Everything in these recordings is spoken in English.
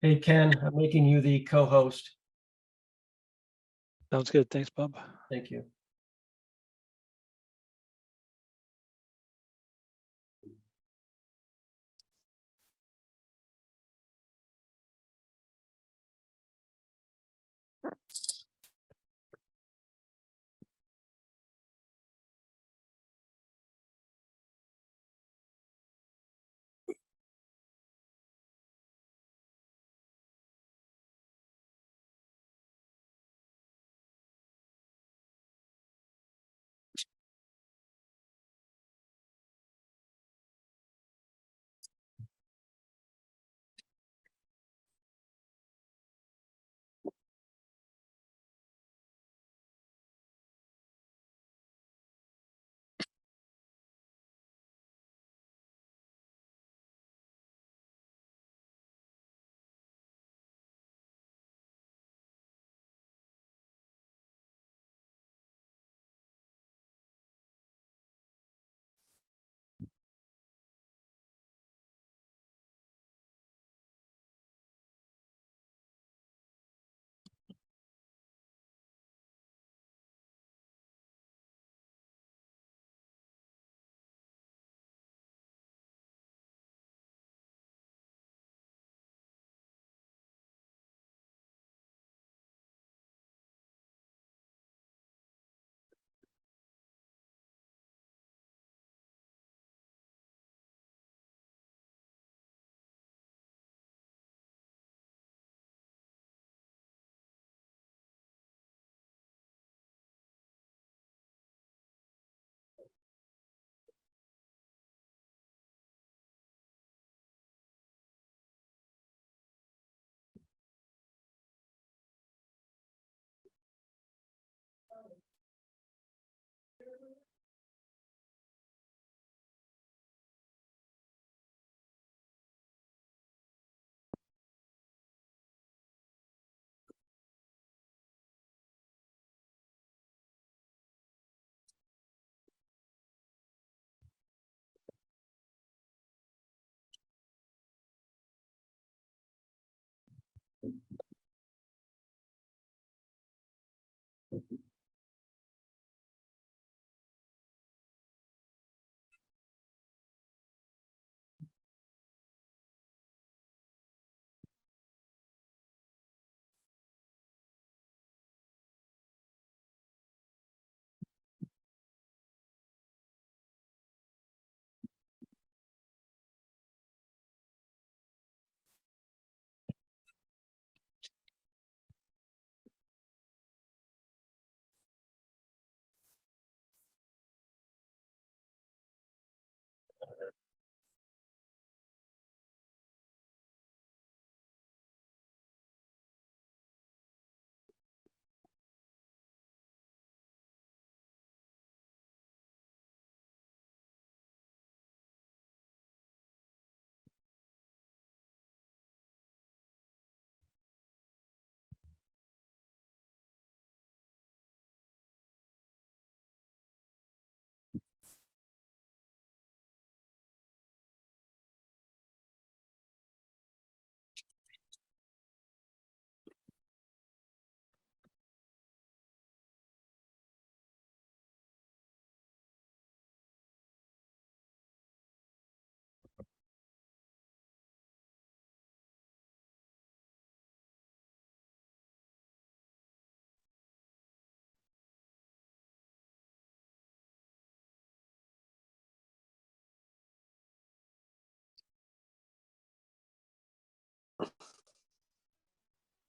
Hey, Ken, I'm making you the co-host. Sounds good. Thanks, Bob. Thank you.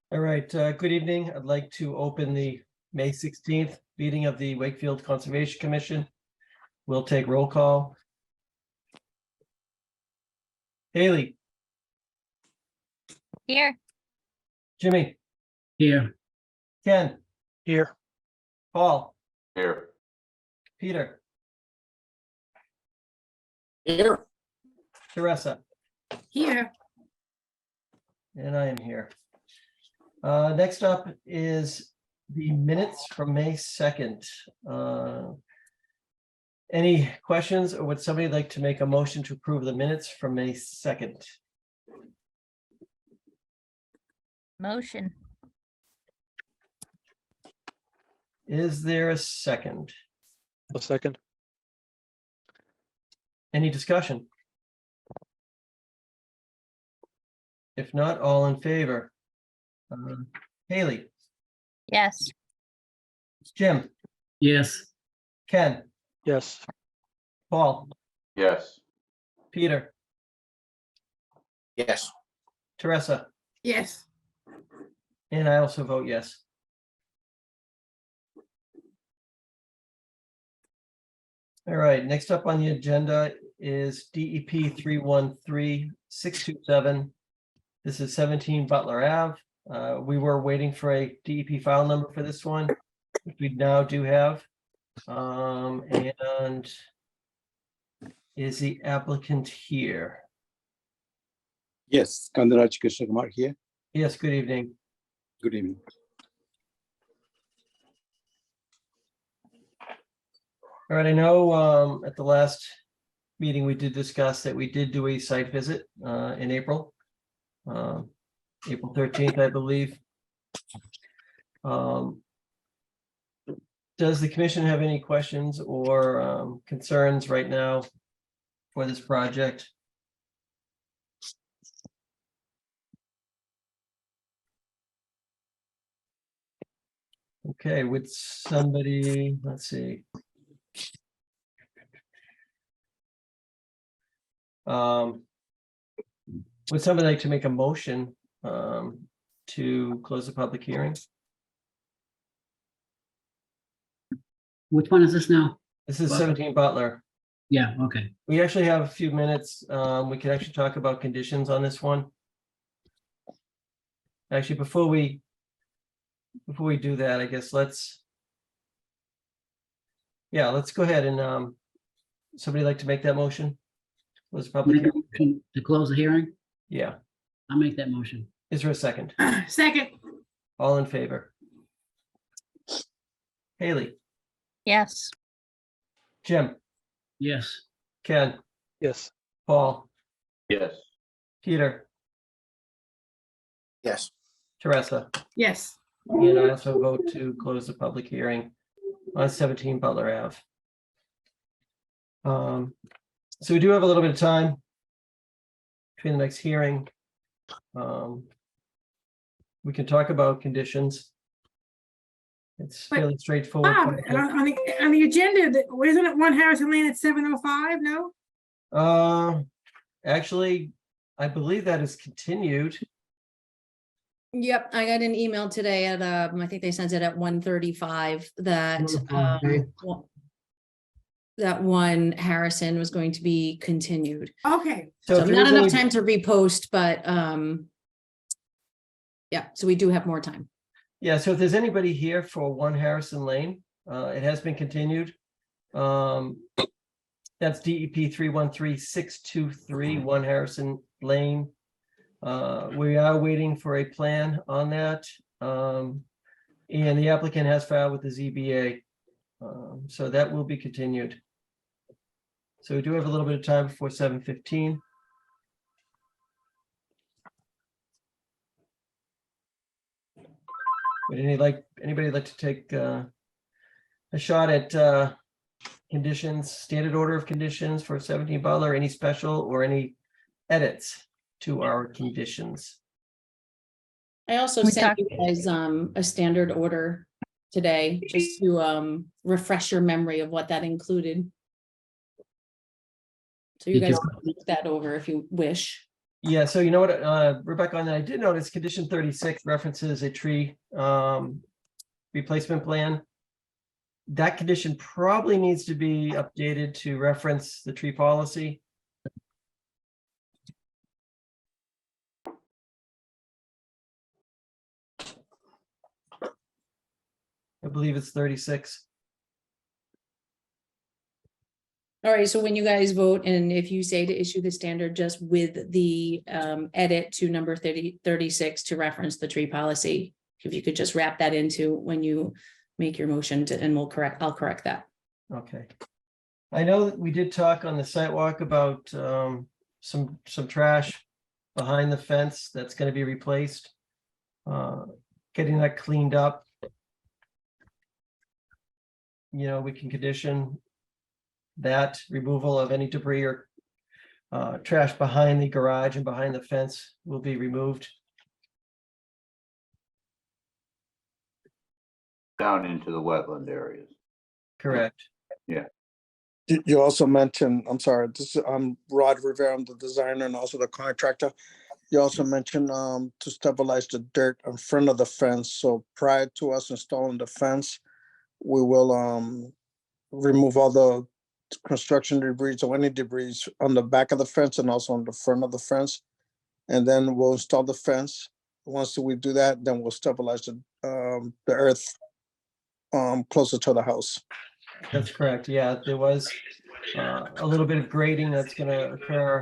All right, good evening. I'd like to open the May 16th meeting of the Wakefield Conservation Commission. We'll take roll call. Haley, Here. Jimmy, Here. Ken, Here. Paul, Here. Peter, Here. Teresa, Here. and I am here. Next up is the minutes from May 2nd. Any questions, or would somebody like to make a motion to approve the minutes from May 2nd? Motion. Is there a second? A second. Any discussion? If not, all in favor? Haley, Yes. Jim, Yes. Ken, Yes. Paul, Yes. Peter, Yes. Teresa, Yes. and I also vote yes. All right, next up on the agenda is DEP 313627. This is 17 Butler Ave. We were waiting for a DEP file number for this one, which we now do have. And is the applicant here? Yes, Kandaraj Krishna Kumar here. Yes, good evening. Good evening. All right, I know at the last meeting, we did discuss that we did do a site visit in April. April 13th, I believe. Does the commission have any questions or concerns right now for this project? Okay, would somebody, let's see. Would somebody like to make a motion to close the public hearing? Which one is this now? This is Well- 17 Butler. Yeah, okay. We actually have a few minutes. We can actually talk about conditions on this one. Actually, before we do that, I guess let's go ahead and somebody like to make that motion? Was public Make a hearing? motion to close the hearing? Yeah. I'll make that motion. Is there a second? Second. All in favor? Haley, Yes. Jim, Yes. Ken, Yes. Paul, Yes. Peter, Yes. Teresa, Yes. and I also vote to close the public hearing on 17 Butler Ave. So we do have a little bit of time between the next hearing. We can talk about conditions. It's But, fairly straightforward. Bob, on the agenda, isn't it 1 Harrison Lane at 7:05? No? Actually, I believe that is continued. Yep, I got an email today at, I think they sent it at 1:35 that, that 1 Harrison was going to be continued. Okay. So if there not is enough any- time to repost, but, yeah, so we do have more time. Yeah, so if there's anybody here for 1 Harrison Lane, it has been continued. That's DEP 313623, 1 Harrison Lane. We are waiting for a plan on that. And the applicant has filed with the ZBA. So that will be continued. So we do have a little bit of time before 7:15. Would anybody like to take a shot at conditions, standard order of conditions for 17 Butler, any special or any edits to our conditions? I also We sent talked- you guys, a standard order today, just to, refresh your memory of what that included. So you guys Because- can look that over if you wish. Yeah, so you know what, Rebecca, on that, I did notice condition 36 references a tree replacement plan. That condition probably needs to be updated to reference the tree policy. I believe it's 36. All right, so when you guys vote, and if you say to issue the standard just with the edit to number 36 to reference the tree policy, if you could just wrap that into when you make your motion to, and I'll correct that. Okay. I know that we did talk on the sidewalk about some trash behind the fence that's going to be replaced. Getting that cleaned up. You know, we can condition that removal of any debris or trash behind the garage and behind the fence will be removed. Down into the wetland areas. Correct. You also mentioned, I'm sorry, this is, I'm Rod Rivera, I'm the designer and also the contractor. You also mentioned to stabilize the dirt in front of the fence. So prior to us installing the fence, we will remove all the construction debris or any debris on the back of the fence and also on the front of the fence. And then we'll install the fence. Once we do that, then we'll stabilize the earth closer to the house. That's correct. Yeah, there was a little bit of grading that's going to occur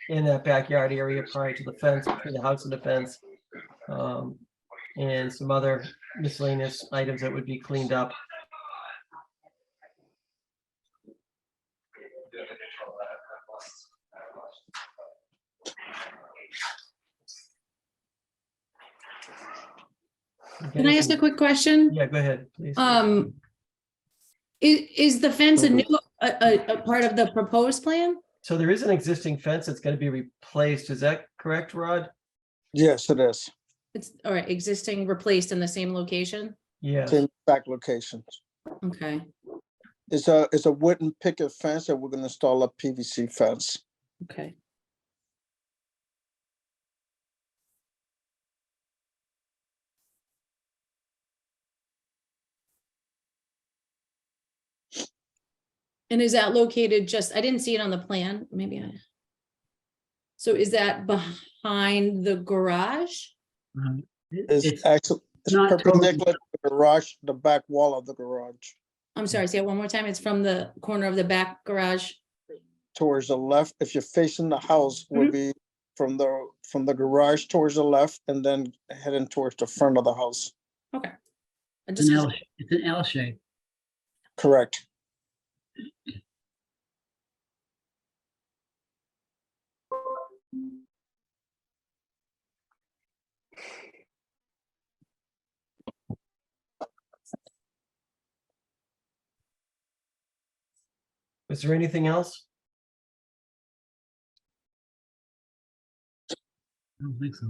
in that backyard area prior to the fence, between the house and the fence. And some other miscellaneous items that would be cleaned up. Can I ask a quick question? Yeah, go ahead, please. Is the fence a new, a part of the proposed plan? So there is an existing fence that's going to be replaced. Is that correct, Rod? Yes, it is. It's, all right, existing replaced in the same location? Yes. Same back location. Okay, It's a wooden picket fence and we're gonna install a PVC fence. okay. And is that located just, I didn't see it on the plan, maybe I. So is that behind the garage? It's actually, it's not perpendicular to the garage, the back wall of the garage. I'm sorry, say it one more time. It's from the corner of the back garage. Towards the left, if you're facing the house, will be from the garage towards the left and then heading towards the front of the house. Okay. I It's just, an L shape. Correct. Is there anything else? I don't think so.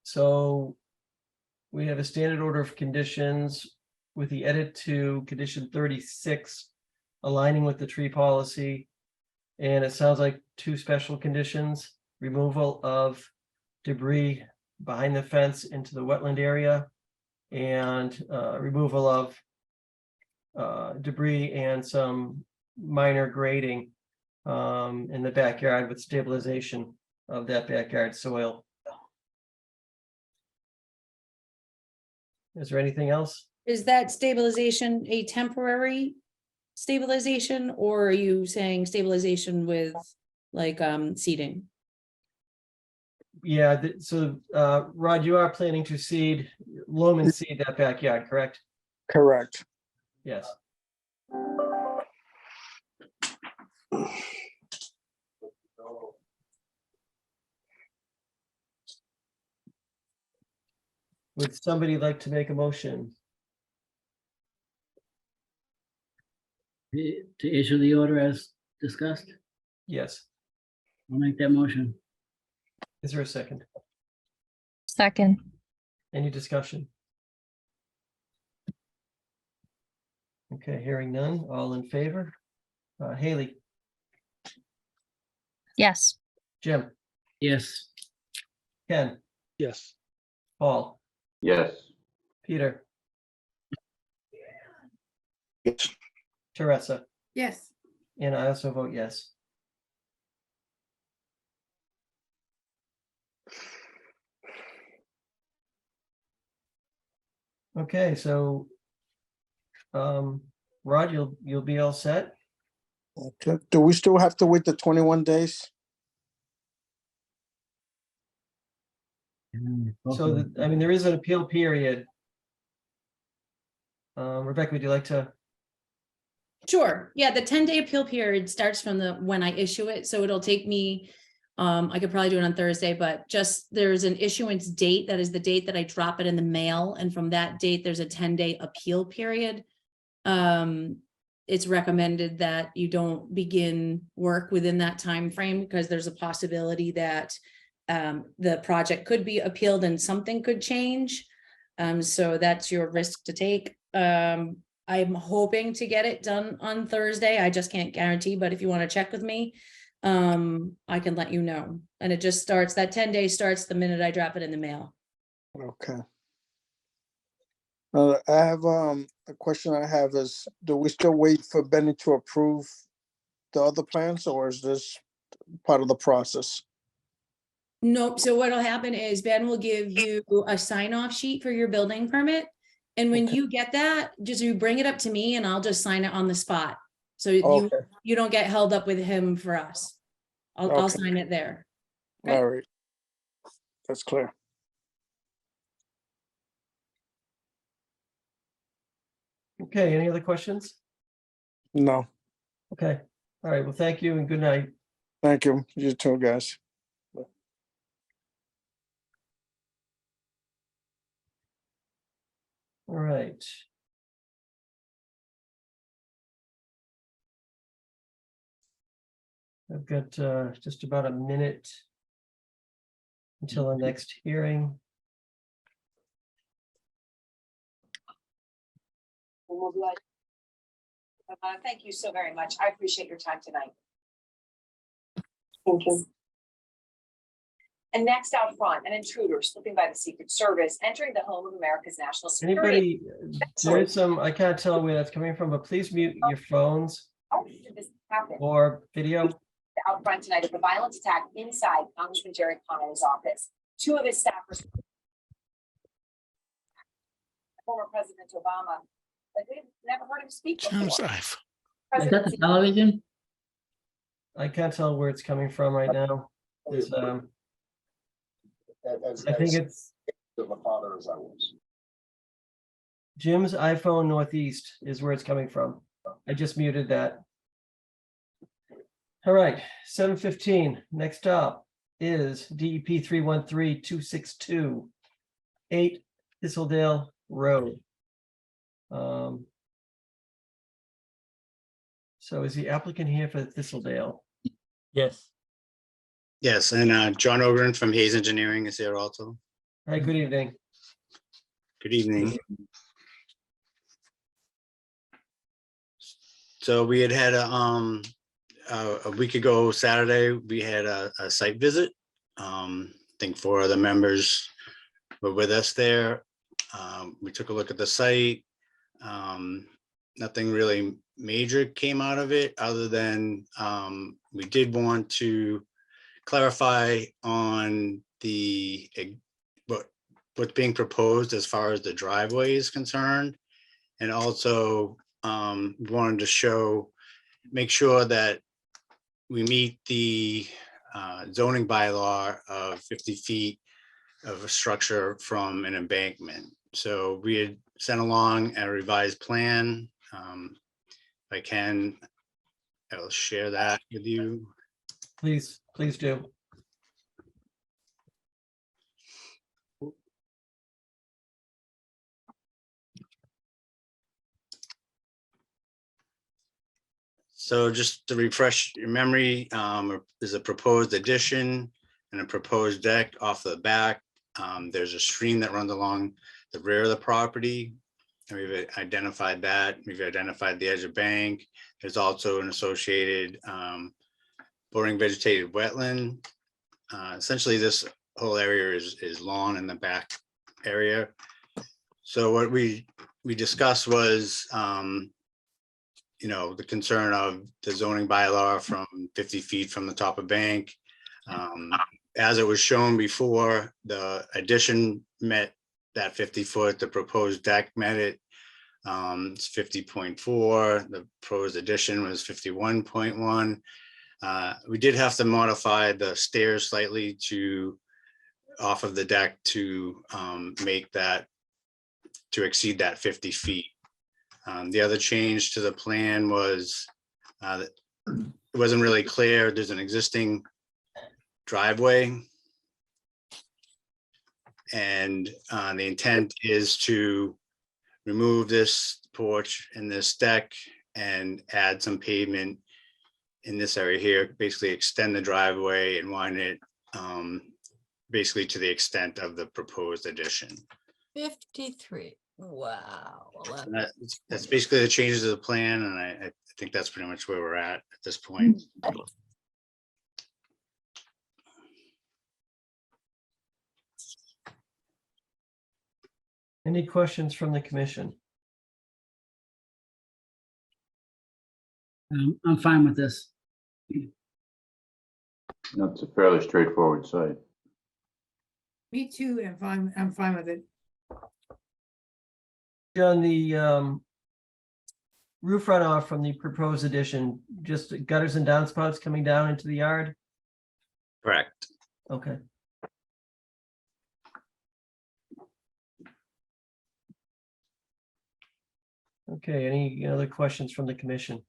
So we have a standard order of conditions with the edit to condition 36, aligning with the tree policy. And it sounds like two special conditions: removal of debris behind the fence into the wetland area, and removal of debris and some minor grading in the backyard with stabilization of that backyard soil. Is there anything else? is that stabilization a temporary stabilization, or are you saying stabilization with like seeding? Yeah, so Rod, you are planning to seed, loam and seed that backyard, correct? Correct. Yes. Would somebody like to make a motion? To issue the order as discussed, Yes. I'll make that motion. Is there a second? Second. Any discussion? Okay, hearing none. All in favor? Haley, Yes. Jim, Yes, Ken, Yes. Paul, Yes. Peter, Yes. Teresa, Yes, and I also vote yes. Okay, so Rod, you'll be all set? Okay, do we still have to wait the 21 days? So, I mean, there is an appeal period. Rebecca, would you like to? Sure. Yeah, the 10-day appeal period starts from when I issue it. So it'll take me, I could probably do it on Thursday, but just there's an issuance date. That is the date that I drop it in the mail. And from that date, there's a 10-day appeal period. It's recommended that you don't begin work within that time frame because there's a possibility that the project could be appealed and something could change. So that's your risk to take. I'm hoping to get it done on Thursday. I just can't guarantee, but if you want to check with me, I can let you know. And it just starts, that 10 days starts the minute I drop it in the mail. Okay. I have a question I have is, do we still wait for Benny to approve the other plans, or is this part of the process? Nope. So what'll happen is Ben will give you a sign-off sheet for your building permit. And when Okay. you get that, just you bring it up to me and I'll just sign it on the spot. So Okay, you don't get held up with him for us. I'll Okay. sign it there. Okay. all right. That's clear. Okay, any other questions? No, Okay, all right, well, thank you and good night. thank you. You too, guys. All right. I've got just about a minute until our next hearing. Thank you so very much. I appreciate your time tonight. Thank you. And next out front, an intruder slipping by the Secret Service, entering the home of America's national security. Anybody, there's some, I can't tell where that's coming from, but please mute your phones How did this happen or video. out front tonight of the violent attack inside Congressman Jerry Conner's office? Two of his staffers, former President Obama, but we've never heard him speak before. Is that President the television? I can't tell where it's coming from right now. There's, I think it's Jim's iPhone Northeast is where it's coming from. I just muted that. All right, 7:15. Next up is DEP 313-262, 8 Thistledale Road. So is the applicant here for Thistledale? Yes. Yes, and John Ogren from Hayes Engineering is here also. All right, good evening. Good evening. So we had a week ago Saturday, we had a site visit. I think 4 of the members were with us there. We took a look at the site. Nothing really major came out of it other than we did want to clarify on the what's being proposed as far as the driveway is concerned, and also we wanted to make sure that we meet the zoning bylaw of 50 feet of a structure from an embankment. So we had sent along a revised plan. If I can, I'll share that with you. Please do. So just to refresh your memory, there's a proposed addition and a proposed deck off the back. There's a stream that runs along the rear of the property. And we've identified that. We've identified the edge of bank. There's also an associated bordering vegetated wetland. Essentially, this whole area is lawn in the back area. So what we discussed was the concern of the zoning bylaw from 50 feet from the top of bank. As it was shown before, the addition met that 50-foot, the proposed deck met it. It's 50.4, the proposed addition was 51.1. We did have to modify the stairs slightly to off of the deck to make that, to exceed that 50 feet. The other change to the plan was that it wasn't really clear. There's an existing driveway. And the intent is to remove this porch and this deck and add some pavement in this area here, basically extend the driveway and widen it basically to the extent of the proposed addition. 53. Wow. And that's basically the changes to the plan, and I think that's pretty much where we're at this point. Any questions from the commission? I'm fine with this. That's a fairly straightforward site. Me too, I'm fine with it. John, the roof runoff from the proposed addition, just gutters and downspouts coming down into the yard? Correct. Okay. Okay, any other questions from the commission?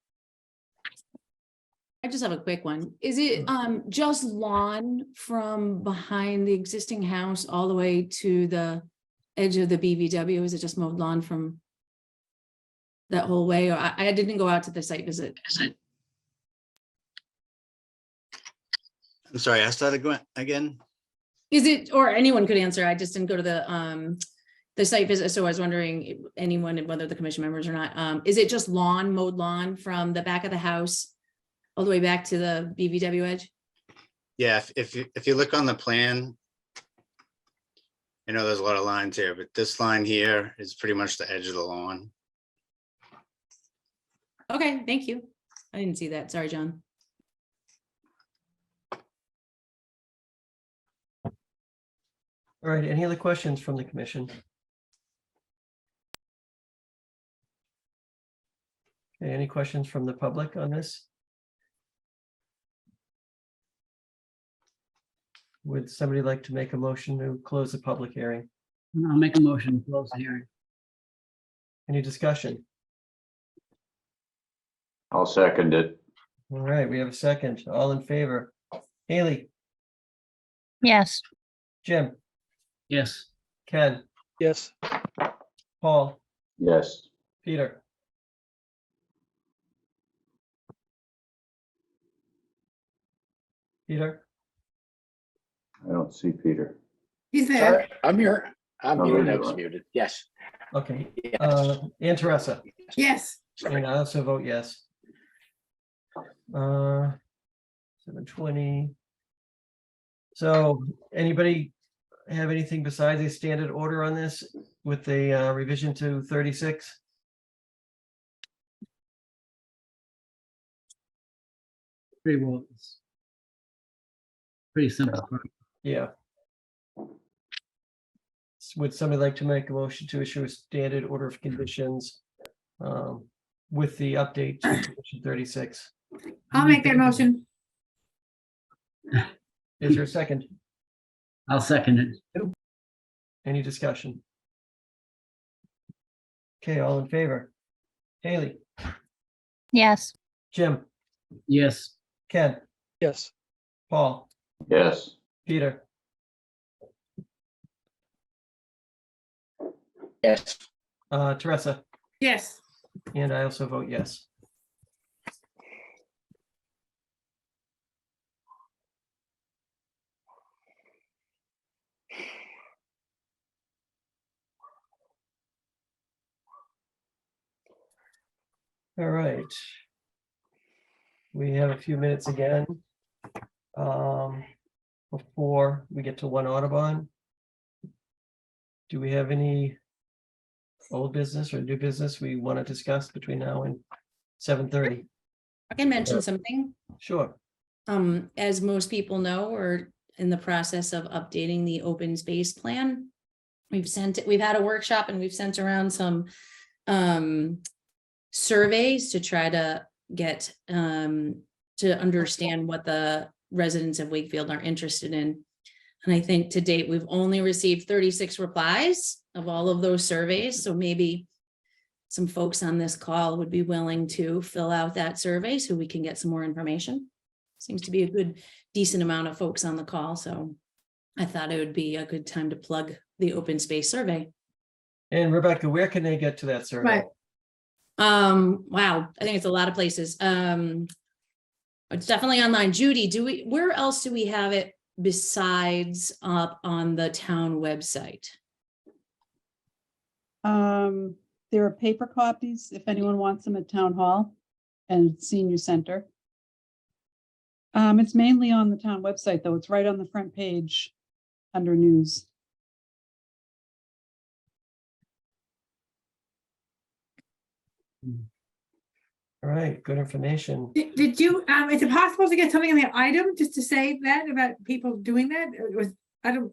I just have a quick one. Is it just lawn from behind the existing house all the way to the edge of the BVW? Is it just mowed lawn from that whole way? Or I didn't go out to the site visit. I'm sorry, I started again. Is it, or anyone could answer, I just didn't go to the site visit, so I was wondering anyone, whether the commission members or not, is it just lawn, mowed lawn from the back of the house all the way back to the BVW edge? Yeah, if you look on the plan, I know there's a lot of lines here, but this line here is pretty much the edge of the lawn. Okay, thank you. I didn't see that. Sorry, John. All right, any other questions from the commission? Okay, any questions from the public on this? Would somebody like to make a motion to close the public hearing? I'll make a motion to close the hearing. Any discussion? I'll second it. All right, we have a second. All in favor? Haley, Yes. Jim, Yes. Ken, Yes. Paul, Yes. Peter. Peter, I don't see Peter. He's there. Sorry, I'm here. I'm Oh, muted. there I you was are. muted. Yes. okay, Yes. and Teresa, Yes, and I also vote yes. 7:20. So anybody have anything besides a standard order on this with the revision to 36? Pretty well. It's pretty simple. Yeah. Would somebody like to make a motion to issue a standard order of conditions with the update to condition 36? I'll make that motion. Is there a second? I'll second it. Any discussion? Okay, all in favor? Haley, Yes. Jim, Yes. Ken, Yes. Paul, Yes. Peter, Yes. Teresa, Yes, and I also vote yes. All right. We have a few minutes again. Before we get to one Audubon. Do we have any old business or new business we want to discuss between now and 7:30? I can mention something. Sure. As most people know, we're in the process of updating the open space plan. we've had a workshop and we've sent around some surveys to try to get to understand what the residents of Wakefield are interested in. And I think to date, we've only received 36 replies of all of those surveys. So maybe some folks on this call would be willing to fill out that survey so we can get some more information. Seems to be a good, decent amount of folks on the call. So I thought it would be a good time to plug the open space survey. And Rebecca, where can they get to that survey? Right. Wow, I think it's a lot of places. It's definitely online. Judy, where else do we have it besides up on the town website? There are paper copies if anyone wants them at town hall and senior center. It's mainly on the town website, though. It's right on the front page under news. All right, good information. Did you, is it possible to get something in the item just to say that about people doing that? It was, I don't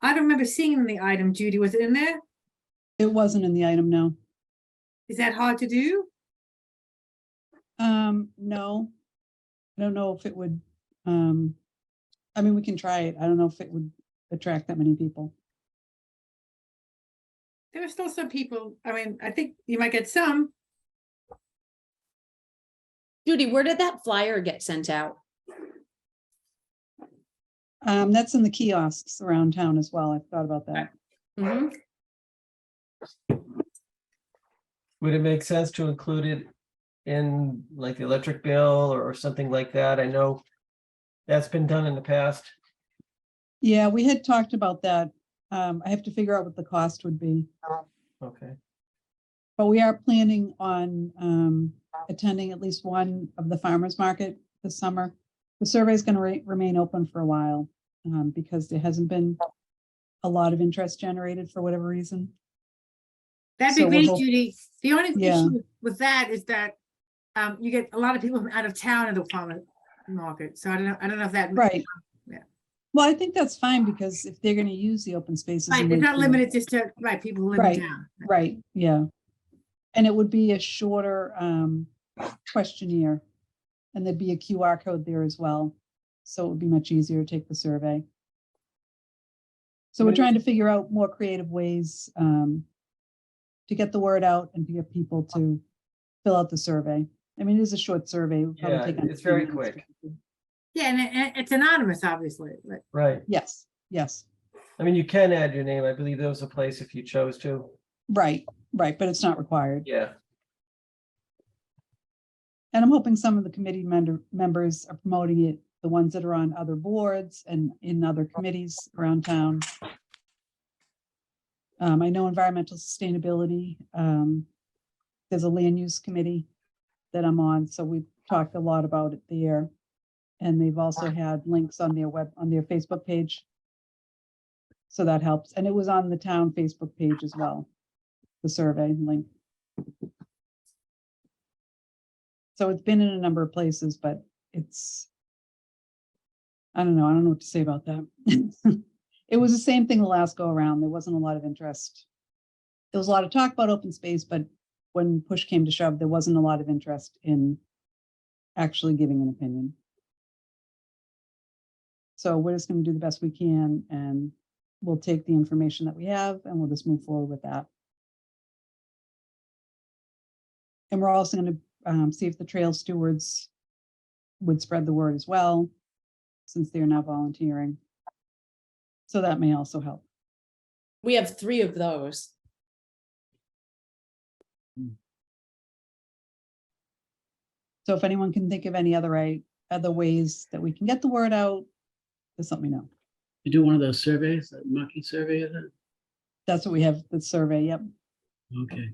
remember seeing it in the item, Judy. Was it in there? It wasn't in the item, no. Is that hard to do? No. I don't know if it would, I mean, we can try it. I don't know if it would attract that many people. There are still some people, I mean, I think you might get some. Judy, where did that flyer get sent out? That's in the kiosks around town as well. I thought about that. Mhm. Would it make sense to include it in like the electric bill or something like that? I know that's been done in the past. Yeah, we had talked about that. I have to figure out what the cost would be. Okay. But we are planning on attending at least one of the farmers market this summer. The survey is going to remain open for a while because there hasn't been a lot of interest generated for whatever reason. That'd be So we'll great, hope- Judy. The only Yeah. issue with that is that you get a lot of people from out of town in the farmers market. So I don't know if that. Right. Yeah. Well, I think that's fine because if they're going to use the open spaces. in Right, it's not Wakefield- limited just to, right, people who live Right. in town. Right, yeah. And it would be a shorter questionnaire. And there'd be a QR code there as well. So it would be much easier to take the survey. So we're trying to figure out more creative ways to get the word out and to get people to fill out the survey. I mean, it is a short survey. It would probably Yeah, take under it's 3 very minutes to quick. complete. Yeah, and it's anonymous, obviously. But Right. Yes, yes, I mean, you can add your name. I believe there was a place if you chose to. right, but it's not required. Yeah. And I'm hoping some of the committee members are promoting it, the ones that are on other boards and in other committees around town. I know environmental sustainability, there's a land use committee that I'm on, so we've talked a lot about it there. And they've also had links on their Facebook page. So that helps. And it was on the town Facebook page as well, the survey link. So it's been in a number of places, but it's, I don't know what to say about that. It was the same thing the last go around. There wasn't a lot of interest. There was a lot of talk about open space, but when push came to shove, there wasn't a lot of interest in actually giving an opinion. So we're just going to do the best we can, and we'll take the information that we have and we'll just move forward with that. And we're also going to see if the trail stewards would spread the word as well, since they're now volunteering. So that may also help. We have 3 of those. So if anyone can think of any other ways that we can get the word out, just let me know. You do one of those surveys, that monkey survey, is it? That's what we have, the survey, yep. Okay.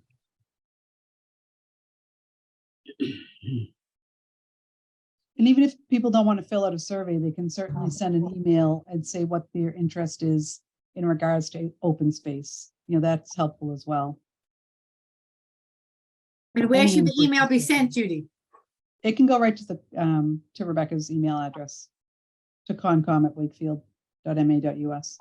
And even if people don't want to fill out a survey, they can certainly send an email and say what their interest is in regards to open space. That's helpful as well. and where should the Anyone email be participating. sent, Judy? It can go right to Rebecca's email address, to concom@wakefield.ma.us.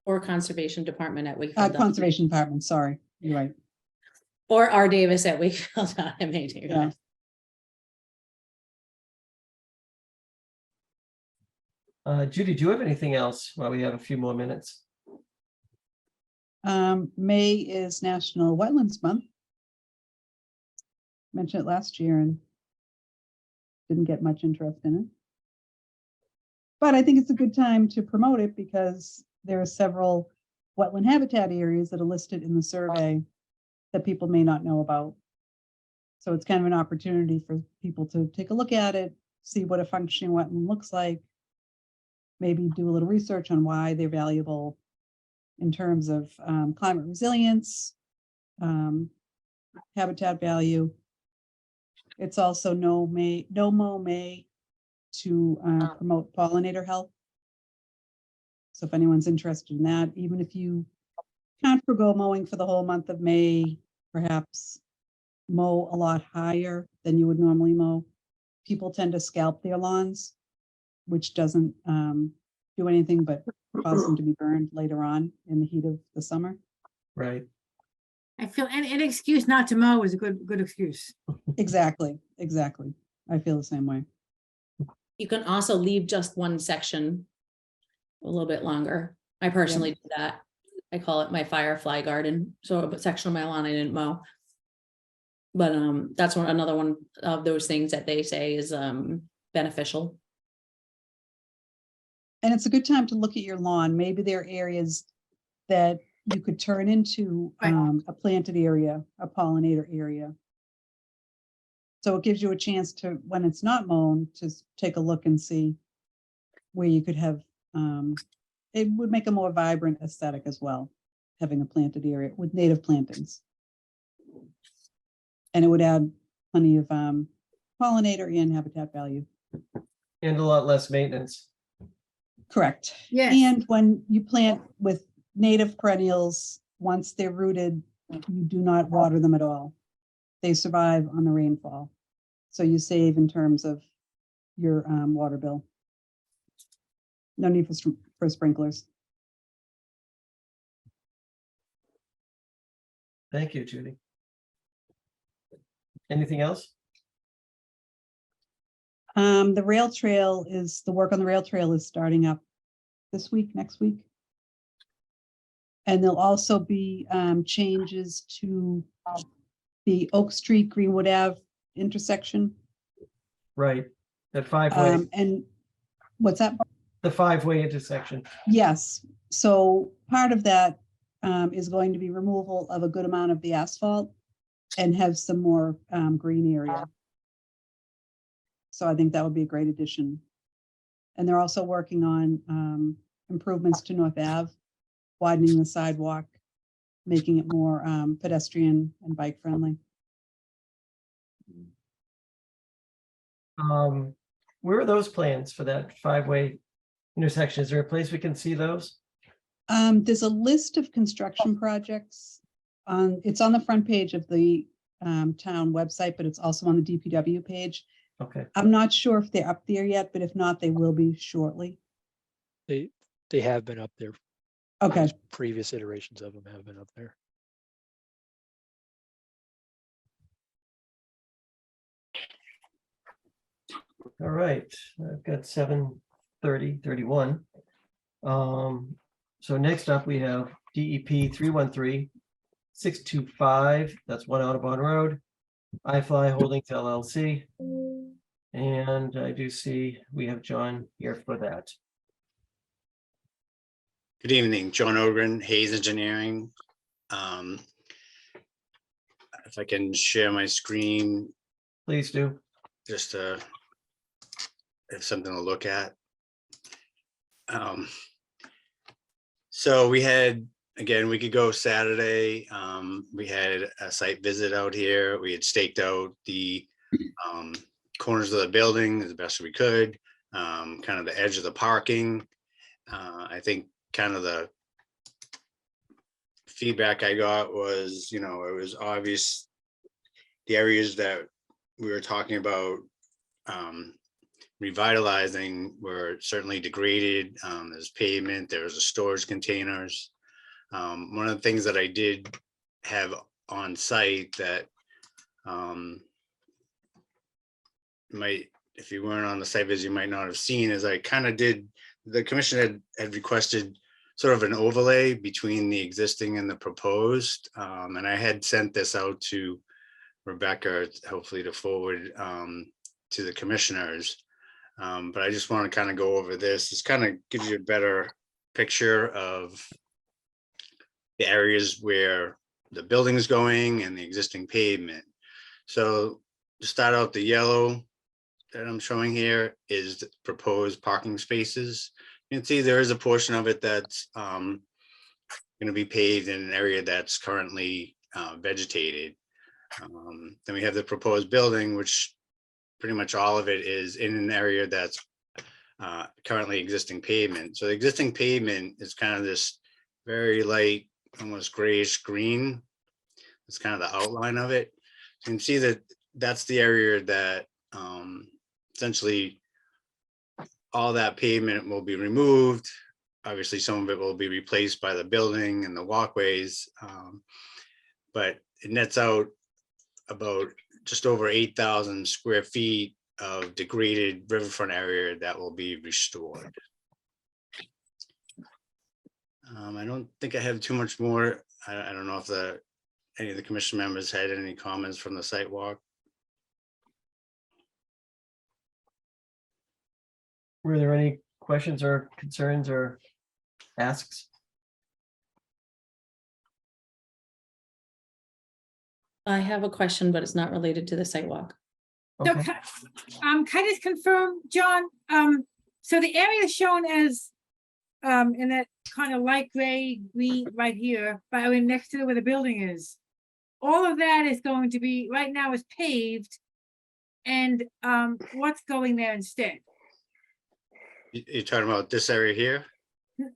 Or Conservation Department at Wakefield. Conservation Department, sorry, you're right. Or R Davis at Wakefield.ma. Yeah. Judy, do you have anything else while we have a few more minutes? May is National Wetlands Month. Mentioned it last year and didn't get much interest in it. But I think it's a good time to promote it because there are several wetland habitat areas that are listed in the survey that people may not know about. So it's kind of an opportunity for people to take a look at it, see what a functioning wetland looks like, maybe do a little research on why they're valuable in terms of climate resilience, habitat value. It's also No Mow May to promote pollinator health. So if anyone's interested in that, even if you can't forgo mowing for the whole month of May, perhaps mow a lot higher than you would normally mow. People tend to scalp their lawns, which doesn't do anything but cause them to be burned later on in the heat of the summer. Right. I feel any excuse not to mow is a good excuse. Exactly. I feel the same way. You can also leave just one section a little bit longer. I personally do that. I call it my firefly garden. So a section of my lawn I didn't mow. But that's another one of those things that they say is beneficial. And it's a good time to look at your lawn. Maybe there are areas that you could turn into a planted area, a pollinator area. So it gives you a chance to, when it's not mown, to take a look and see where you could have, it would make a more vibrant aesthetic as well, having a planted area with native plantings. And it would add plenty of pollinator and habitat value. And a lot less maintenance. Correct. Yes. And when you plant with native perennials, once they're rooted, you do not water them at all. They survive on the rainfall. So you save in terms of your water bill. No need for sprinklers. Thank you, Judy. Anything else? The work on the rail trail is starting up this week, next week. And there'll also be changes to the Oak Street, Greenwood Ave intersection. Right. That five-way, And what's that? the five-way intersection. Yes. So part of that is going to be removal of a good amount of the asphalt and have some more green area. So I think that would be a great addition. And they're also working on improvements to North Ave, widening the sidewalk, making it more pedestrian and bike friendly. Where are those plans for that five-way intersection? Is there a place we can see those? There's a list of construction projects. It's on the front page of the town website, but it's also on the DPW page. Okay. I'm not sure if they're up there yet, but if not, they will be shortly. They have been up there. Okay. Previous iterations of them have been up there. All right, I've got 7:31. So next up we have DEP 313-625. That's One Audubon Road. iFly Holdings LLC. And I do see we have John here for that. Good evening, John Ogren, Hayes Engineering. If I can share my screen, Please do. just to have something to look at. So we had, again, we could go Saturday. We had a site visit out here. We had staked out the corners of the building as best we could, kind of the edge of the parking. I think kind of the feedback I got was, it was obvious the areas that we were talking about revitalizing were certainly degraded. There's pavement, there's a storage containers. One of the things that I did have on site that might, if you weren't on the site visit, you might not have seen, is I kind of did, the commission had requested sort of an overlay between the existing and the proposed. And I had sent this out to Rebecca, hopefully to forward to the commissioners. But I just want to kind of go over this. This kind of gives you a better picture of the areas where the building is going and the existing pavement. So to start out, the yellow that I'm showing here is the proposed parking spaces. You can see there is a portion of it that's going to be paved in an area that's currently vegetated. Then we have the proposed building, which pretty much all of it is in an area that's currently existing pavement. So the existing pavement is kind of this very light, almost grayish green. It's kind of the outline of it. So you can see that that's the area that essentially all that pavement will be removed. Obviously, some of it will be replaced by the building and the walkways, but it nets out about just over 8,000 square feet of degraded riverfront area that will be restored. I don't think I have too much more. I don't know if any of the commission members had any comments from the site walk. Were there any questions or concerns or asks? I have a question, but it's not related to the sidewalk. So Okay. can I just confirm, John, so the area shown as in that kind of light gray, green right here, by next to where the building is, all of that is going to be, right now is paved, and what's going there instead? You're talking about this area here?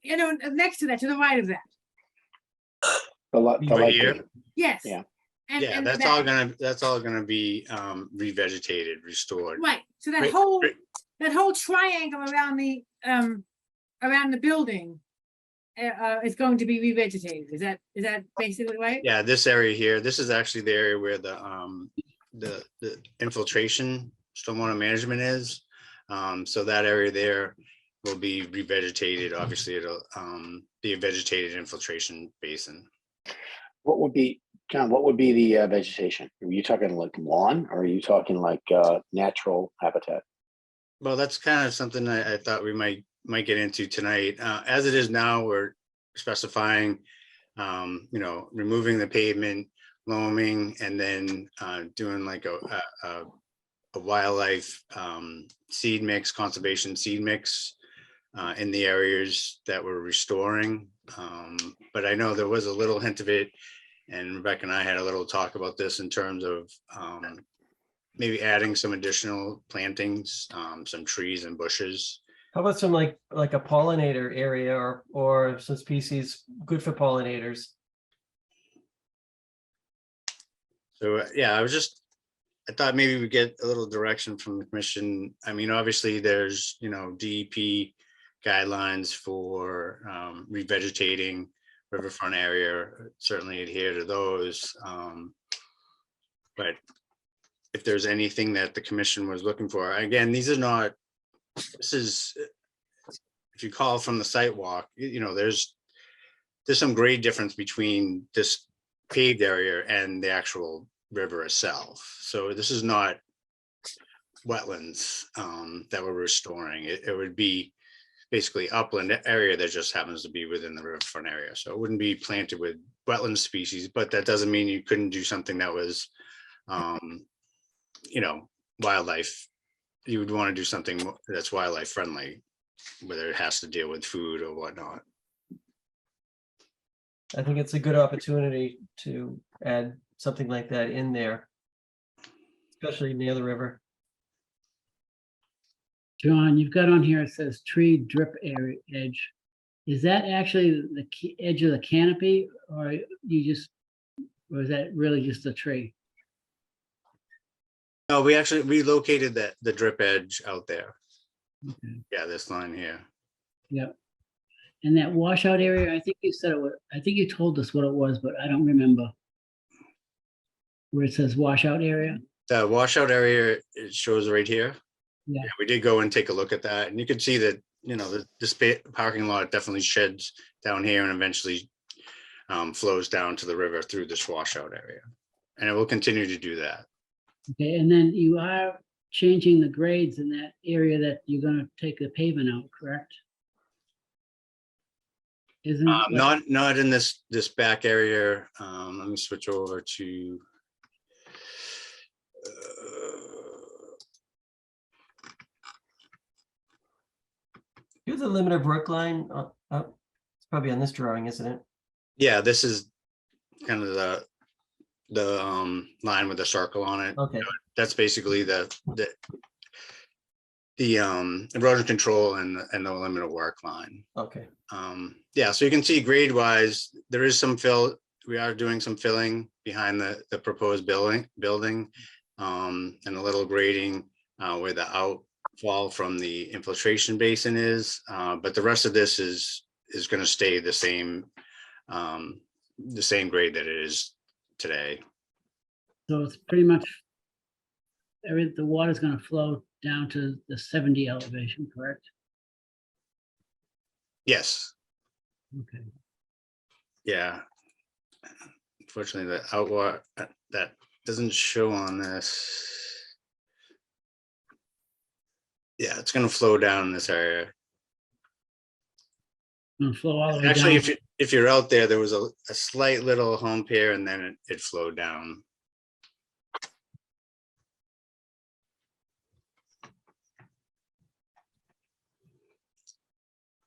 You know, next to that, to the right of that. The Over light here? green. Yes. Yeah. And, Yeah, and that's that- all gonna be revegetated, restored. Right, so that Right, whole, right. that whole triangle around the building is going to be revegetated. Is that basically right? Yeah, this area here, this is actually the area where the infiltration stormwater management is. So that area there will be revegetated. Obviously, it'll be a vegetated infiltration basin. What would be, John, what would be the vegetation? Are you talking like lawn or are you talking like natural habitat? Well, that's kind of something I thought we might get into tonight. As it is now, we're specifying, removing the pavement, loaming, and then doing like a wildlife seed mix, conservation seed mix in the areas that we're restoring. But I know there was a little hint of it, and Rebecca and I had a little talk about this in terms of maybe adding some additional plantings, some trees and bushes. How about some like a pollinator area or some species good for pollinators? So, yeah, I thought maybe we get a little direction from the commission. I mean, obviously there's, DEP guidelines for revegetating riverfront area, certainly adhere to those. But if there's anything that the commission was looking for, again, this is, if you call from the site walk, there's some grade difference between this paved area and the actual river itself. So this is not wetlands that we're restoring. It would be basically upland area that just happens to be within the riverfront area. So it wouldn't be planted with wetland species, but that doesn't mean you couldn't do something that was, wildlife. You would want to do something that's wildlife friendly, whether it has to deal with food or whatnot. I think it's a good opportunity to add something like that in there, especially near the river. John, you've got on here, it says tree drip area edge. Is that actually the edge of the canopy, or is that really just a tree? No, we actually relocated the drip edge out there. Okay. Yeah, this line here. Yep. And that washout area, I think you said it was, I think you told us what it was, but I don't remember. Where it says washout area? The washout area, it shows right here. Yeah. We did go and take a look at that, and you can see that, you know, the parking lot definitely sheds down here and eventually flows down to the river through this washout area. And it will continue to do that. Okay, and then you are changing the grades in that area that you're gonna take the pavement out, correct? Isn't it? like- Not in this back area. Let me switch over to. Here's a limit of work line. It's probably on this drawing, isn't it? Yeah, this is kind of the line with the circle on it. Okay. That's basically the erosion control and the limit of work line. Okay. Yeah, so you can see grade wise, there is some fill. We are doing some filling behind the proposed building, and a little grading where the outfall from the infiltration basin is. But the rest of this is going to stay the same grade that it is today. So it's pretty much, the water's gonna flow down to the 70 elevation, correct? Yes. Okay. Yeah. Unfortunately, the outwater that doesn't show on this. Yeah, it's going to flow down in this area. Gonna flow all the way Actually, down. if you're out there, there was a slight little hump here, and then it flowed down.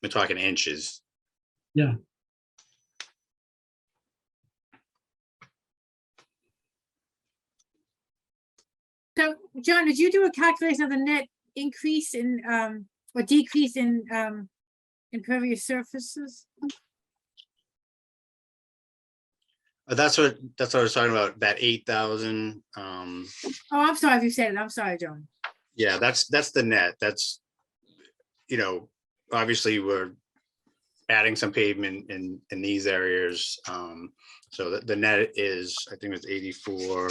We're talking inches. Yeah. So, John, did you do a calculation of the net increase in, or decrease in, impervious surfaces? That's what I was talking about. That 8,000. Oh, I'm sorry if you said it. I'm sorry, John. Yeah, that's the net. That's, you know, obviously we're adding some pavement in these areas. So the net is, I think it's 84.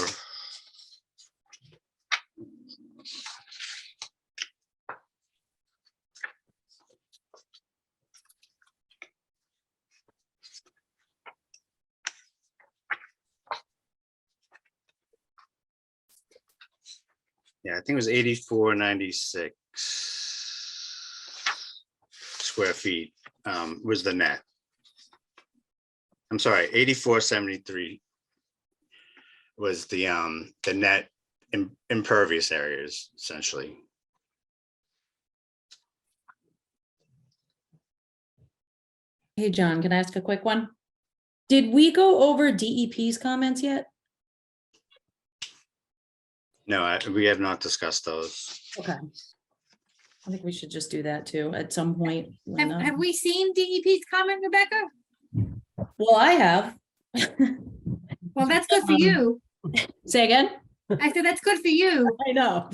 Yeah, I think it was 8496 square feet was the net. I'm sorry, 8473 was the net impervious areas, essentially. Hey, John, can I ask a quick one? Did we go over DEP's comments yet? No, we have not discussed those. Okay. I think we should just do that too at some point. when, Have we seen DEP's comment, Rebecca? Well, I have. Well, that's good for you. Say again? I said, that's good for you. I know.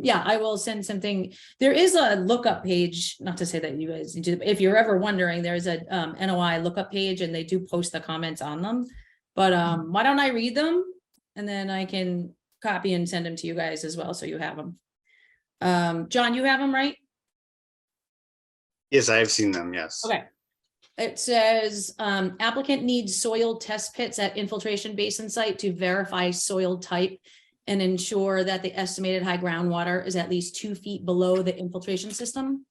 Yeah, I will send something. There is a lookup page, not to say that you guys, if you're ever wondering, there's a NOI lookup page and they do post the comments on them. But why don't I read them? And then I can copy and send them to you guys as well, so you have them. John, you have them, right? Yes, I have seen them, yes. Okay. It says applicant needs soil test pits at infiltration basin site to verify soil type and ensure that the estimated high groundwater is at least 2 feet below the infiltration system.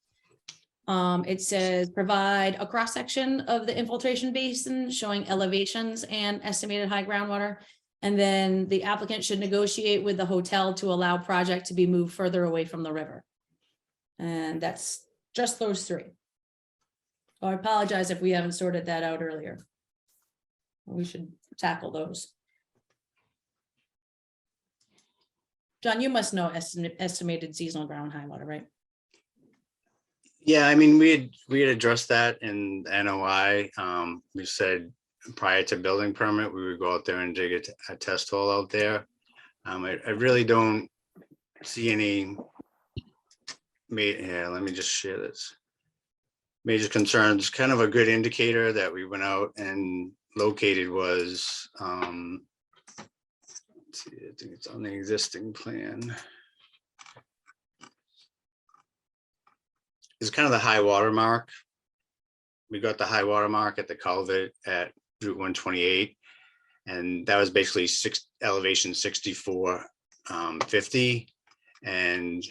It says provide a cross section of the infiltration basin showing elevations and estimated high groundwater. And then the applicant should negotiate with the hotel to allow project to be moved further away from the river. And that's just those three. I apologize if we haven't sorted that out earlier. We should tackle those. John, you must know estimated seasonal ground high water, right? Yeah, I mean, we had addressed that in NOI. We said prior to building permit, we would go out there and dig a test hole out there. I really don't see any let me just share this. Major concerns, kind of a good indicator that we went out and located was, let's see, I think it's on the existing plan. It's kind of the high water mark. We got the high water mark at the culvert at Route 128. And that was basically elevation 6450. And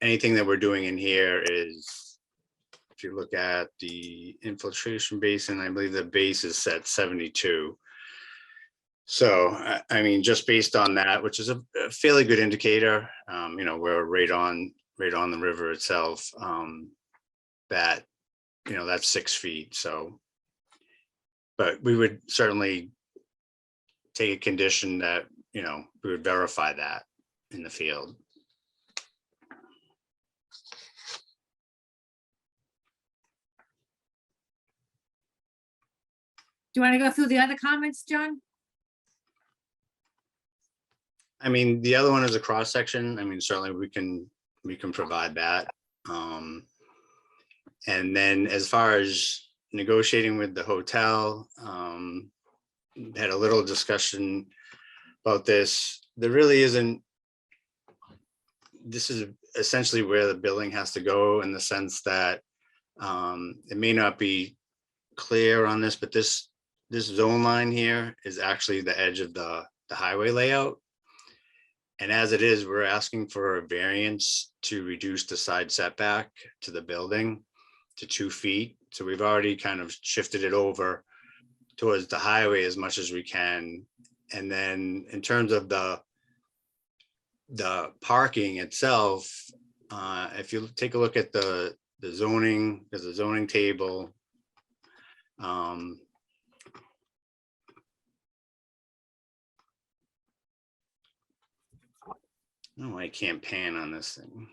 anything that we're doing in here is, if you look at the infiltration basin, I believe the base is set 72. So, I mean, just based on that, which is a fairly good indicator, you know, we're right on the river itself, that, you know, that's 6 feet. So, but we would certainly take a condition that, you know, we would verify that in the field. Do you want to go through the other comments, John? I mean, the other one is a cross section. I mean, certainly we can provide that. And then as far as negotiating with the hotel, had a little discussion about this. There really isn't, this is essentially where the building has to go, in the sense that it may not be clear on this, but this zone line here is actually the edge of the highway layout. And as it is, we're asking for a variance to reduce the side setback to the building to 2 feet. So we've already kind of shifted it over towards the highway as much as we can. And then in terms of the parking itself, if you take a look at the zoning, there's a zoning table. Oh, I can't pan on this thing.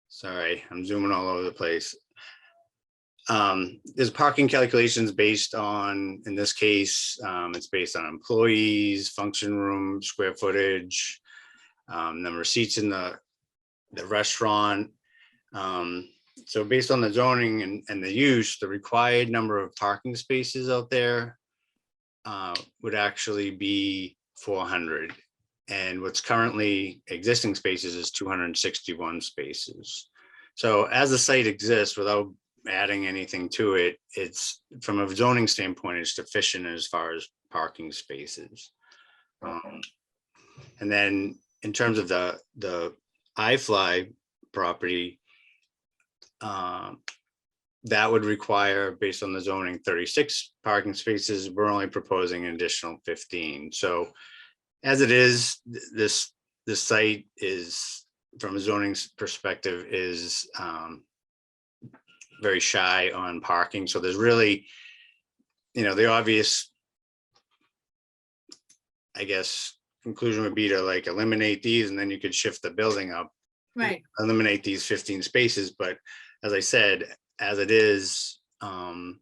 Sorry, I'm zooming all over the place. There's parking calculations based on, in this case, it's based on employees, function room, square footage, number of seats in the restaurant. So based on the zoning and the use, the required number of parking spaces out there would actually be 400. And what's currently existing spaces is 261 spaces. So as the site exists, without adding anything to it, it's, from a zoning standpoint, it's deficient as far as parking spaces. And then in terms of the iFly property, that would require, based on the zoning, 36 parking spaces. We're only proposing an additional 15. So as it is, this site is, from a zoning perspective, is very shy on parking. So there's really, you know, the obvious, I guess, conclusion would be to like eliminate these, and then you could shift the building up, Right. eliminate these 15 spaces. But as I said, as it is, the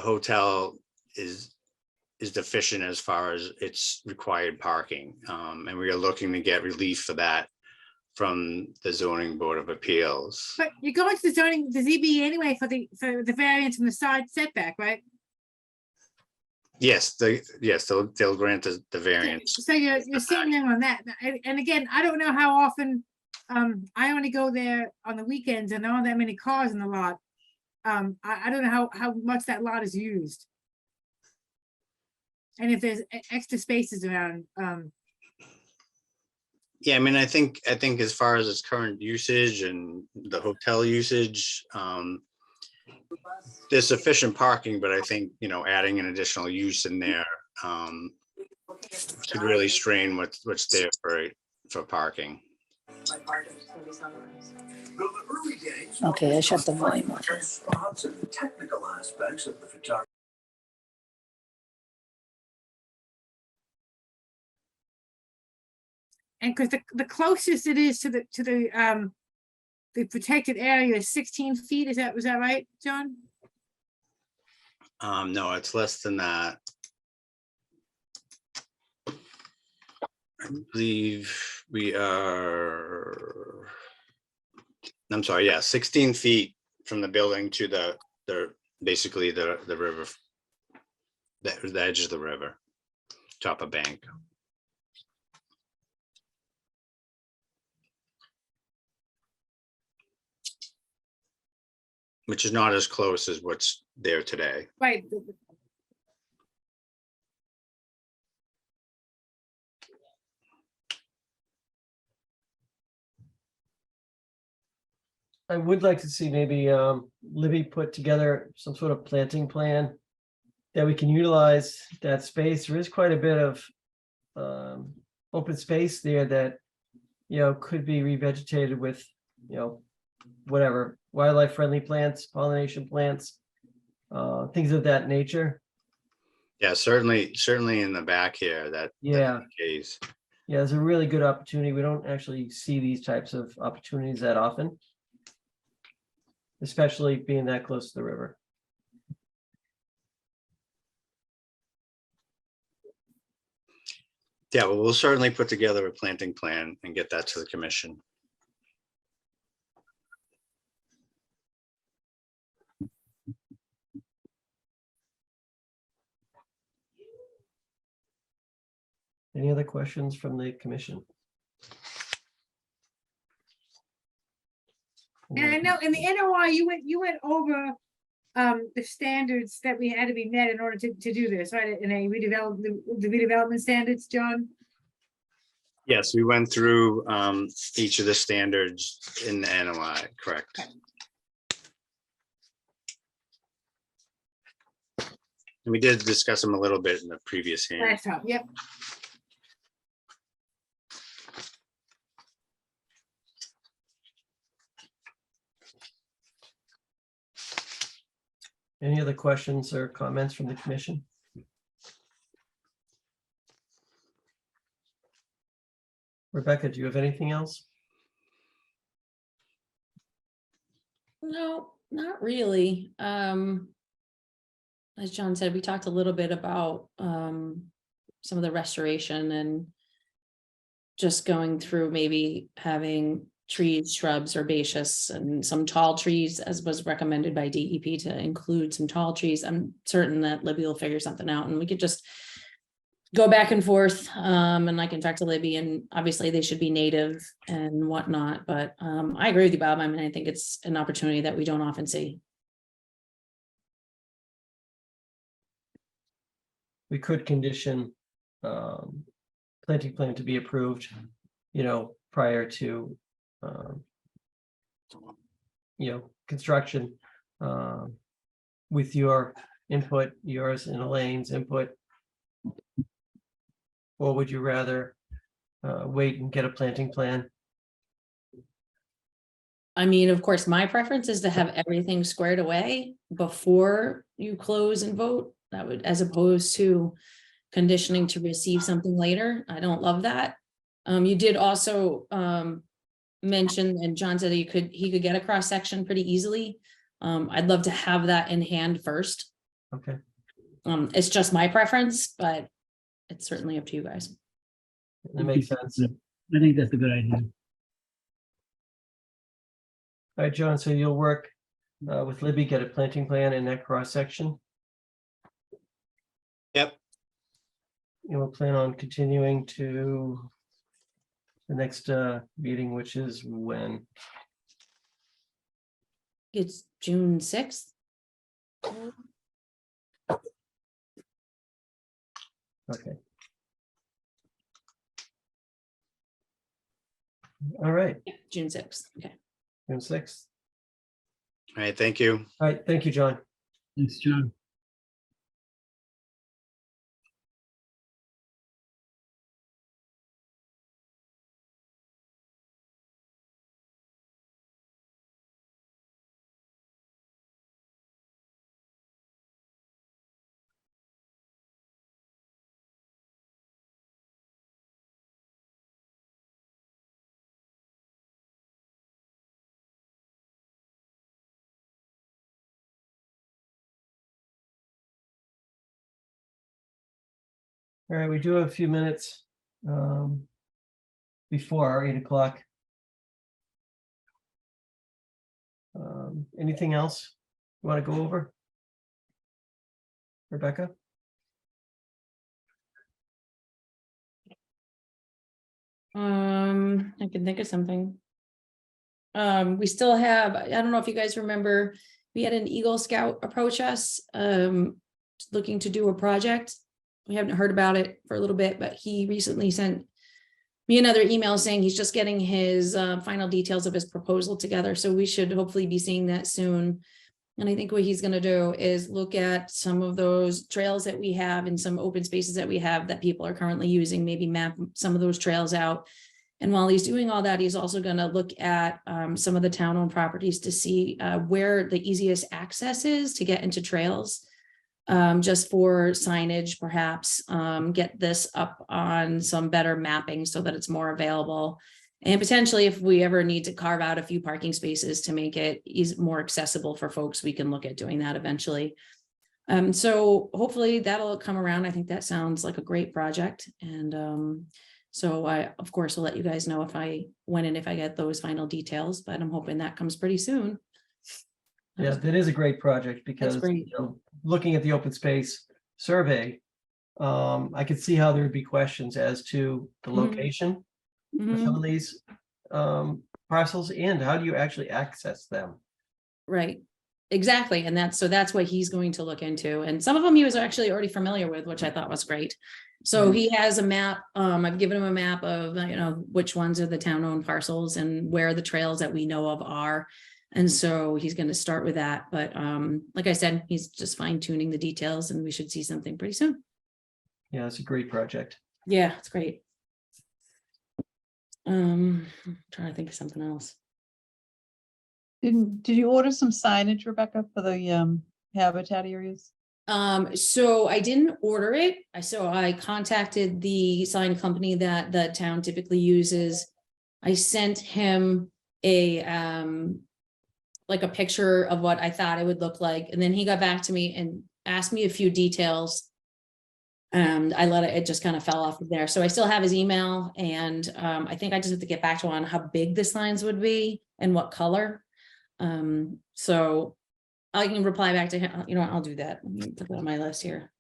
hotel is deficient as far as its required parking. And we are looking to get relief for that from the Zoning Board of Appeals. But you're going to the zoning, the ZBA anyway for the variance from the side setback, right? Yes, they'll grant the variance. So you're sitting there on that. And again, I don't know how often, I only go there on the weekends and there aren't that many cars in the lot. I don't know how much that lot is used. And if there's extra spaces around, Yeah, I mean, I think as far as its current usage and the hotel usage, there's sufficient parking, but I think, you know, adding an additional use in there could really strain what's there for parking. Okay, I shut the volume off. and because the closest it is to the protected area is 16 feet, was that right, John? No, it's less than that. I believe We are, I'm sorry, yeah, 16 feet from the building to basically the river, the edge of the river, top of bank. Which is not as close as what's there today. Right. I would like to see maybe Libby put together some sort of planting plan that we can utilize that space. There is quite a bit of open space there that, you know, could be revegetated with, you know, whatever, wildlife friendly plants, pollination plants, things of that nature. Yeah, certainly in the back here, that's Yeah. the case. Yeah, it's a really good opportunity. We don't actually see these types of opportunities that often, especially being that close to the river. Yeah, well, we'll certainly put together a planting plan and get that to the commission. Any other questions from the commission? And I know in the NOI, you went over the standards that we had to be met in order to do this, right? In a the redevelopment standards, John? Yes, we went through each of the standards in the NOI, correct? And we did discuss them a little bit in the previous hearing. Last time, yep. Any other questions or comments from the commission? Rebecca, do you have anything else? No, not really. As John said, we talked a little bit about some of the restoration and just going through maybe having trees, shrubs, herbaceous, and some tall trees, as was recommended by DEP, to include some tall trees. I'm certain that Libby will figure something out, and we could just go back and forth, and I can talk to Libby, and obviously they should be native and whatnot, but I agree with you, Bob. I mean, I think it's an opportunity that we don't often see. We could condition planting plan to be approved, you know, prior to you know, construction, with your input, yours and Elaine's input. Or would you rather wait and get a planting plan? I mean, of course, my preference is to have everything squared away before you close and vote. That would, as opposed to conditioning to receive something later. I don't love that. You did also mention, and John said he could get a cross section pretty easily. I'd love to have that in hand first. Okay. It's just my preference, but it's certainly up to you guys. That makes sense. I think that's a good idea. All right, John, so you'll work with Libby, get a planting plan in that cross section. Yep. You will plan on continuing to the next meeting, which is when? It's June 6th. Okay. All right, Yeah, June 6th. Okay. June 6th. All right, thank you. All right, thank you, John. Thanks, John. All right, we do have a few minutes. before our 8 o'clock. Anything else you want to go over? Rebecca? I can think of something. We still have, I don't know if you guys remember, we had an Eagle Scout approach us, looking to do a project. We haven't heard about it for a little bit, but he recently sent me another email saying he's just getting his final details of his proposal together. So we should hopefully be seeing that soon. And I think what he's going to do is look at some of those trails that we have and some open spaces that we have that people are currently using, maybe map some of those trails out. And while he's doing all that, he's also going to look at some of the town-owned properties to see where the easiest access is to get into trails. Just for signage, perhaps get this up on some better mapping so that it's more available. And potentially, if we ever need to carve out a few parking spaces to make it more accessible for folks, we can look at doing that eventually. So hopefully that'll come around. I think that sounds like a great project. And so I, of course, will let you guys know if I get those final details, but I'm hoping that comes pretty soon. Yeah, that is a great project because, great. you know, looking at the open space survey, I could see how there would be questions as to the Mhm. location for some Mhm. of these parcels and how do you actually access them? Right, exactly. And that's what he's going to look into. And some of them he was actually already familiar with, which I thought was great. So he has a map. I've given him a map of, you know, which ones are the town-owned parcels and where the trails that we know of are. And so he's going to start with that. But like I said, he's just fine tuning the details and we should see something pretty soon. Yeah, it's a great project. Yeah, it's great. I'm trying to think of something else. Did you order some signage, Rebecca, for the habitat areas? So I didn't order it. So I contacted the sign company that the town typically uses. I sent him a like a picture of what I thought it would look like. And then he got back to me and asked me a few details. And I let it just kind of fell off of there. So I still have his email and I think I just have to get back to on how big the signs would be and what color. So I can reply back to him. You know what, I'll do that. Let me put that on my list here.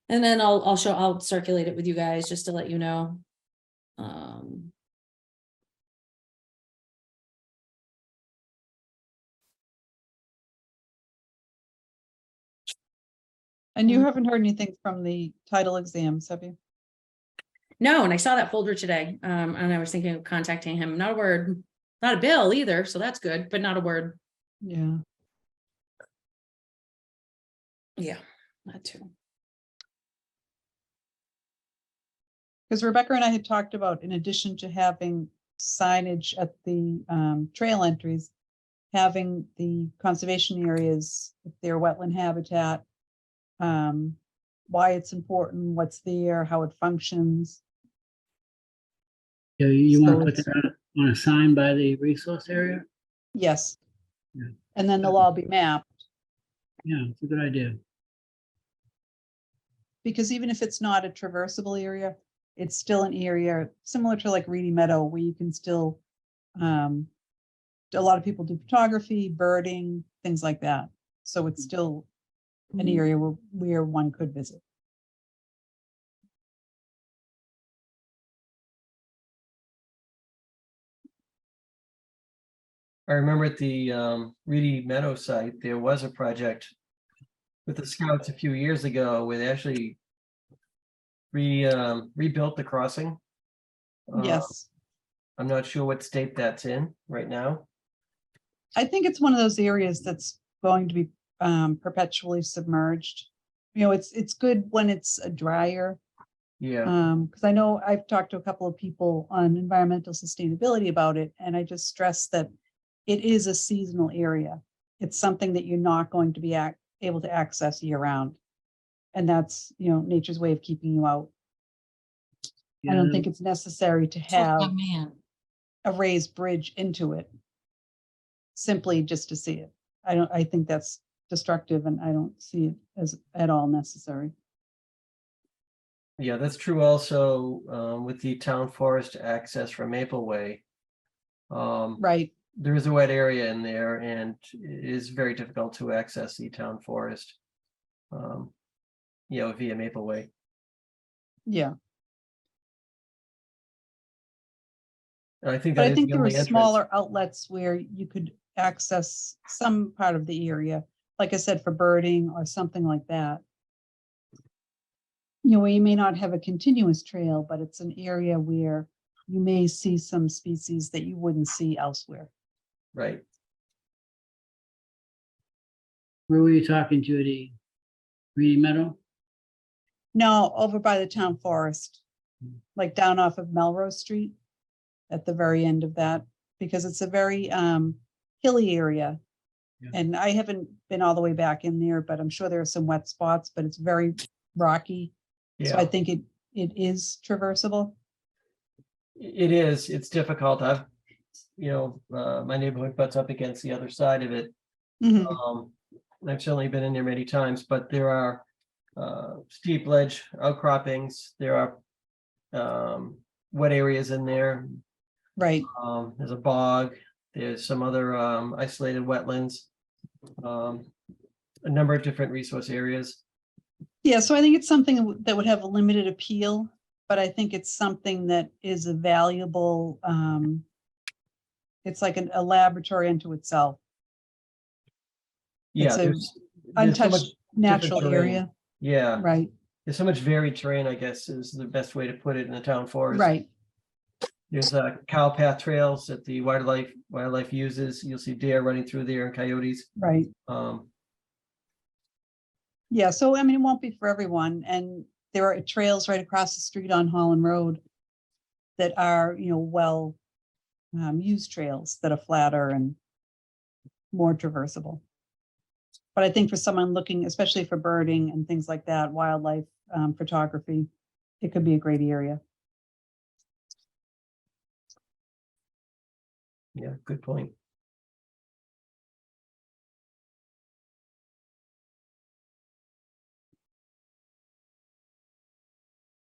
And then I'll circulate it with you guys just to let you know. And you haven't heard anything from the title exams, have you? No, and I saw that folder today. And I was thinking of contacting him. Not a word, not a bill either. So that's good, but not a word. Yeah. Yeah, that too. Because Rebecca and I had talked about, in addition to having signage at the trail entries, having the conservation areas, if they're wetland habitat, why it's important, what's there, how it functions. Yeah, you So want to put it's- that on a sign by the resource area? Yes. Yeah. And then they'll all be mapped, Yeah, it's a good idea. because even if it's not a traversable area, it's still an area similar to like Reedy Meadow, where you can still, a lot of people do photography, birding, things like that. So it's still an area where one could visit. I remember at the Reedy Meadow site, there was a project with the Scouts a few years ago where they actually rebuilt the crossing. Yes. I'm not sure what state that's in right now. I think it's one of those areas that's going to be perpetually submerged. You know, it's good when it's a drier. Yeah, Because I know I've talked to a couple of people on environmental sustainability about it, and I just stress that it is a seasonal area. It's something that you're not going to be able to access year round. And that's, you know, nature's way of keeping you out. I don't think it's necessary to have a raised bridge into it simply just to see it. I think that's destructive and I don't see it as at all necessary. Yeah, that's true also with the town forest access from Maple Way. Right. There is a wet area in there and it is very difficult to access the town forest. Via Maple Way. Yeah. And I think But that I is think the there were only entrance. smaller outlets where you could access some part of the area, like I said, for birding or something like that. Where you may not have a continuous trail, but it's an area where you may see some species that you wouldn't see elsewhere. Right. Where were you talking, Judy? Green Meadow? No, over by the town forest, like down off of Melrose Street at the very end of that, because it's a very hilly area. Yeah. And I haven't been all the way back in there, but I'm sure there are some wet spots, but it's very rocky. So I Yeah, think it is traversable. it is. It's difficult. My neighborhood butts up against the other side of it. Mhm. I've certainly been in there many times, but there are steep ledge outcroppings. There are wet areas in there. Right. There's a bog. There's some other isolated wetlands. A number of different resource areas. Yeah, so I think it's something that would have a limited appeal, but I think it's something that is a valuable, it's like a laboratory unto itself. Yeah, It's a there's so much untouched natural terrain. area. Yeah, Right, there's so much varied terrain, I guess, is the best way to put it in the town forest. right. There's cow path trails that the wildlife uses. You'll see deer running through there and coyotes. Right. Yeah, so I mean, it won't be for everyone. And there are trails right across the street on Holland Road that are, well used trails that are flatter and more traversable. But I think for someone looking, especially for birding and things like that, wildlife photography, it could be a great area. Yeah, good point.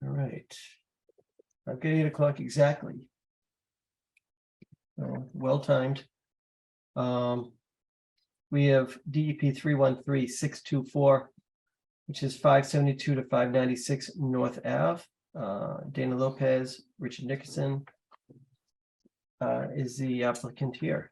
All right. I'm getting 8 o'clock exactly. So, well timed. We have DEP 313624, which is 572 to 596 North Ave. Dana Lopez, Richard Nickerson is the applicant here.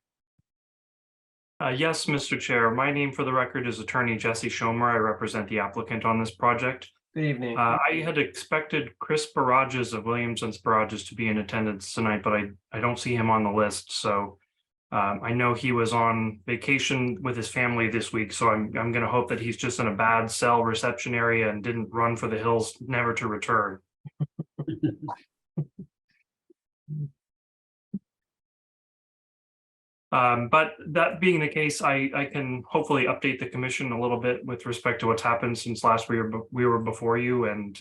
Yes, Mr. Chair. My name for the record is Attorney Jesse Schomer. I represent the applicant on this project. Good evening. I had expected Chris Barrages of Williams and Barrages to be in attendance tonight, but I don't see him on the list. So I know he was on vacation with his family this week. So I'm going to hope that he's just in a bad cell reception area and didn't run for the hills, never to return. But that being the case, I can hopefully update the commission a little bit with respect to what's happened since last we were before you, and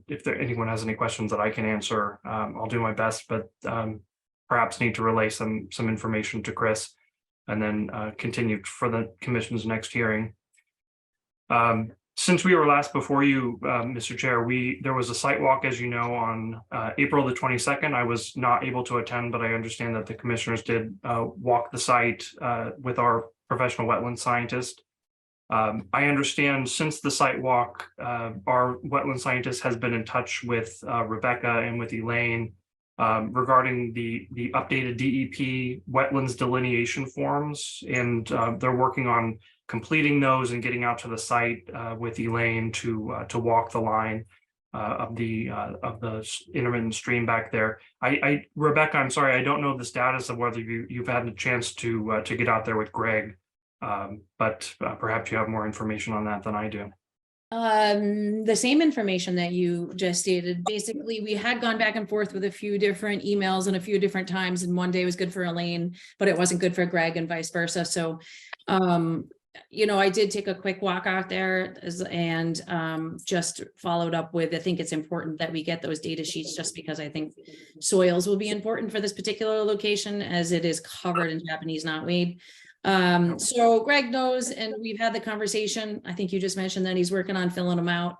if anyone has any questions that I can answer, I'll do my best. But perhaps need to relay some information to Chris, and then continue for the commission's next hearing. Since we were last before you, Mr. Chair, there was a site walk, as you know, on April the 22nd. I was not able to attend, but I understand that the commissioners did walk the site with our professional wetland scientist. I understand since the site walk, our wetland scientist has been in touch with Rebecca and with Elaine regarding the updated DEP wetlands delineation forms, and they're working on completing those and getting out to the site with Elaine to walk the line of the intermittent stream back there. Rebecca, I'm sorry, I don't know the status of whether you've had a chance to get out there with Greg, but perhaps you have more information on that than I do. The same information that you just stated. Basically, we had gone back and forth with a few different emails and a few different times, and one day was good for Elaine, but it wasn't good for Greg, and vice versa. So I did take a quick walk out there and just followed up with, I think it's important that we get those data sheets, just because I think soils will be important for this particular location, as it is covered in Japanese knotweed. So Greg knows, and we've had the conversation. I think you just mentioned that he's working on filling them out.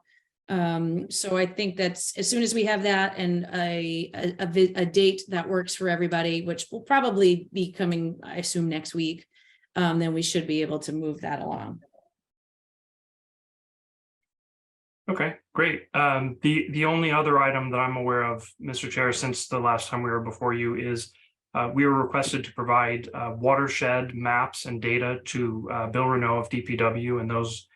So I think that's as soon as we have that and a date that works for everybody, which will probably be coming, I assume, next week, then we should be able to move that along. Okay, great. The only other item that I'm aware of, Mr. Chair, since the last time we were before you is we were requested to provide watershed maps and data to Bill Renault of DPW, and those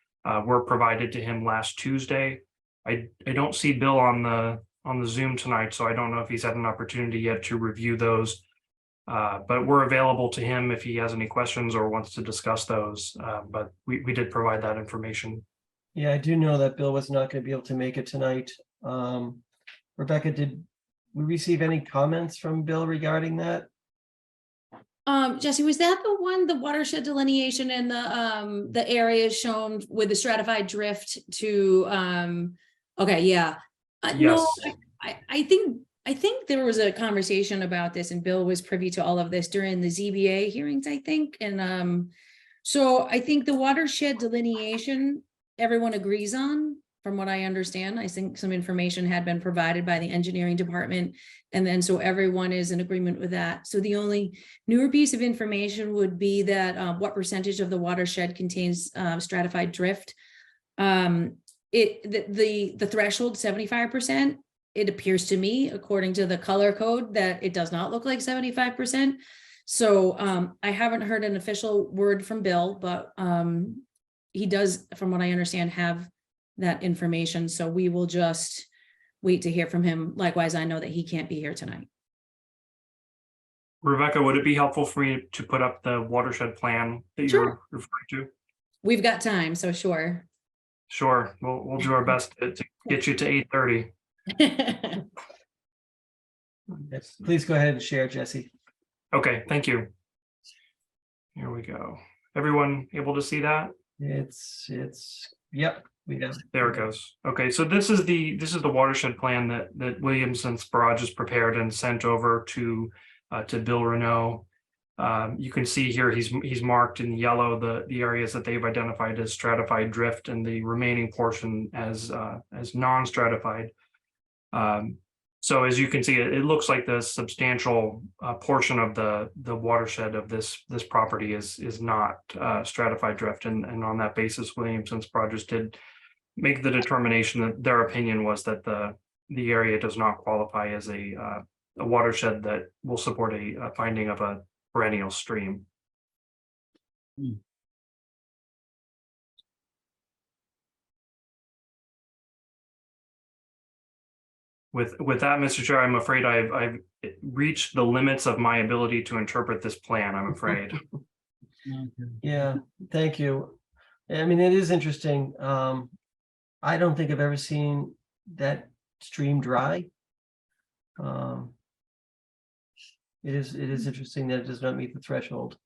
were provided to him last Tuesday. I don't see Bill on the Zoom tonight, so I don't know if he's had an opportunity yet to review those. But we're available to him if he has any questions or wants to discuss those. But we did provide that information. Yeah, I do know that Bill was not going to be able to make it tonight. Rebecca, did we receive any comments from Bill regarding that? Jesse, was that the one, the watershed delineation and the areas shown with the stratified drift to, okay, yeah. No, Yes. I think there was a conversation about this and Bill was privy to all of this during the ZBA hearings, I think. And so I think the watershed delineation, everyone agrees on, from what I understand. I think some information had been provided by the engineering department. And then so everyone is in agreement with that. So the only newer piece of information would be that what percentage of the watershed contains stratified drift. The threshold 75%, it appears to me, according to the color code, that it does not look like 75%. So I haven't heard an official word from Bill, but he does, from what I understand, have that information. So we will just wait to hear from him. Likewise, I know that he can't be here tonight. Rebecca, would it be helpful for me to put up the watershed plan that you're referring to? We've got time, so sure. Sure, we'll do our best to get you to 8:30. Yes, please go ahead and share, Jesse. Okay, thank you. Here we go. Everyone able to see that? It's yep, we got it. There it goes. Okay, so this is the watershed plan that Williamson's Barrage has prepared and sent over to Bill Renault. You can see here he's marked in yellow the areas that they've identified as stratified drift and the remaining portion as non-stratified. So as you can see, it looks like the substantial portion of the watershed of this property is not stratified drift, and on that basis, Williamson's Barrage did make the determination that their opinion was that the area does not qualify as a watershed that will support a finding of a perennial stream. With that, Mr. Chair, I'm afraid I've reached the limits of my ability to interpret this plan, I'm afraid. Yeah, thank you. I mean, it is interesting. I don't think I've ever seen that stream dry. It is interesting that it does not meet the threshold.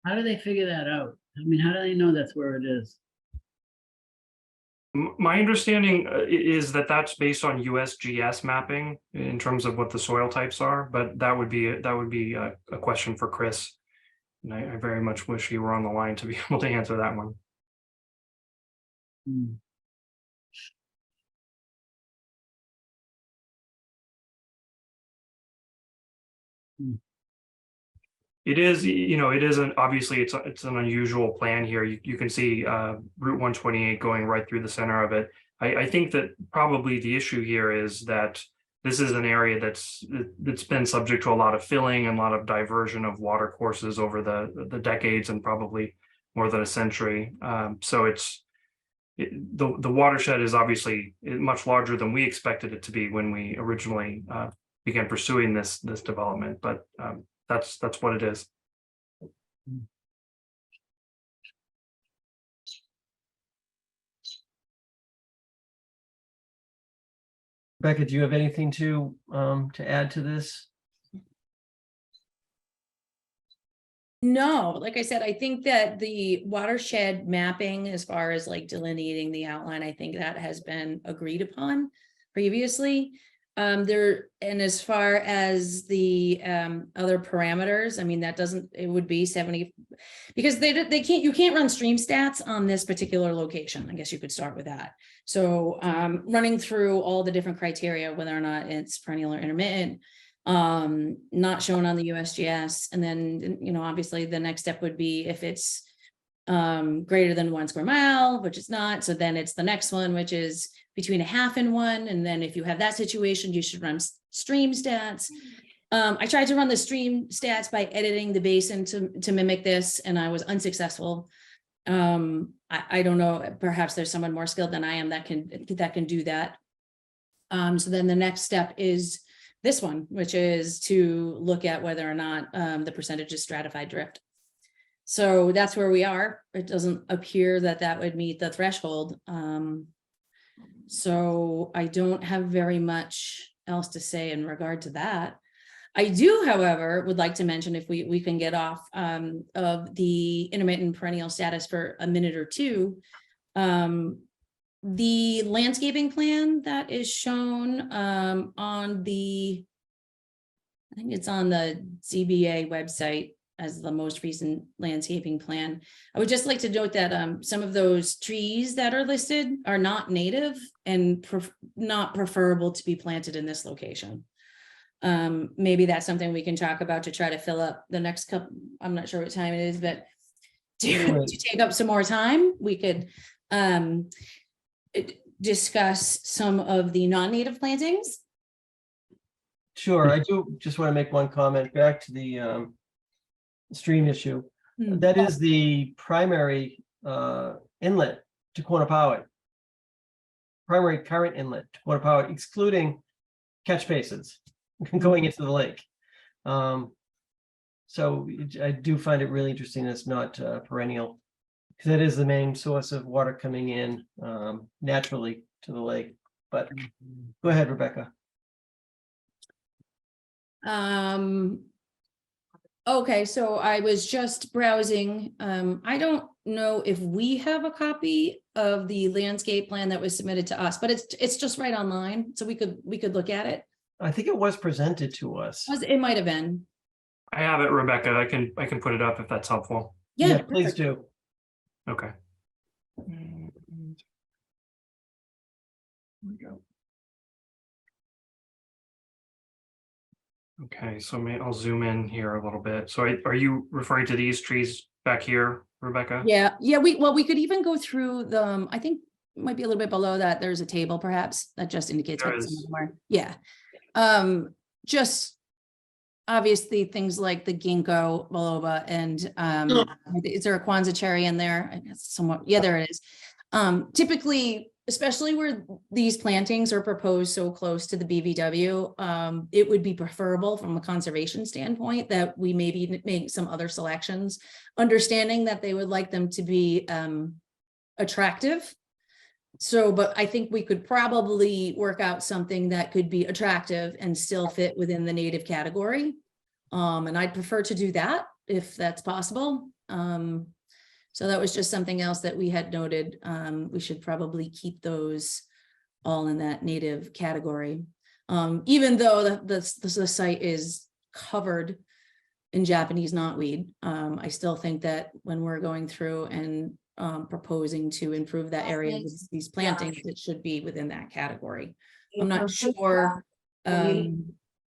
How do they figure that out? I mean, how do they know that's where it is? My understanding is that that's based on USGS mapping in terms of what the soil types are, but that would be a question for Chris. And I very much wish he were on the line to be able to answer that one. It is, obviously it's an unusual plan here. You can see Route 128 going right through the center of it. I think that probably the issue here is that this is an area that's been subject to a lot of filling and a lot of diversion of water courses over the decades and probably more than a century. So the watershed is obviously much larger than we expected it to be when we originally began pursuing this development, but that's what it is. Becca, do you have anything to add to this? No, like I said, I think that the watershed mapping, as far as like delineating the outline, I think that has been agreed upon previously. There, and as far as the other parameters, I mean, that doesn't, it would be 70, because they can't, you can't run stream stats on this particular location. I guess you could start with that. So running through all the different criteria, whether or not it's perennial or intermittent, not shown on the USGS, and then, you know, obviously the next step would be if it's greater than 1 square mile, which it's not. So then it's the next one, which is between a half and 1. And then if you have that situation, you should run stream stats. I tried to run the stream stats by editing the basin to mimic this, and I was unsuccessful. I don't know, perhaps there's someone more skilled than I am that can do that. So then the next step is this one, which is to look at whether or not the percentage is stratified drift. So that's where we are. It doesn't appear that that would meet the threshold. So I don't have very much else to say in regard to that. I do, however, would like to mention, if we can get off of the intermittent perennial status for a minute or two, the landscaping plan that is shown on the, I think it's on the ZBA website as the most recent landscaping plan. I would just like to note that some of those trees that are listed are not native and not preferable to be planted in this location. Maybe that's something we can talk about to try to fill up the next couple, I'm not sure what time it is, but to take up some more time, we could discuss some of the non-native plantings. Sure, I do just want to make one comment back to the stream issue. That is the primary inlet to Quannapowitt. Primary current inlet to Quannapowitt, excluding catch basins going into the lake. So I do find it really interesting that it's not perennial, because that is the main source of water coming in naturally to the lake. But go ahead, Rebecca. Okay, so I was just browsing. I don't know if we have a copy of the landscape plan that was submitted to us, but it's just right online, so we could look at it. I think it was presented to us. It might have been. I have it, Rebecca. I can put it up if that's helpful. Yeah, please do. Okay. Here we go. Okay, so I'll zoom in here a little bit. So are you referring to these trees back here, Rebecca? Yeah. We could even go through the, I think it might be a little bit below that. There's a table perhaps that just indicates what some of them are. Yeah. Just obviously things like the ginkgo biloba and is there a Kwanzaa cherry in there? I guess somewhat, yeah, there it is. Typically, especially where these plantings are proposed so close to the BVW, it would be preferable from a conservation standpoint that we maybe make some other selections, understanding that they would like them to be attractive. So, but I think we could probably work out something that could be attractive and still fit within the native category. And I'd prefer to do that if that's possible. So that was just something else that we had noted. We should probably keep those all in that native category. Even though the site is covered in Japanese knotweed, I still think that when we're going through and proposing to improve that area with these plantings, it should be within that category. I'm not sure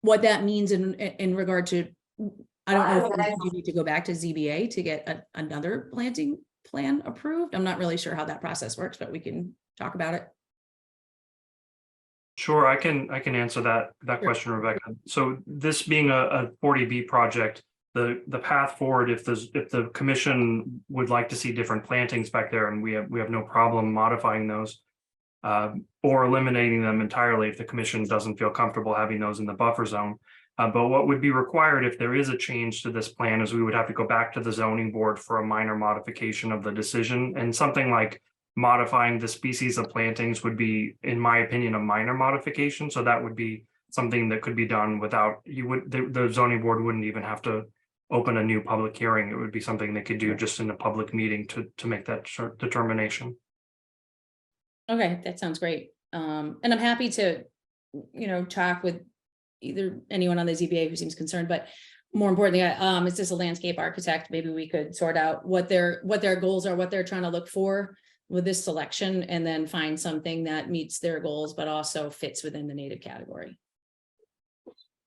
what that means in regard to, I don't know if you need to go back to ZBA to get another planting plan approved. I'm not really sure how that process works, but we can talk about it. Sure, I can answer that question, Rebecca. So this being a 40B project, the path forward, if the commission would like to see different plantings back there, and we have no problem modifying those or eliminating them entirely if the commission doesn't feel comfortable having those in the buffer zone. But what would be required if there is a change to this plan is we would have to go back to the zoning board for a minor modification of the decision, and something like modifying the species of plantings would be, in my opinion, a minor modification. So that would be something that could be done without the zoning board wouldn't even have to open a new public hearing. It would be something they could do just in a public meeting to make that determination. Okay, that sounds great. And I'm happy to talk with either anyone on the ZBA who seems concerned, but more importantly, is this a landscape architect? Maybe we could sort out what their goals are, what they're trying to look for with this selection, and then find something that meets their goals, but also fits within the native category.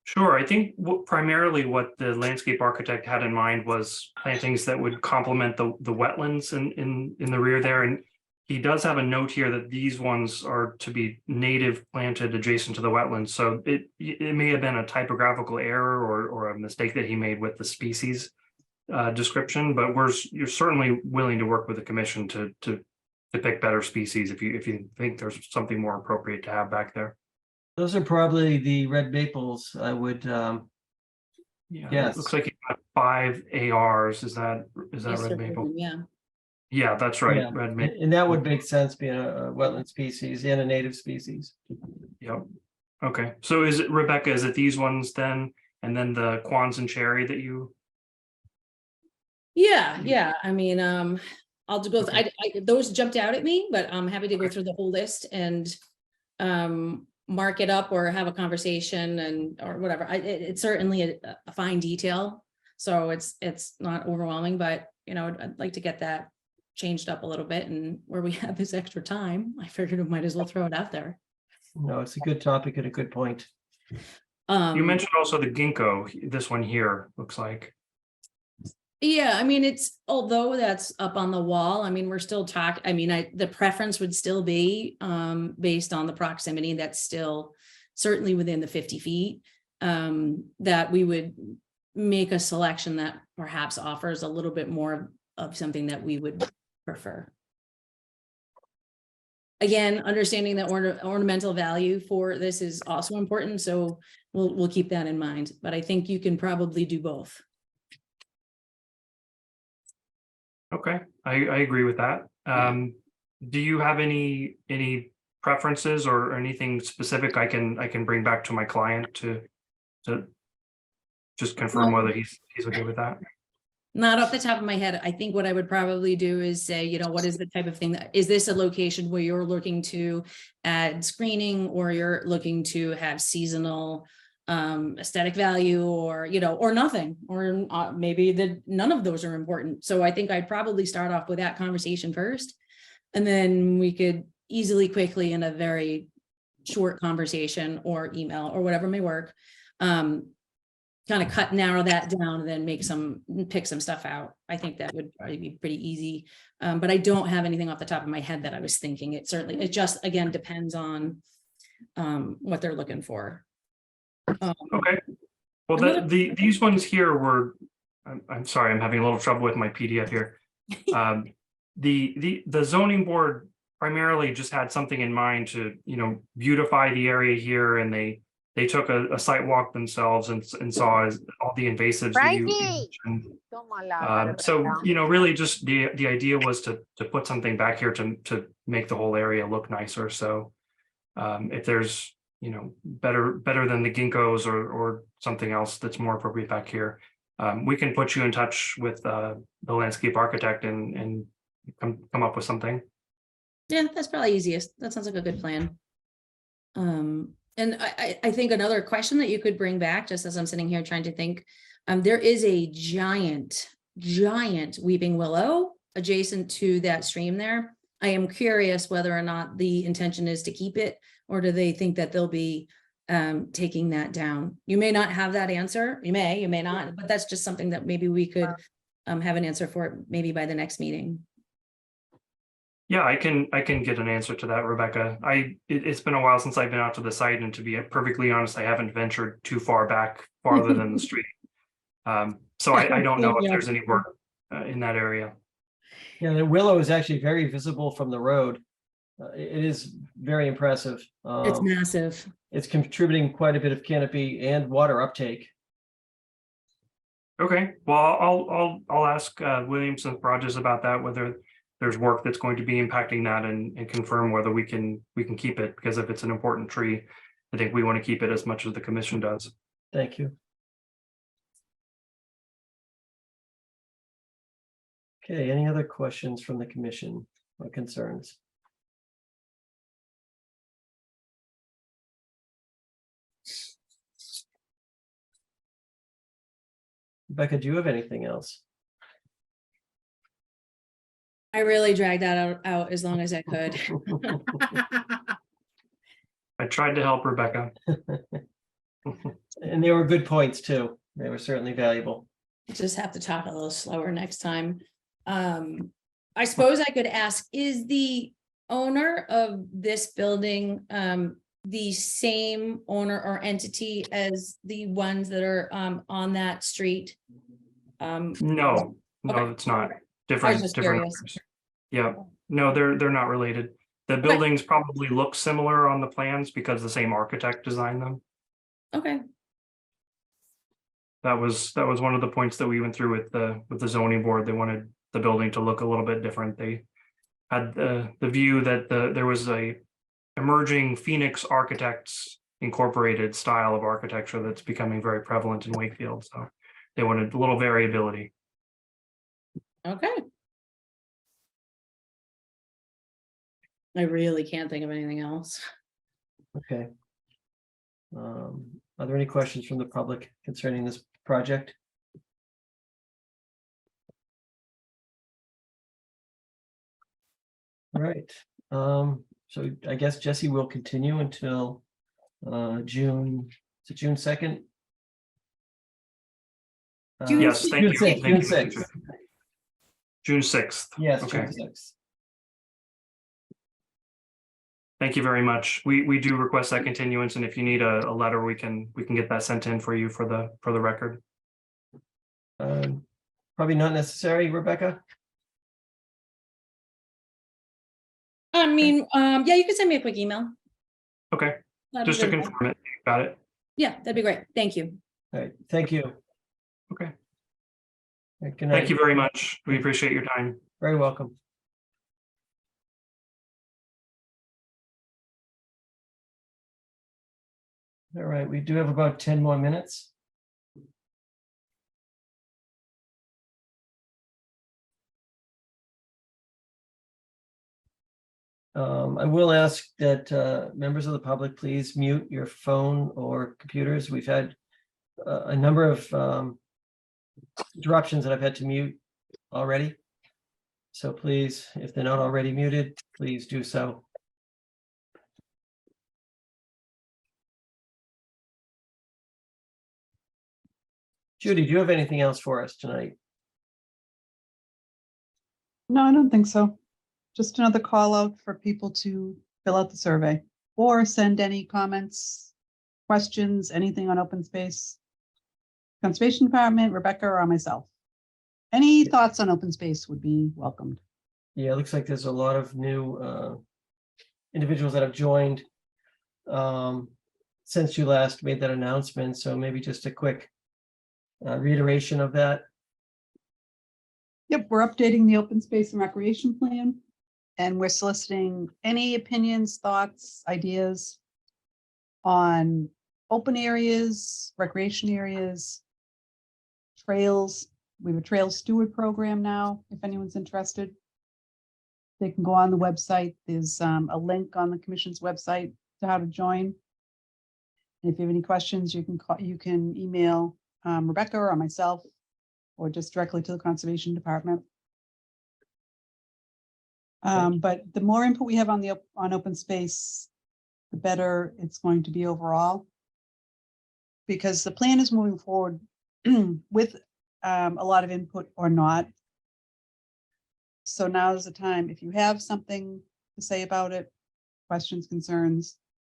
Sure. I think primarily what the landscape architect had in mind was plantings that would complement the wetlands in the rear there. And he does have a note here that these ones are to be native planted adjacent to the wetlands. So it may have been a typographical error or a mistake that he made with the species description, but you're certainly willing to work with the commission to pick better species if you think there's something more appropriate to have back there. Those are probably the red maples, I would, Yeah, yes. it looks like you got 5 ARs. Is that Yes, red sir, maple? Yeah. Yeah, that's right. Yeah, Red maple. and that would make sense being a wetland species and a native species. Yep. Okay. So is it, Rebecca, is it these ones then? And then the Quonset cherry that you? Yeah. I mean, I'll go. Okay. Those jumped out at me, but I'm happy to go through the whole list and mark it up or have a conversation or whatever. It's certainly a fine detail, so it's not overwhelming. But I'd like to get that changed up a little bit, and where we have this extra time, I figured we might as well throw it out there. No, it's a good topic and a good point. You mentioned also the ginkgo. This one here looks like. Yeah, I mean, although that's up on the wall, I mean, we're still talking, I mean, the preference would still be based on the proximity, that's still certainly within the 50 feet, that we would make a selection that perhaps offers a little bit more of something that we would prefer. Again, understanding that ornamental value for this is also important, so we'll keep that in mind, but I think you can probably do both. Okay, I agree with that. Do you have any preferences or anything specific I can bring back to my client to just confirm whether he's okay with that? Not off the top of my head. I think what I would probably do is say, what is the type of thing is this a location where you're looking to add screening, or you're looking to have seasonal aesthetic value, or nothing, or maybe none of those are important. So I think I'd probably start off with that conversation first, and then we could easily, quickly, in a very short conversation or email or whatever may work, kind of narrow that down, and then pick some stuff out. I think that would probably be pretty easy. But I don't have anything off the top of my head that I was thinking. It just, again, depends on what they're looking for. Okay. Well, these ones here were, I'm sorry, I'm having a little trouble with my PDF here. The zoning board primarily just had something in mind to, beautify the area here, and they took a site walk themselves and saw all the invasives that you mentioned. So, really just the idea was to put something back here to make the whole area look nicer. So if there's, better than the ginkgos or something else that's more appropriate back here, we can put you in touch with the landscape architect and come up with something. Yeah, that's probably easiest. That sounds like a good plan. And I think another question that you could bring back, just as I'm sitting here trying to think, there is a giant weeping willow adjacent to that stream there. I am curious whether or not the intention is to keep it, or do they think that they'll be taking that down? You may not have that answer. You may not, but that's just something that maybe we could have an answer for maybe by the next meeting. Yeah, I can get an answer to that, Rebecca. It's been a while since I've been out to the site, and to be perfectly honest, I haven't ventured too far back, farther than the street. So I don't know if there's any work in that area. Yeah, the willow is actually very visible from the road. It is very impressive. It's massive. It's contributing quite a bit of canopy and water uptake. Okay, well, I'll ask Williamson Rogers about that, whether there's work that's going to be impacting that, and confirm whether we can keep it, because if it's an important tree, I think we want to keep it as much as the commission does. Thank you. Okay, any other questions from the commission or concerns? Rebecca, do you have anything else? I really dragged that out as long as I could. I tried to help Rebecca. And they were good points too. They were certainly valuable. Just have to talk a little slower next time. I suppose I could ask, is the owner of this building the same owner or entity as the ones that are on that street? No, Okay. it's not. I was Different, just different. curious. owners. Yeah, no, they're not related. The buildings probably look similar on the plans because the same architect designed them. Okay, That was one of the points that we went through with the zoning board. They wanted the building to look a little bit different. They had the view that there was a emerging Phoenix Architects Incorporated style of architecture that's becoming very prevalent in Wakefield. So they wanted a little variability. okay. I really can't think of anything else. Okay. Are there any questions from the public concerning this project? All right, so I guess Jesse will continue until June, is it June 2nd? Yes, thank you. June Thank you, 6th. Mr. June 6th. Yes, Okay. June 6th. Thank you very much. We do request that continuance, and if you need a letter, we can get that sent in for you for the record. Probably not necessary, Rebecca. I mean, yeah, you can send me a quick email. Okay, That'd be just to good. confirm it. Got it. Yeah, that'd be great. Thank you. All right, thank you. Okay. All right, good night. Thank you very much. We appreciate your time. Very welcome. All right, we do have about 10 more minutes. I will ask that members of the public please mute your phone or computers. We've had a number of interruptions that I've had to mute already. So please, if they're not already muted, please do so. Judy, do you have anything else for us tonight? No, I don't think so. Just another call out for people to fill out the survey or send any comments, questions, anything on open space. Conservation Department, Rebecca, or myself. Any thoughts on open space would be welcomed. Yeah, it looks like there's a lot of new individuals that have joined since you last made that announcement. So maybe just a quick reiteration of that. Yep, we're updating the open space and recreation plan. And we're soliciting any opinions, thoughts, ideas on open areas, recreation areas, trails. We have a trail steward program now, if anyone's interested. They can go on the website. There's a link on the commission's website to how to join. And if you have any questions, you can call, you can email Rebecca or myself, or just directly to the Conservation Department. But the more input we have on open space, the better it's going to be overall. Because the plan is moving forward with a lot of input or not. So now is the time, if you have something to say about it, questions, concerns,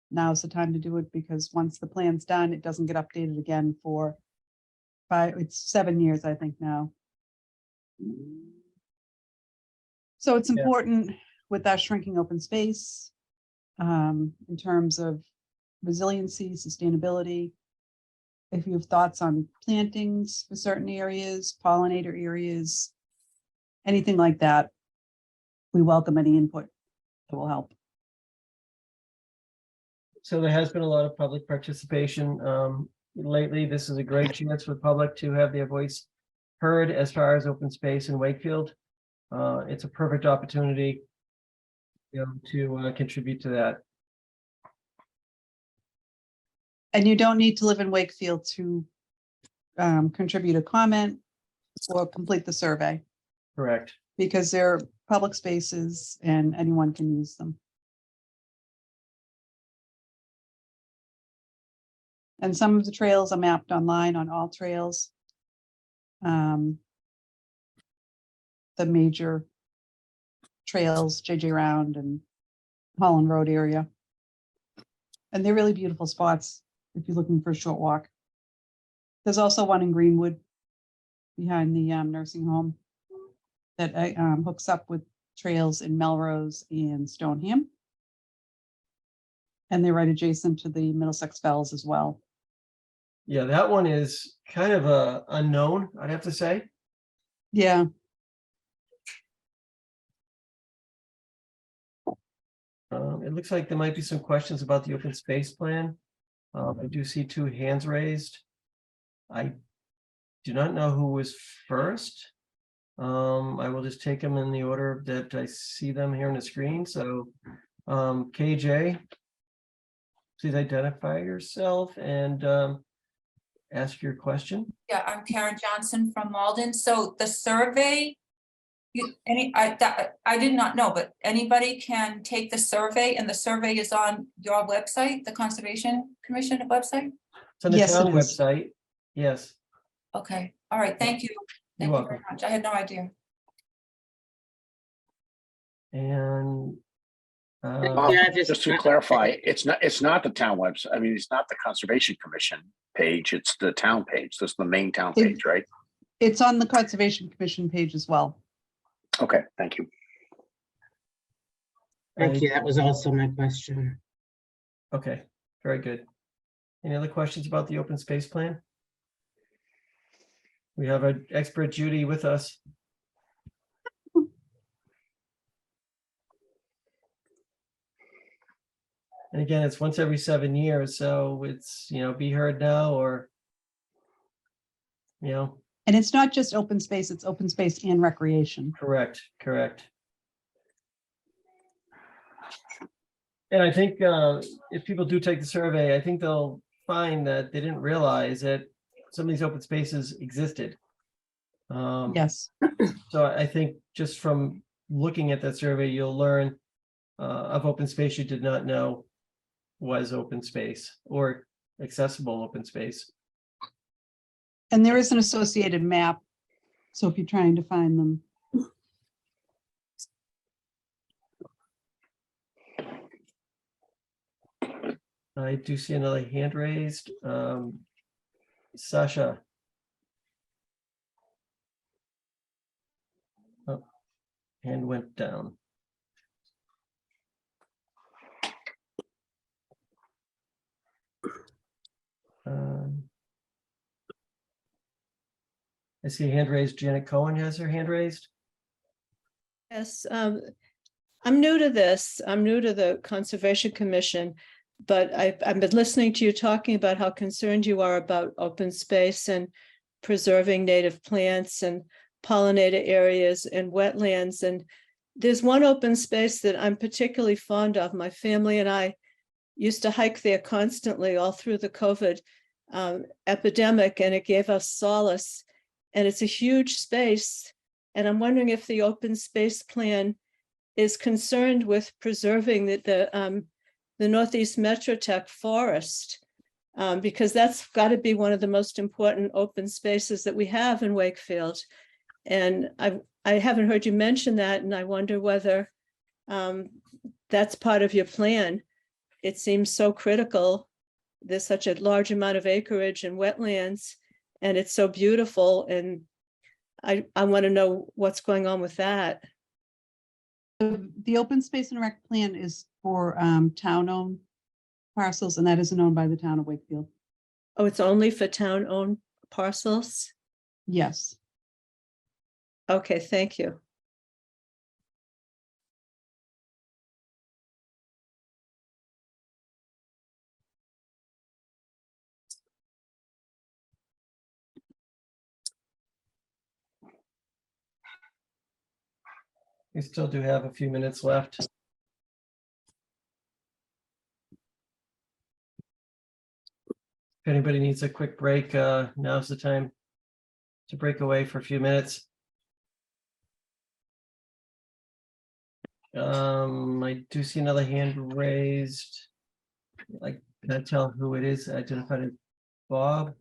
now's the time to do it, because once the plan's done, it doesn't get updated again for it's 7 years, I think now. So it's important with that shrinking open space in terms of resiliency, sustainability. If you have thoughts on plantings for certain areas, pollinator areas, anything like that, we welcome any input that will help. So there has been a lot of public participation lately. This is a great chance for the public to have their voice heard as far as open space in Wakefield. It's a perfect opportunity, to contribute to that. And you don't need to live in Wakefield to contribute a comment or complete the survey, Correct. because they're public spaces and anyone can use them. And some of the trails are mapped online on All Trails. The major trails, JJ Round and Holland Road area. And they're really beautiful spots if you're looking for a short walk. There's also one in Greenwood behind the nursing home that hooks up with trails in Melrose and Stoneham. And they're right adjacent to the Middlesex Fells as well. Yeah, that one is kind of a unknown, I'd have to say. Yeah, It looks like there might be some questions about the open space plan. I do see 2 hands raised. I do not know who was first. I will just take them in the order that I see them here on the screen. So, KJ, please identify yourself and ask your question. Yeah, I'm Karen Johnson from Malden. So the survey, I did not know, but anybody can take the survey, and the survey is on your website, the Conservation Commission website? It's on the Yes, town it is. website. Yes, Okay, all right, thank you. you're Thank you welcome. very much. I had no idea. And Just to clarify, it's not the town website. I mean, it's not the Conservation Commission page. It's the town page. That's the main town It- page, right? it's on the Conservation Commission page as well. Okay, thank you. Thank you. That was also my question. Okay, very good. Any other questions about the open space plan? We have our expert Judy with us. And again, it's once every 7 years, so it's, be heard now or, And it's not just open space, it's open space and recreation. correct. And I think if people do take the survey, I think they'll find that they didn't realize that some of these open spaces existed. Yes. So I think just from looking at that survey, you'll learn of open space you did not know was open space or accessible open space. And there is an associated map. So if you're trying to find them. I do see another hand raised. Sasha. Oh, hand went down. I see a hand raised. Janet Cohen has her hand raised. Yes, I'm new to this. I'm new to the Conservation Commission, but I've been listening to you talking about how concerned you are about open space and preserving native plants and pollinator areas and wetlands. And there's one open space that I'm particularly fond of. My family and I used to hike there constantly all through the COVID epidemic, and it gave us solace. And it's a huge space. And I'm wondering if the open space plan is concerned with preserving the Northeast Metrotech forest, because that's got to be one of the most important open spaces that we have in Wakefield. And I haven't heard you mention that, and I wonder whether that's part of your plan. It seems so critical. There's such a large amount of acreage and wetlands, and it's so beautiful. And I want to know what's going on with that. The open space and rec plan is for town-owned parcels, and that isn't owned by the town of Wakefield. Oh, it's only for town-owned parcels? Yes. Okay, thank you. We still do have a few minutes left. If anybody needs a quick break, now's the time to break away for a few minutes. I do see another hand raised. I can't tell who it is. Identified as Bob.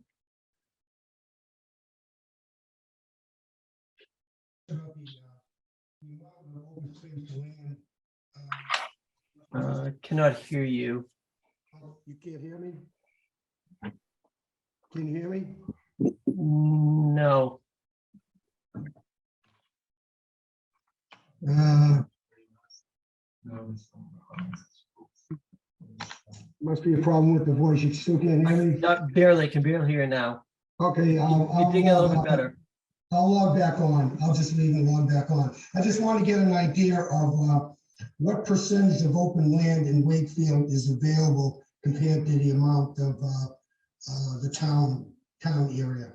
Cannot hear you. You can't hear me? Can you hear me? No. Must be a problem with the voice. You still can't hear me? Barely, can barely hear you now. Okay, You're digging a little bit better. I'll log back on. I'll just leave and log back on. I just want to get an idea of what percentage of open land in Wakefield is available compared to the amount of the town area.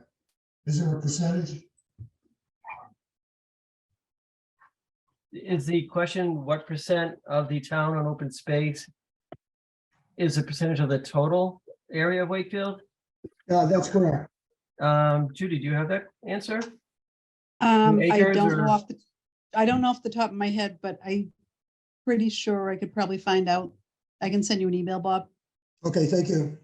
Is there a percentage? Is the question what percent of the town on open space is a percentage of the total area of Wakefield? That's correct. Judy, do you have that answer? I acres don't or- know I don't know off the top of my head, but I'm pretty sure I could probably find out. I can send you an email, Bob. Okay, thank you.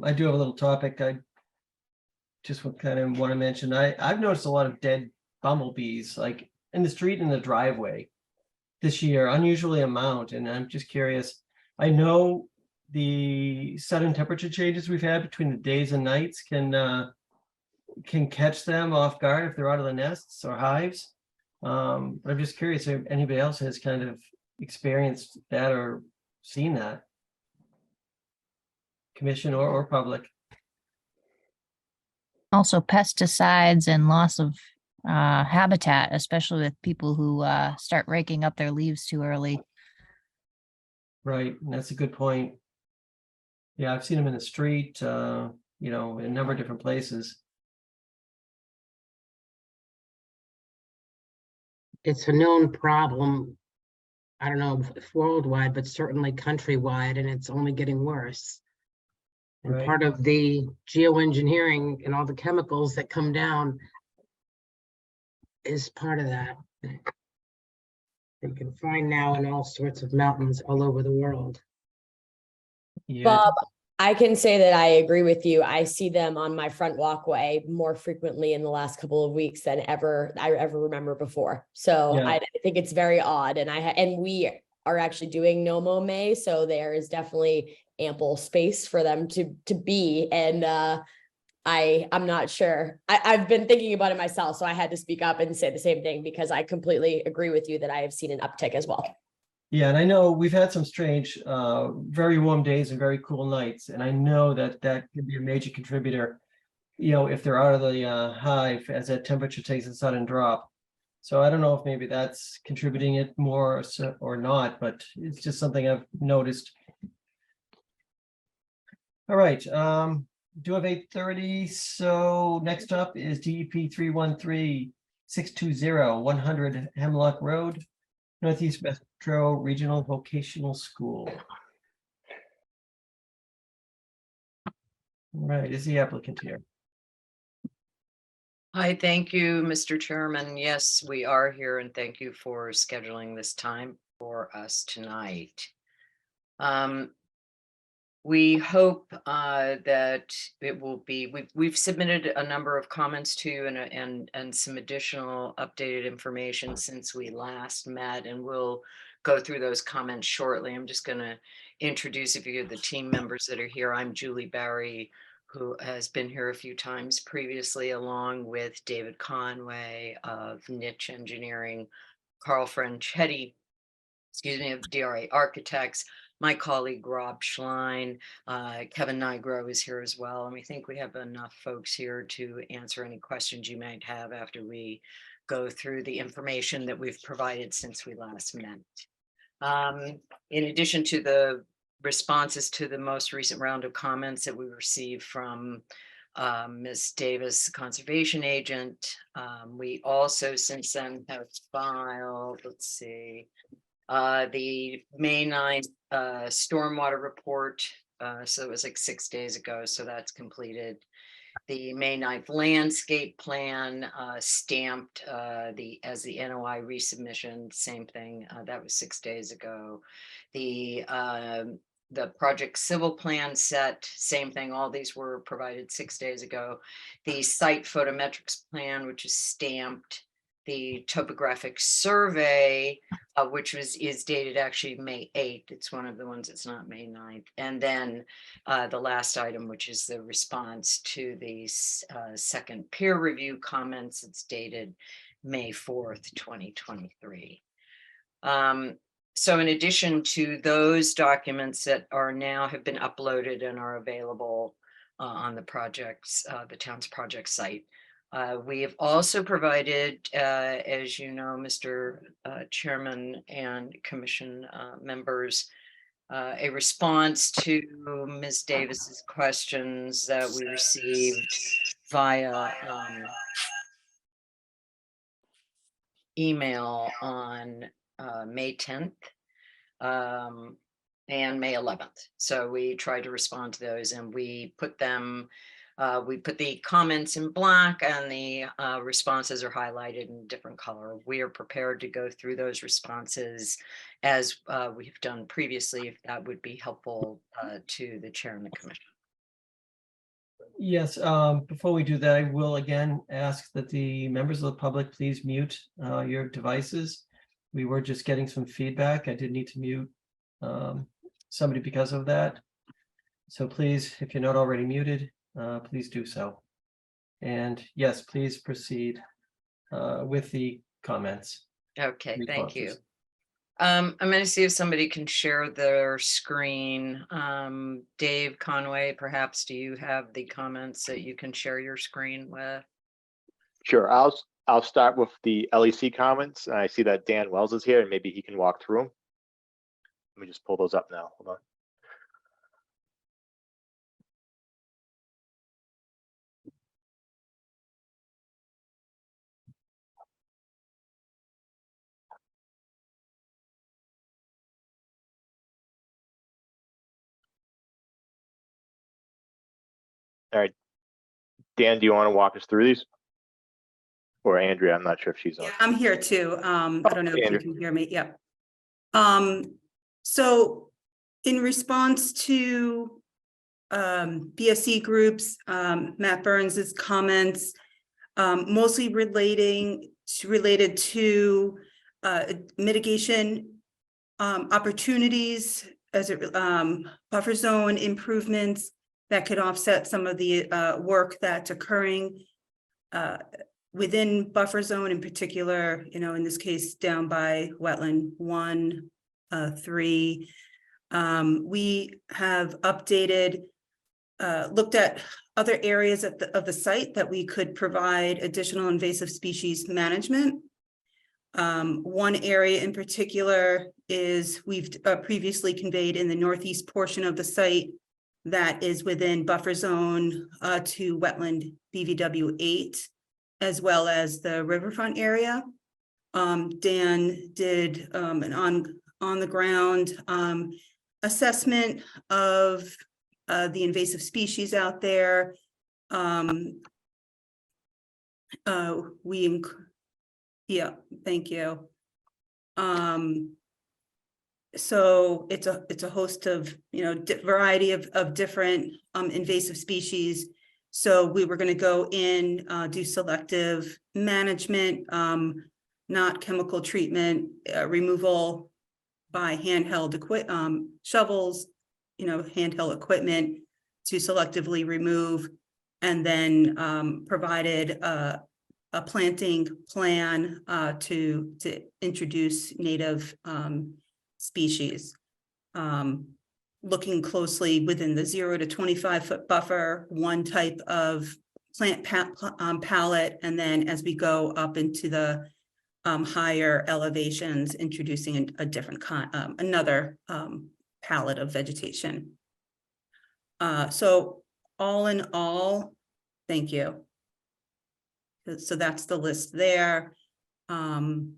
I do have a little topic I just kind of want to mention. I've noticed a lot of dead bumblebees, like in the street and the driveway this year, unusually amount. And I'm just curious. I know the sudden temperature changes we've had between the days and nights can catch them off guard if they're out of the nests or hives. But I'm just curious if anybody else has kind of experienced that or seen that. Commission or public. Also pesticides and loss of habitat, especially with people who start raking up their leaves too early. Right, and that's a good point. Yeah, I've seen them in the street, in a number of different places. It's a known problem. I don't know if worldwide, but certainly countrywide, and it's only getting worse. And Right. part of the geoengineering and all the chemicals that come down is part of that. You can find now in all sorts of mountains all over the world. Yeah. Bob, I can say that I agree with you. I see them on my front walkway more frequently in the last couple of weeks than I ever remember before. So Yeah. I think it's very odd. And we are actually doing no mow May, so there is definitely ample space for them to be. And I'm not sure. I've been thinking about it myself, so I had to speak up and say the same thing because I completely agree with you that I have seen an uptick as well. Yeah, and I know we've had some strange, very warm days and very cool nights, and I know that could be a major contributor, if they're out of the hive as that temperature takes a sudden drop. So I don't know if maybe that's contributing it more or not, but it's just something I've noticed. All right, do have 8:30, so next up is DEP 313-620-100 Hemlock Road, Northeast Metro Regional Vocational School. All right, is the applicant here? Hi, thank you, Mr. Chairman. Yes, we are here and thank you for scheduling this time for us tonight. We hope that it will be, we've submitted a number of comments to and some additional updated information since we last met, and we'll go through those comments shortly. I'm just going to introduce a few of the team members that are here. I'm Julie Barry, who has been here a few times previously, along with David Conway of Niche Engineering, Carl Franchetti, of DRA Architects, my colleague Rob Schlein, Kevin Nigro is here as well. And we think we have enough folks here to answer any questions you might have after we go through the information that we've provided since we last met. In addition to the responses to the most recent round of comments that we received from Ms. Davis, conservation agent, we also since then have filed, let's see, the May 9th stormwater report. So it was like 6 days ago, so that's completed. The May 9th landscape plan stamped as the NOI resubmission, same thing, that was 6 days ago. The project civil plan set, same thing, all these were provided 6 days ago. The site photometrics plan, which is stamped. The topographic survey, which is dated actually May 8th. It's one of the ones that's not May 9th. And then the last item, which is the response to the second peer review comments, it's dated May 4th, 2023. So in addition to those documents that are now have been uploaded and are available on the projects, the town's project site, we have also provided, as you know, Mr. Chairman and Commission members, a response to Ms. Davis's questions that we received via email on May 10th and May 11th. So we tried to respond to those, and we put them, we put the comments in black and the responses are highlighted in different color. We are prepared to go through those responses as we've done previously, if that would be helpful to the chair and the commission. Yes, before we do that, I will again ask that the members of the public please mute your devices. We were just getting some feedback. I did need to mute somebody because of that. So please, if you're not already muted, please do so. And yes, please proceed with the comments. Okay, thank you. I'm going to see if somebody can share their screen. Dave Conway, perhaps, do you have the comments that you can share your screen with? Sure, I'll start with the LEC comments. I see that Dan Wells is here, and maybe he can walk through them. Let me just pull those up now. Hold on. All right, Dan, do you want to walk us through these? Or Andrea, I'm not sure if she's on. Yeah, I'm here too. I don't know if Andrea. you can hear me. Yep. So in response to BSC groups, Matt Burns's comments, mostly related to mitigation opportunities as it buffer zone improvements that could offset some of the work that's occurring within buffer zone, in particular, you know, in this case, down by wetland 1, 3. We have updated, looked at other areas of the site that we could provide additional invasive species management. One area in particular is we've previously conveyed in the northeast portion of the site that is within buffer zone to wetland BVW 8, as well as the riverfront area. Dan did an on the ground assessment of the invasive species out there. Yeah, thank you. So it's a host of, you know, variety of different invasive species. So we were going to go in, do selective management, not chemical treatment, removal by handheld shovels, you know, handheld equipment to selectively remove, and then provided a planting plan to introduce native species. looking closely within the 0 to 25-foot buffer, one type of plant palette, and then as we go up into the higher elevations, introducing a different another palette of vegetation. So all in all, thank you. So that's the list there. Between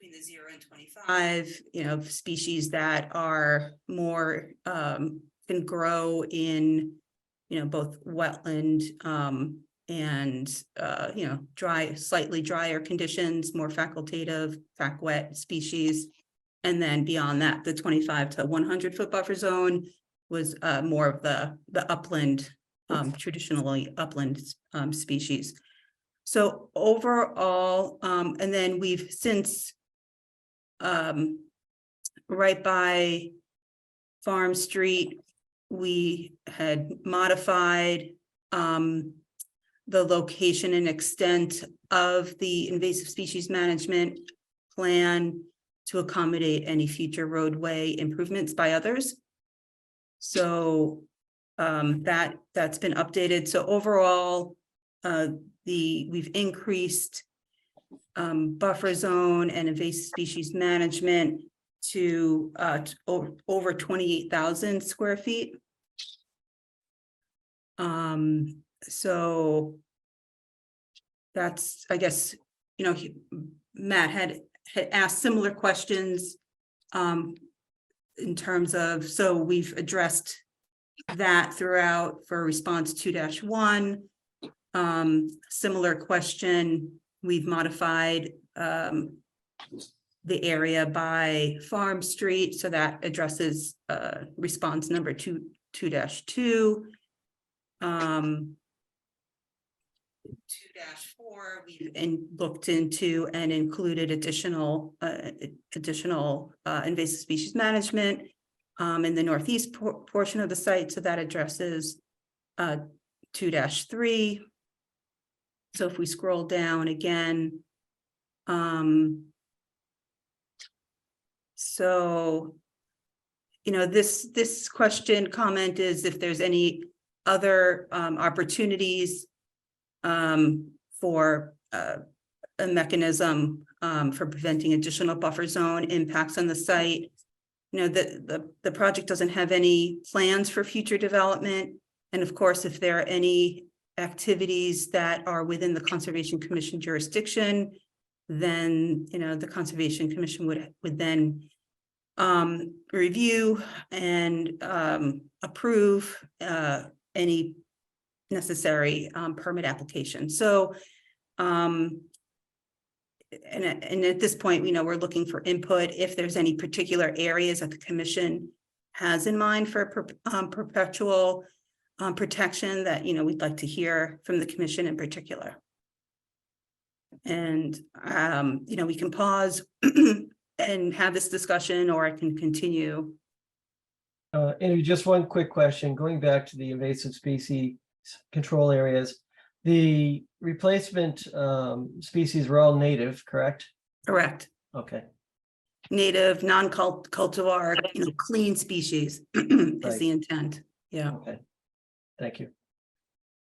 the 0 and 25, you know, species that are more can grow in, you know, both wetland and you know, slightly drier conditions, more facultative, fac wet species. And then beyond that, the 25 to 100-foot buffer zone was more of the upland, traditionally upland species. So overall, and then we've since right by Farm Street, we had modified the location and extent of the invasive species management plan to accommodate any future roadway improvements by others. So that's been updated. So overall, we've increased buffer zone and invasive species management to over 28,000 square feet. So that's, I guess, you know, Matt had asked similar questions in terms of, so we've addressed that throughout for response 2-1. Similar question, we've modified the area by Farm Street, so that addresses response number 2-2. 2-4, we've looked into and included additional invasive species management in the northeast portion of the site, so that addresses 2-3. So if we scroll down again, so, you know, this comment is if there's any other opportunities for a mechanism for preventing additional buffer zone impacts on the site. You know, the project doesn't have any plans for future development. And of course, if there are any activities that are within the Conservation Commission jurisdiction, then, you know, the Conservation Commission would then review and approve any necessary permit application. So, and at this point, you know, we're looking for input if there's any particular areas that the commission has in mind for perpetual protection that, you know, we'd like to hear from the commission in particular. And, you know, we can pause and have this discussion, or I can continue. Andrew, just one quick question, going back to the invasive species control areas. The replacement species were all native, correct? Correct. Okay. Native, non-cultivar, you know, clean species is Right. the intent. Yeah. Okay. Thank you.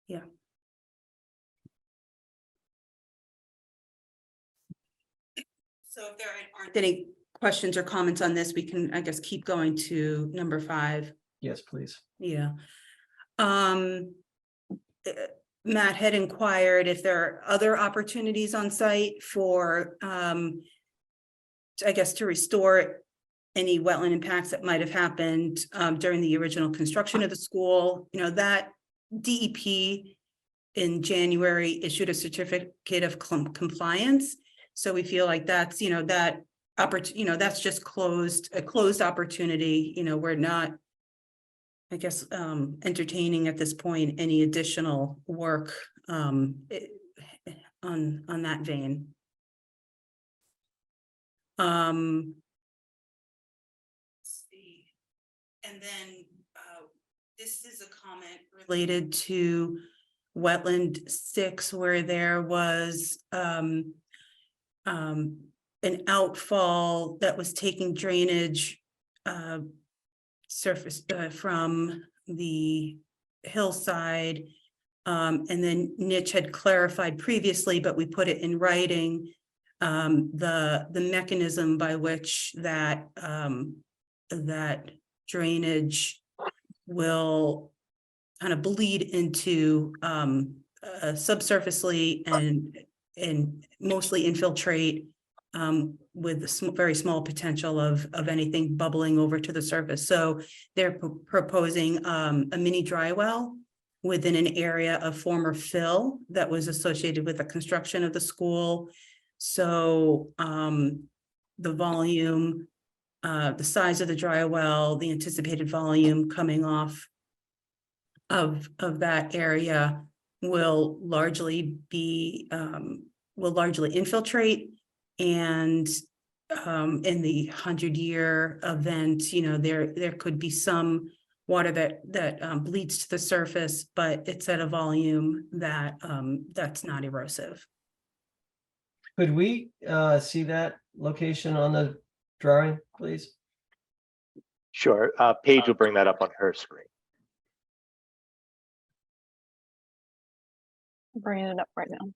Yeah. So if there aren't any questions or comments on this, we can, I guess, keep going to number 5. Yes, please. Yeah. Matt had inquired if there are other opportunities on site for, I guess, to restore any wetland impacts that might have happened during the original construction of the school. You know, that DEP in January issued a certificate of compliance. So we feel like that's, you know, that opportunity, you know, that's just a closed opportunity. You know, we're not, I guess, entertaining at this point any additional work on that vein. Let's see. And then this is a comment related to wetland 6, where there was an outfall that was taking drainage surface from the hillside. And then Nitch had clarified previously, but we put it in writing, the mechanism by which that that drainage will kind of bleed into subsurfacely and mostly infiltrate with the very small potential of anything bubbling over to the surface. So they're proposing a mini dry well within an area of former fill that was associated with the construction of the school. So the volume, the size of the dry well, the anticipated volume coming off of that area will largely infiltrate. And in the 100-year event, you know, there could be some water that bleeds to the surface, but it's at a volume that that's not erosive. Could we see that location on the drawing, please? Sure. Paige will bring that up on her screen. Bringing it up right now.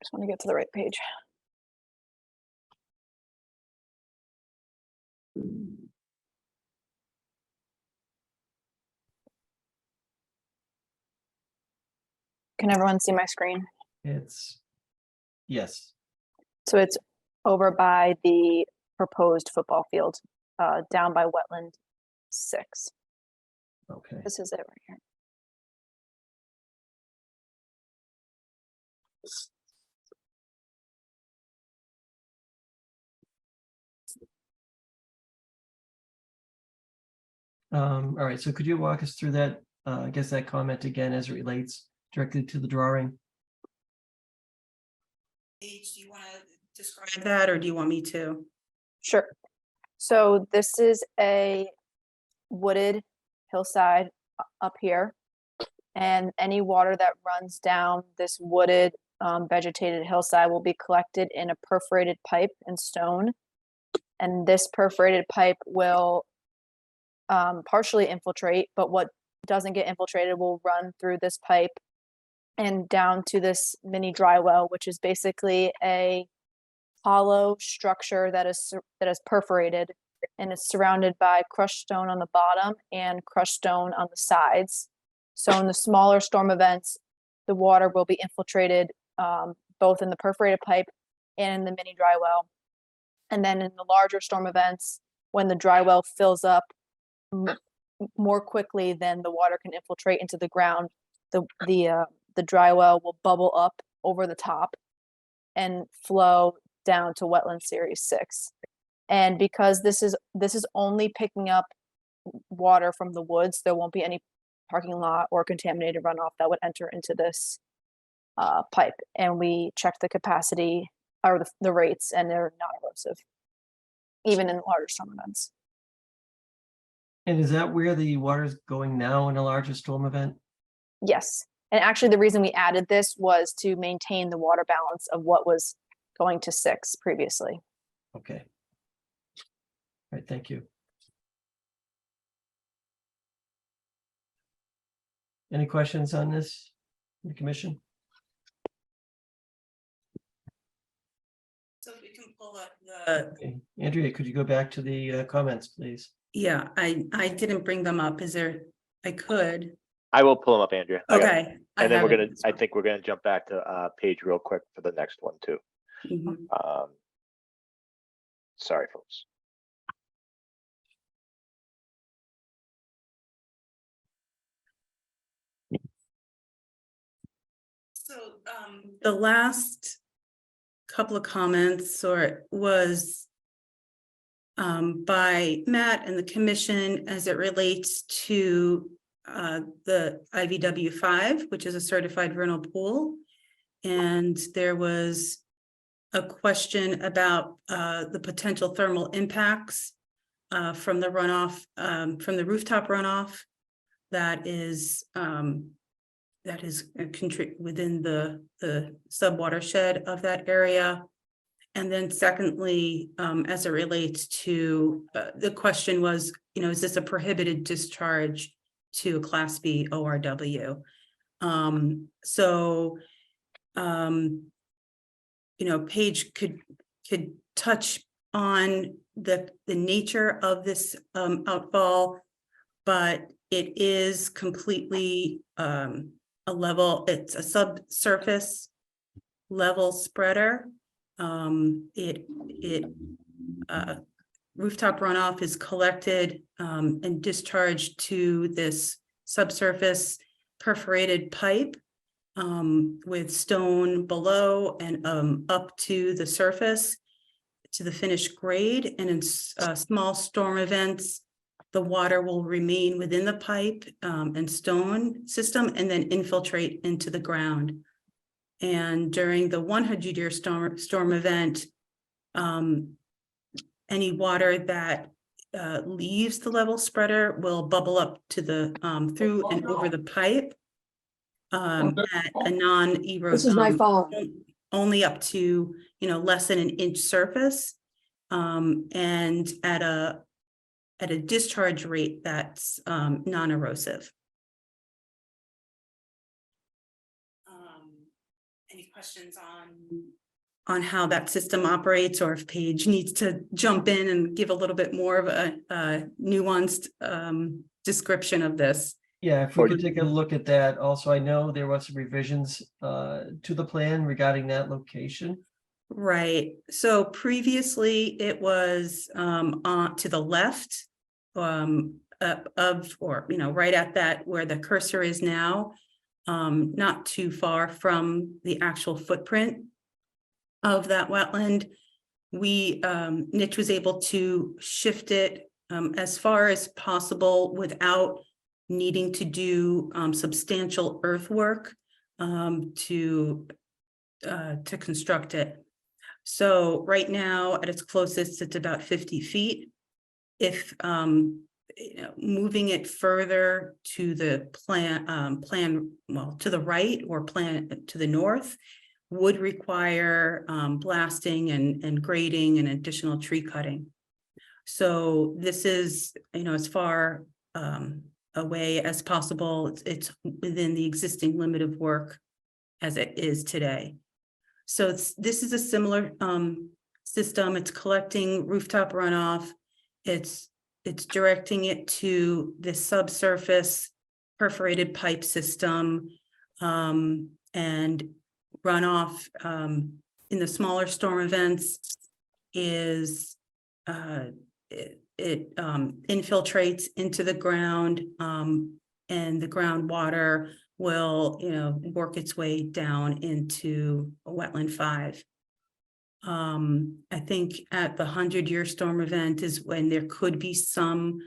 Just want to get to the right page. Can everyone see my screen? It's, yes. So it's over by the proposed football field, down by wetland 6. Okay. This is it right here. All right, so could you walk us through that, I guess that comment again as it relates directly to the drawing? Paige, do you want to describe that, or do you want me to? Sure. So this is a wooded hillside up here. And any water that runs down this wooded vegetated hillside will be collected in a perforated pipe and stone. And this perforated pipe will partially infiltrate, but what doesn't get infiltrated will run through this pipe and down to this mini dry well, which is basically a hollow structure that is perforated, and it's surrounded by crushed stone on the bottom and crushed stone on the sides. So in the smaller storm events, the water will be infiltrated both in the perforated pipe and in the mini dry well. And then in the larger storm events, when the dry well fills up more quickly than the water can infiltrate into the ground, the dry well will bubble up over the top and flow down to wetland series 6. And because this is only picking up water from the woods, there won't be any parking lot or contaminated runoff that would enter into this pipe. And we checked the capacity or the rates, and they're not erosive, even in larger storm events. And is that where the water is going now in a larger storm event? Yes. And actually the reason we added this was to maintain the water balance of what was going to 6 previously. Okay. All right, thank you. Any questions on this, the commission? So we can pull up the. Okay. Andrea, could you go back to the comments, please? Yeah, I didn't bring them up. Is there? I could. I will pull them up, Andrea. I got it. Okay. And then I think we're gonna jump back to Paige real quick for the next one too. Mhm. Sorry, folks. So the last couple of comments was by Matt and the commission as it relates to the IVW 5, which is a certified vernal pool. And there was a question about the potential thermal impacts from the runoff, from the rooftop runoff that is that is within the sub watershed of that area. And then secondly, as it relates to, the question was, is this a prohibited discharge to a Class B ORW? Paige could touch on the nature of this outfall, but it is completely it's a subsurface level spreader. Rooftop runoff is collected and discharged to this subsurface perforated pipe with stone below and up to the surface to the finished grade. And in small storm events, the water will remain within the pipe and stone system and then infiltrate into the ground. And during the 100-year storm event, any water that leaves the level spreader will bubble up to the through and over the pipe at a non-erosive. This is my phone. Only up to less than an inch surface, and at a discharge rate that's non-erosive. Any questions on how that system operates, or if Paige needs to jump in and give a little bit more of a nuanced description of this? Yeah, if we could take a look at that. Also, I know there was some revisions to the plan regarding that location. Right. So previously it was on to the left of, or right at that where the cursor is now, not too far from the actual footprint of that wetland. Niche was able to shift it as far as possible without needing to do substantial earthwork to construct it. So right now at its closest, it's about 50 feet. If moving it further to the to the right or to the north would require blasting and grading and additional tree cutting. So this is, as far away as possible. It's within the existing limit of work as it is today. So this is a similar system. It's collecting rooftop runoff. It's directing it to the subsurface perforated pipe system, and runoff in the smaller storm events is it infiltrates into the ground, and the groundwater will, work its way down into a wetland 5. I think at the 100-year storm event is when there could be some,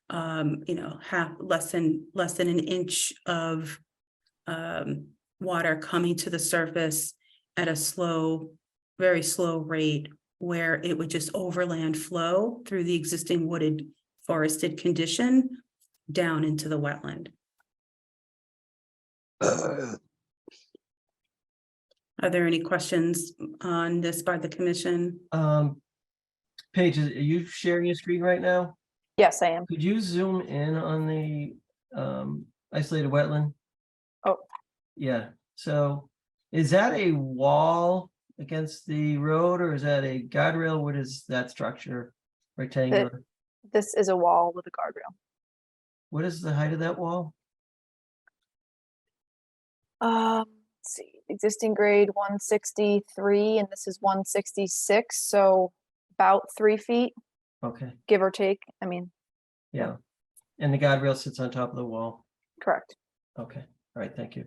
less than an inch of water coming to the surface at a very slow rate, where it would just overland flow through the existing wooded forested condition down into the wetland. Are there any questions on this by the commission? Paige, are you sharing your screen right now? Yes, I am. Could you zoom in on the isolated wetland? Oh. Yeah, so is that a wall against the road, or is that a guardrail? What is that structure? Rectangular? This is a wall with a guardrail. What is the height of that wall? Let's see, existing grade 163, and this is 166, so about 3 feet, Okay, give or take. I mean, yeah. And the guardrail sits on top of the wall. correct. Okay, all right, thank you.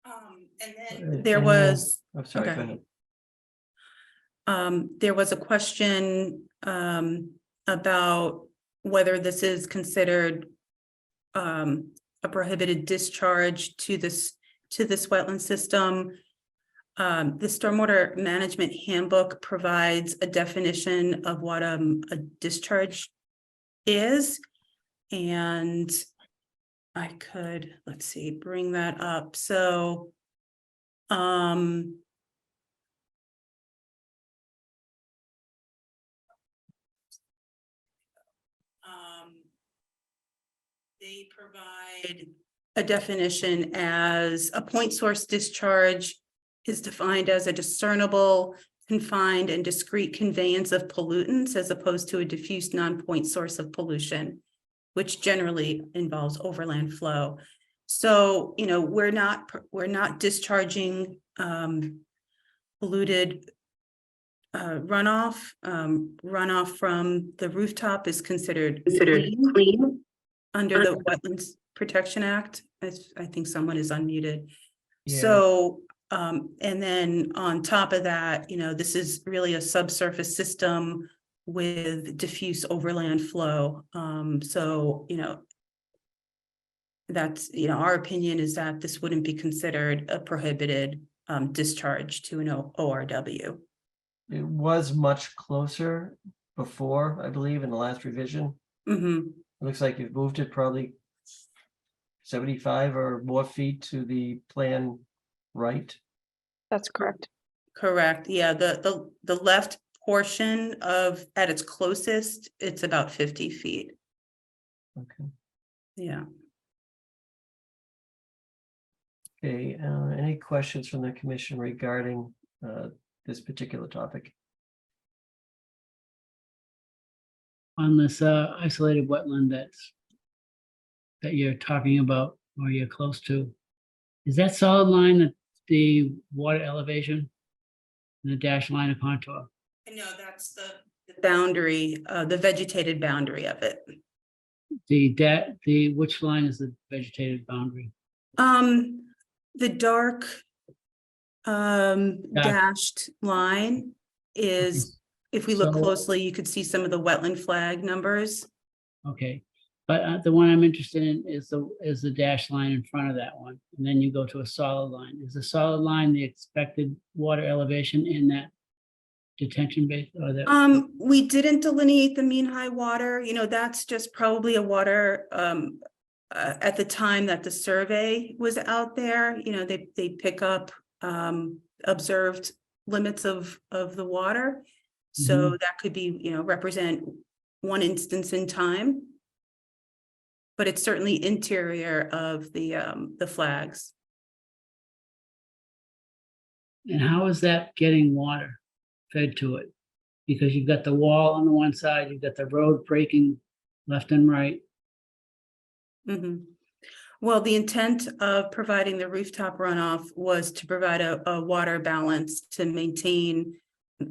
And then there was, I'm sorry, okay. go ahead. There was a question about whether this is considered a prohibited discharge to this wetland system. The Stormwater Management Handbook provides a definition of what a discharge is, and I could, let's see, bring that up. So, um, they provide a definition as a point source discharge is defined as a discernible, confined, and discrete conveyance of pollutants as opposed to a diffuse non-point source of pollution, which generally involves overland flow. So, you know, we're not discharging polluted runoff. Runoff from the rooftop is considered clean under the Wetlands Protection Act. I think someone is unmuted. Yeah. So, and then on top of that, you know, this is really a subsurface system with diffuse overland flow. So, you know, that's, you know, our opinion is that this wouldn't be considered a prohibited discharge to an ORW. It was much closer before, I believe, in the last revision. Mm-hmm. It looks like you've moved it probably 75 or more feet to the plan right. That's correct. Correct. Yeah, the left portion of, at its closest, it's about 50 feet. Okay. Yeah. Okay, any questions from the commission regarding this particular topic? On this isolated wetland that you're talking about or you're close to, is that solid line the water elevation and the dashed line of contour? No, that's the boundary, the vegetated boundary of it. Which line is the vegetated boundary? The dark dashed line is, if we look So- closely, you could see some of the wetland flag numbers. Okay, but the one I'm interested in is the dashed line in front of that one, and then you go to a solid line. Is the solid line the expected water elevation in that detention base or the? We didn't delineate the mean high water, you know, that's just probably a water, at the time that the survey was out there, you know, they pick up, observed limits of the water. So that could be, you know, represent one instance in time. But it's certainly interior of the flags. And how is that getting water fed to it? Because you've got the wall on the one side, you've got the road breaking left and right. Well, the intent of providing the rooftop runoff was to provide a water balance to maintain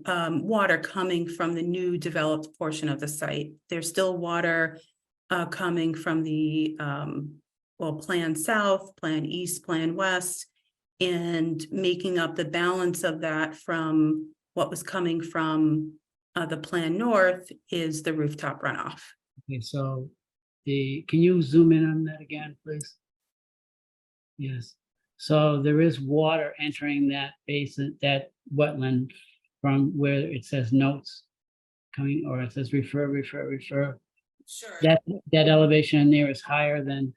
water coming from the new developed portion of the site. There's still water coming from the Plan South, Plan East, Plan West, and making up the balance of that from what was coming from the Plan North is the rooftop runoff. Okay, so can you zoom in on that again, please? Yes, so there is water entering that basin, that wetland from where it says notes coming, or it says refer. Sure. That elevation in there is higher than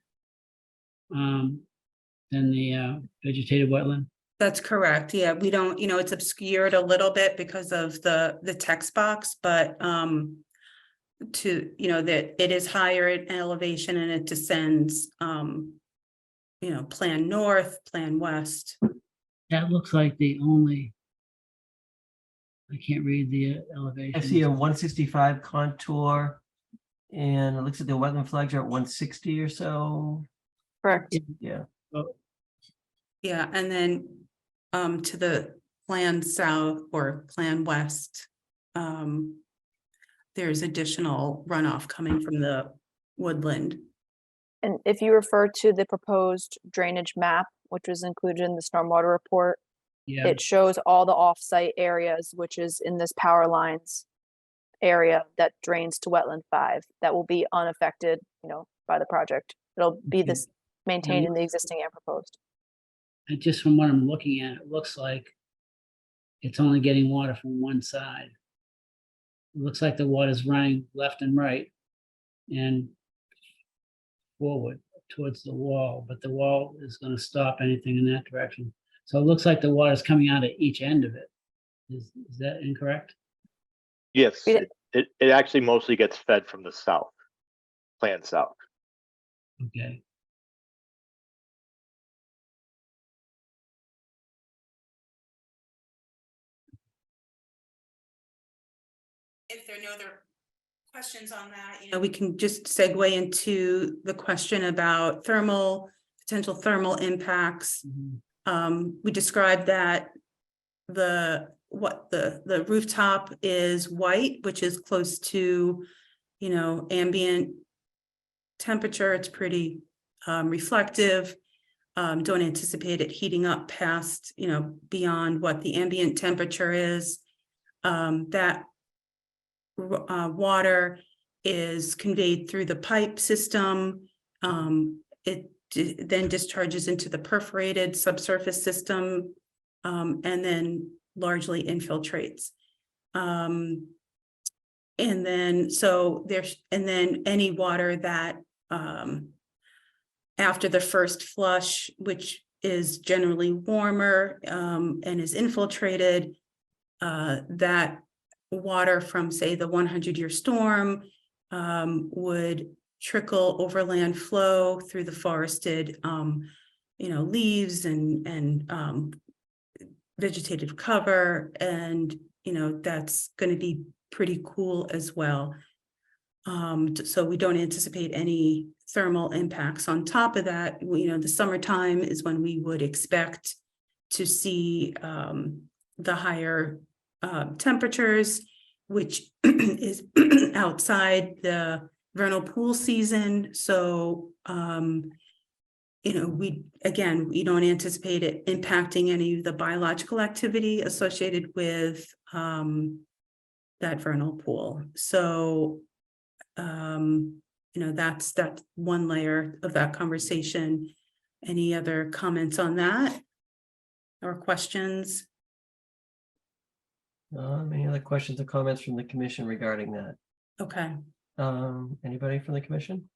the vegetated wetland. That's correct. Yeah, we don't, you know, it's obscured a little bit because of the text box, but to, you know, that it is higher in elevation and it descends, you know, Plan North, Plan West. That looks like the only, I can't read the elevation. I see a 165 contour, and it looks like the wetland flags are at 160 or so. Correct. Yeah. Yeah, and then to the Plan South or Plan West, there's additional runoff coming from the woodland. And if you refer to the proposed drainage map, which was included in the stormwater report, Yeah. it shows all the off-site areas, which is in this power lines area that drains to wetland 5, that will be unaffected, you know, by the project. It'll be Okay. this maintained in the existing and proposed. And just from what I'm looking at, it looks like it's only getting water from one side. It looks like the water's running left and right and forward. towards the wall, but the wall is gonna stop anything in that direction. So it looks like the water's coming out at each end of it. Is that incorrect? Yes, Yeah. it actually mostly gets fed from the south, plan south. Okay. If there are no other questions on that, we can just segue into the question about potential thermal impacts. We described that the rooftop is white, which is close to, ambient temperature. It's pretty reflective. Don't anticipate it heating up past, beyond what the ambient temperature is. That water is conveyed through the pipe system. It then discharges into the perforated subsurface system, and then largely infiltrates. And then any water that after the first flush, which is generally warmer and is infiltrated, that water from, say, the 100-year storm would trickle overland flow through the forested, leaves and vegetative cover, and that's going to be pretty cool as well. So we don't anticipate any thermal impacts. On top of that, the summertime is when we would expect to see the higher temperatures, which is outside the vernal pool season. So, we don't anticipate it impacting any of the biological activity associated with that vernal pool. So, that's one layer of that conversation. Any other comments on that or questions? Any other questions or comments from the commission regarding that? Okay. Anybody from the commission?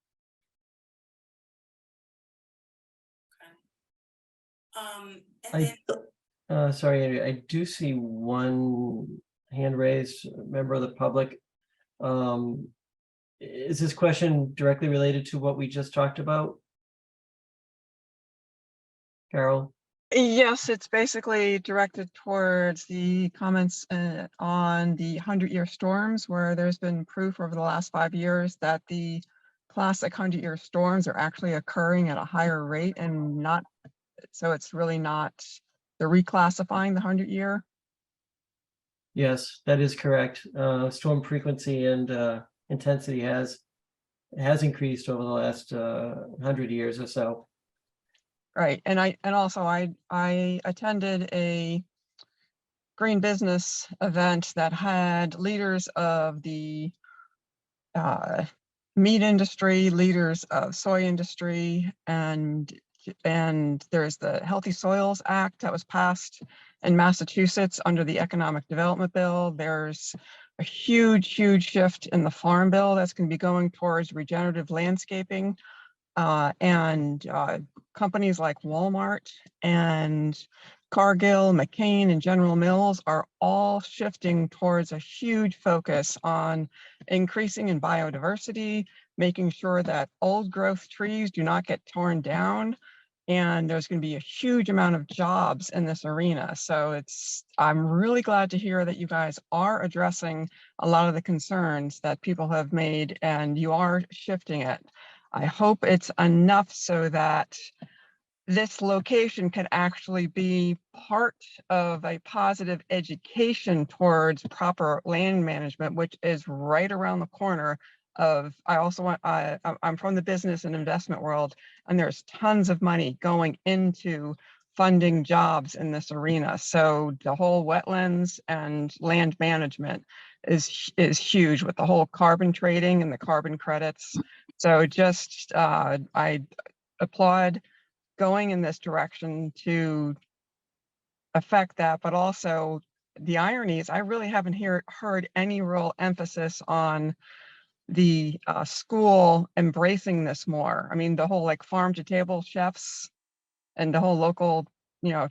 Sorry, Andrea, I do see one hand raised, member of the public. Is this question directly related to what we just talked about? Carol? Yes, it's basically directed towards the comments on the 100-year storms, where there's been proof over the last 5 years that the classic 100-year storms are actually occurring at a higher rate, and not, so it's really not, they're reclassifying the 100-year. Yes, that is correct. Storm frequency and intensity has increased over the last 100 years or so. Right, and also I attended a green business event that had leaders of the meat industry, leaders of soy industry, and there's the Healthy Soils Act that was passed in Massachusetts under the Economic Development Bill. There's a huge shift in the Farm Bill that's going to be going towards regenerative landscaping. And companies like Walmart and Cargill, McCain, and General Mills are all shifting towards a huge focus on increasing in biodiversity, making sure that old growth trees do not get torn down. And there's going to be a huge amount of jobs in this arena. So I'm really glad to hear that you guys are addressing a lot of the concerns that people have made, and you are shifting it. I hope it's enough so that this location can actually be part of a positive education towards proper land management, which is right around the corner of, I'm from the business and investment world, and there's tons of money going into funding jobs in this arena. So the whole wetlands and land management is huge with the whole carbon trading and the carbon credits. So just, I applaud going in this direction to affect that, but also the irony is I really haven't heard any real emphasis on the school embracing this more. I mean, the whole like farm to table chefs and the whole local,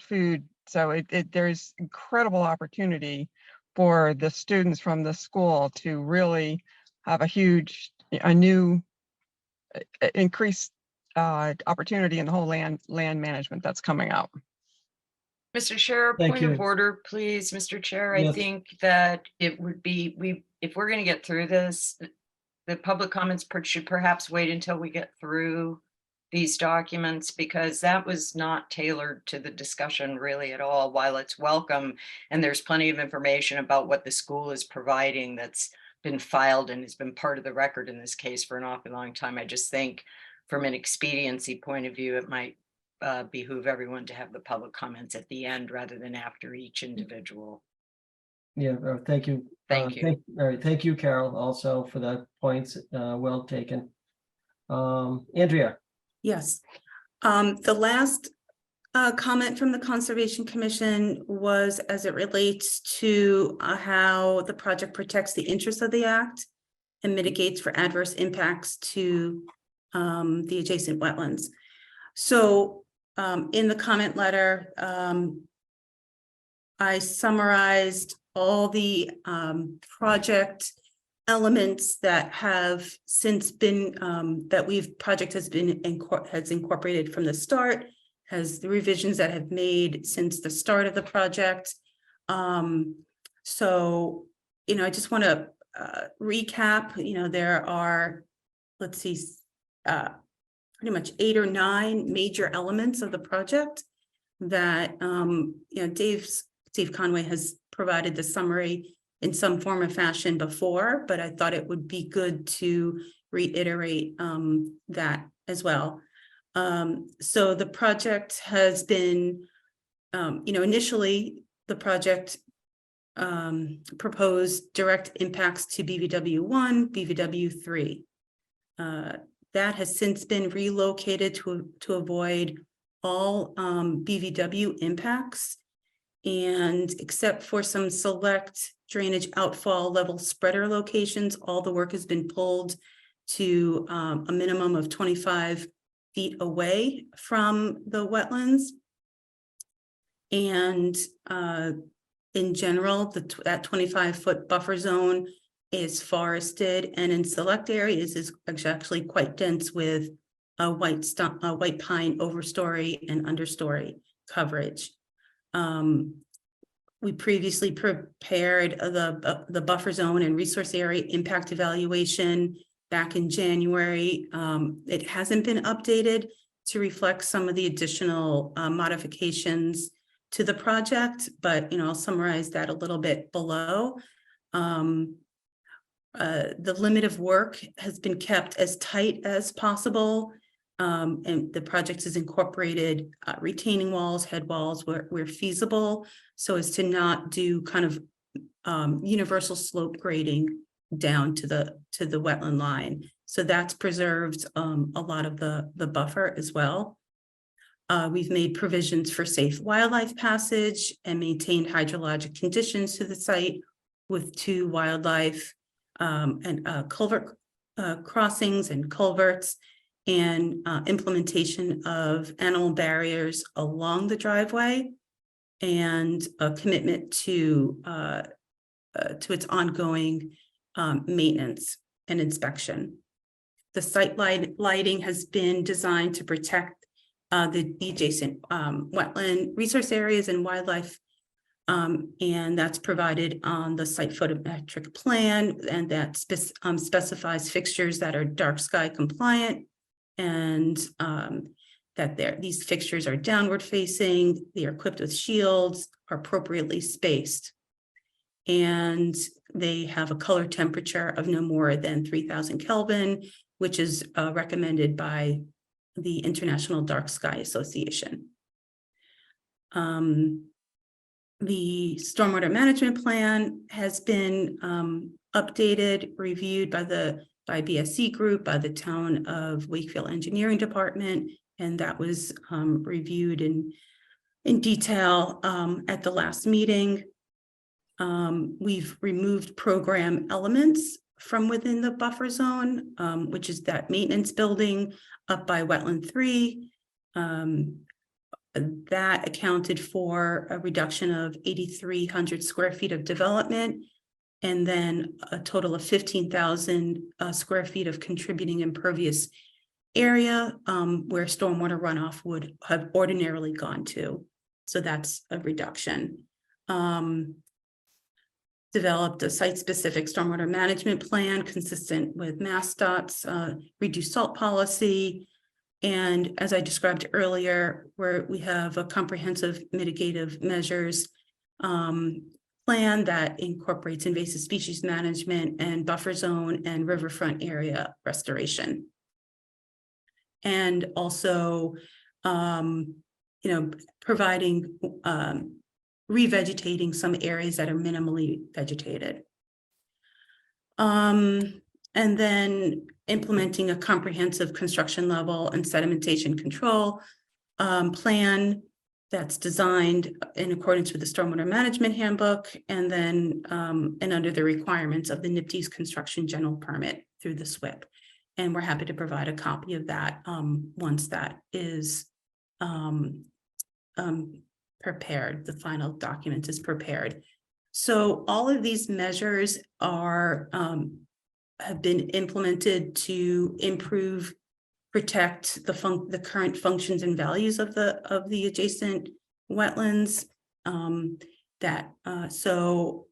food. So there's incredible opportunity for the students from the school to really have a new increased opportunity in the whole land management that's coming out. Mr. Chair, Thank point of you. order, please, Mr. Chair. I Yes. think that it would be, if we're going to get through this, the public comments should perhaps wait until we get through these documents, because that was not tailored to the discussion really at all. While it's welcome and there's plenty of information about what the school is providing that's been filed and has been part of the record in this case for an awfully long time, I just think from an expediency point of view, it might behoove everyone to have the public comments at the end rather than after each individual. Yeah, thank you. Thank you. All right, thank you, Carol, also for the points. Well taken. Andrea. Yes. The last comment from the Conservation Commission was as it relates to how the project protects the interests of the act and mitigates for adverse impacts to the adjacent wetlands. So in the comment letter, I summarized all the project elements that have since been project has incorporated from the start, has the revisions that have made since the start of the project. So, I just want to recap, there are, let's see, pretty much 8 or 9 major elements of the project that, Steve Conway has provided the summary in some form or fashion before, but I thought it would be good to reiterate that as well. So the project has been, initially the project proposed direct impacts to BVW1, BVW3. That has since been relocated to avoid all BVW impacts. And except for some select drainage outfall level spreader locations, all the work has been pulled to a minimum of 25 feet away from the wetlands. And in general, that 25-foot buffer zone is forested, and in select areas is actually quite dense with a white pine overstory and understory coverage. We previously prepared the buffer zone and resource area impact evaluation back in January. It hasn't been updated to reflect some of the additional modifications to the project, but I'll summarize that a little bit below. The limit of work has been kept as tight as possible. And the project has incorporated retaining walls, head walls where feasible, so as to not do kind of universal slope grading down to the wetland line. So that's preserved a lot of the buffer as well. We've made provisions for safe wildlife passage and maintained hydrologic conditions to the site with 2 wildlife and culvert crossings and culverts, and implementation of animal barriers along the driveway, and a commitment to its ongoing maintenance and inspection. The site lighting has been designed to protect the adjacent wetland resource areas and wildlife, and that's provided on the site photometric plan, and that specifies fixtures that are dark sky compliant, and that these fixtures are downward facing, they are equipped with shields, are appropriately spaced, and they have a color temperature of no more than 3000 Kelvin, which is recommended by the International Dark Sky Association. The stormwater management plan has been updated, reviewed by BSC Group, by the Town of Wakefield Engineering Department, and that was reviewed in detail at the last meeting. We've removed program elements from within the buffer zone, which is that maintenance building up by wetland 3. That accounted for a reduction of 8,300 square feet of development, and then a total of 15,000 square feet of contributing impervious area where stormwater runoff would have ordinarily gone to. So that's a reduction. Developed a site-specific stormwater management plan consistent with MassDOT's reduced salt policy. And as I described earlier, where we have a comprehensive mitigative measures plan that incorporates invasive species management and buffer zone and riverfront area restoration. And also, providing, revegetating some areas that are minimally vegetated. And then implementing a comprehensive construction level and sedimentation control plan that's designed in accordance with the Stormwater Management Handbook, and then and under the requirements of the NIPD's construction general permit through the SWIP. And we're happy to provide a copy of that once that is prepared, the final document is prepared. So all of these measures are have been implemented to improve, protect the current functions and values of the adjacent wetlands. So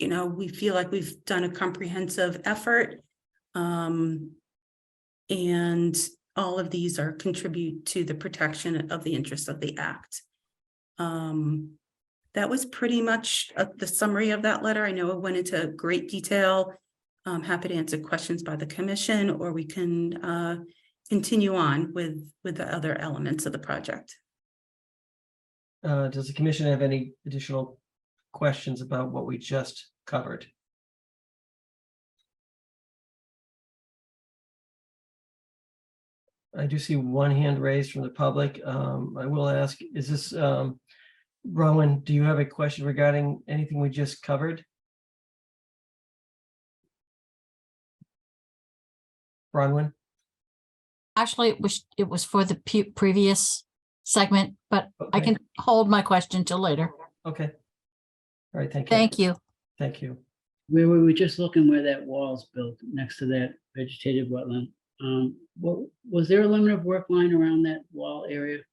we feel like we've done a comprehensive effort, and all of these are contribute to the protection of the interests of the Act. That was pretty much the summary of that letter. I know it went into great detail. I'm happy to answer questions by the commission, or we can continue on with the other elements of the project. Does the commission have any additional questions about what we just covered? I do see one hand raised from the public. I will ask, is this, Rowan, do you have a question regarding anything we just covered? Bronwyn? Actually, it was for the previous segment, but I can hold my question till later. Okay. All right, thank you. Thank you. Thank you. We were just looking where that wall's built next to that vegetated wetland. Was there a limit of work line around that wall area? Do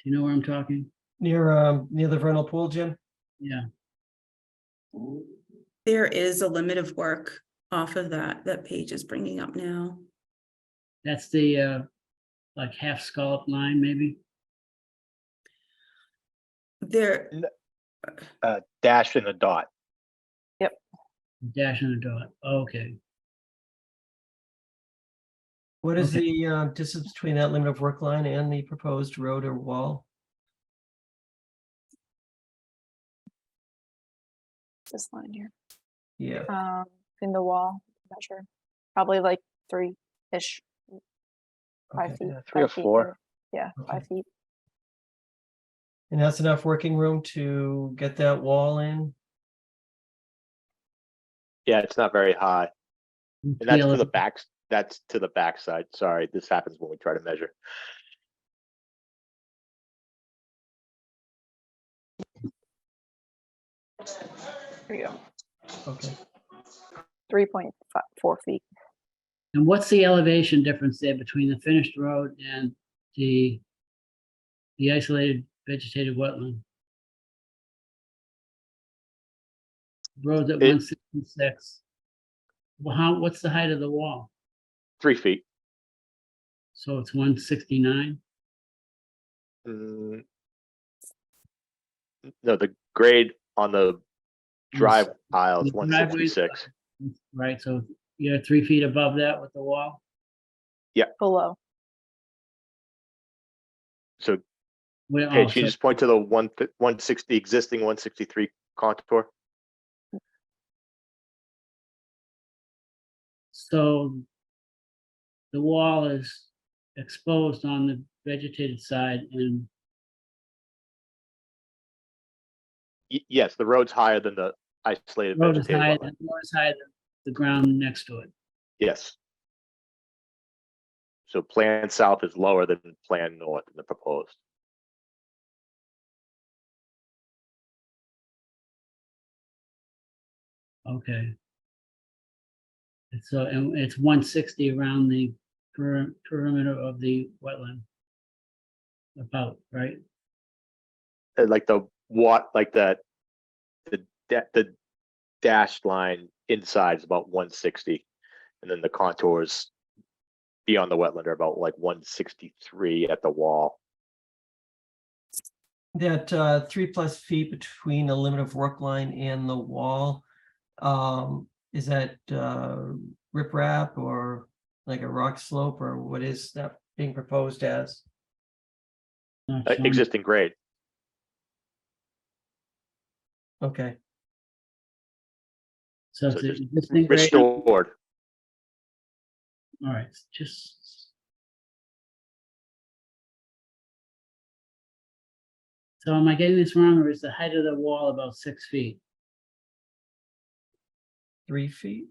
you know where I'm talking? Near the vernal pool, Jim? Yeah. There is a limit of work off of that page is bringing up now. That's the like half scallop line, maybe? There. Dash and a dot. Yep. Dash and a dot. Okay. What is the distance between that limit of work line and the proposed road or wall? This line here. Yeah. In the wall, not sure. Probably like 3-ish, 5 feet. Yeah, 3 or 4. Yeah, 5 feet. And that's enough working room to get that wall in? Yeah, it's not very high. And that's to the back. That's to the back side. Sorry, this happens when we try to measure. There you go. Okay. 3.4 feet. And what's the elevation difference there between the finished road and the isolated vegetated wetland? Road's at 166. Well, what's the height of the wall? 3 feet. So it's 169? No, the grade on the drive aisle is The driveway's 166. Right, so you're 3 feet above that with the wall? Yeah. Below. So, Well, Paige, can you just point to the 160 existing 163 contour? So the wall is exposed on the vegetated side and Yes, the road's higher than the isolated Road is vegetated higher, wetland. the road is higher than the ground next to it. Yes. So Plan South is lower than Plan North in the proposed. Okay. And so, and it's 160 around the perimeter of the wetland. About, right? Like the like that, the dashed line inside is about 160, and then the contours beyond the wetland are about like 163 at the wall. That 3+ feet between the limit of work line and the wall, is that riprap or like a rock slope, or what is that being proposed as? Existing grade. Okay. So So it's just existing grade. restored. All right, just. So am I getting this wrong, or is the height of the wall about 6 feet? 3 feet?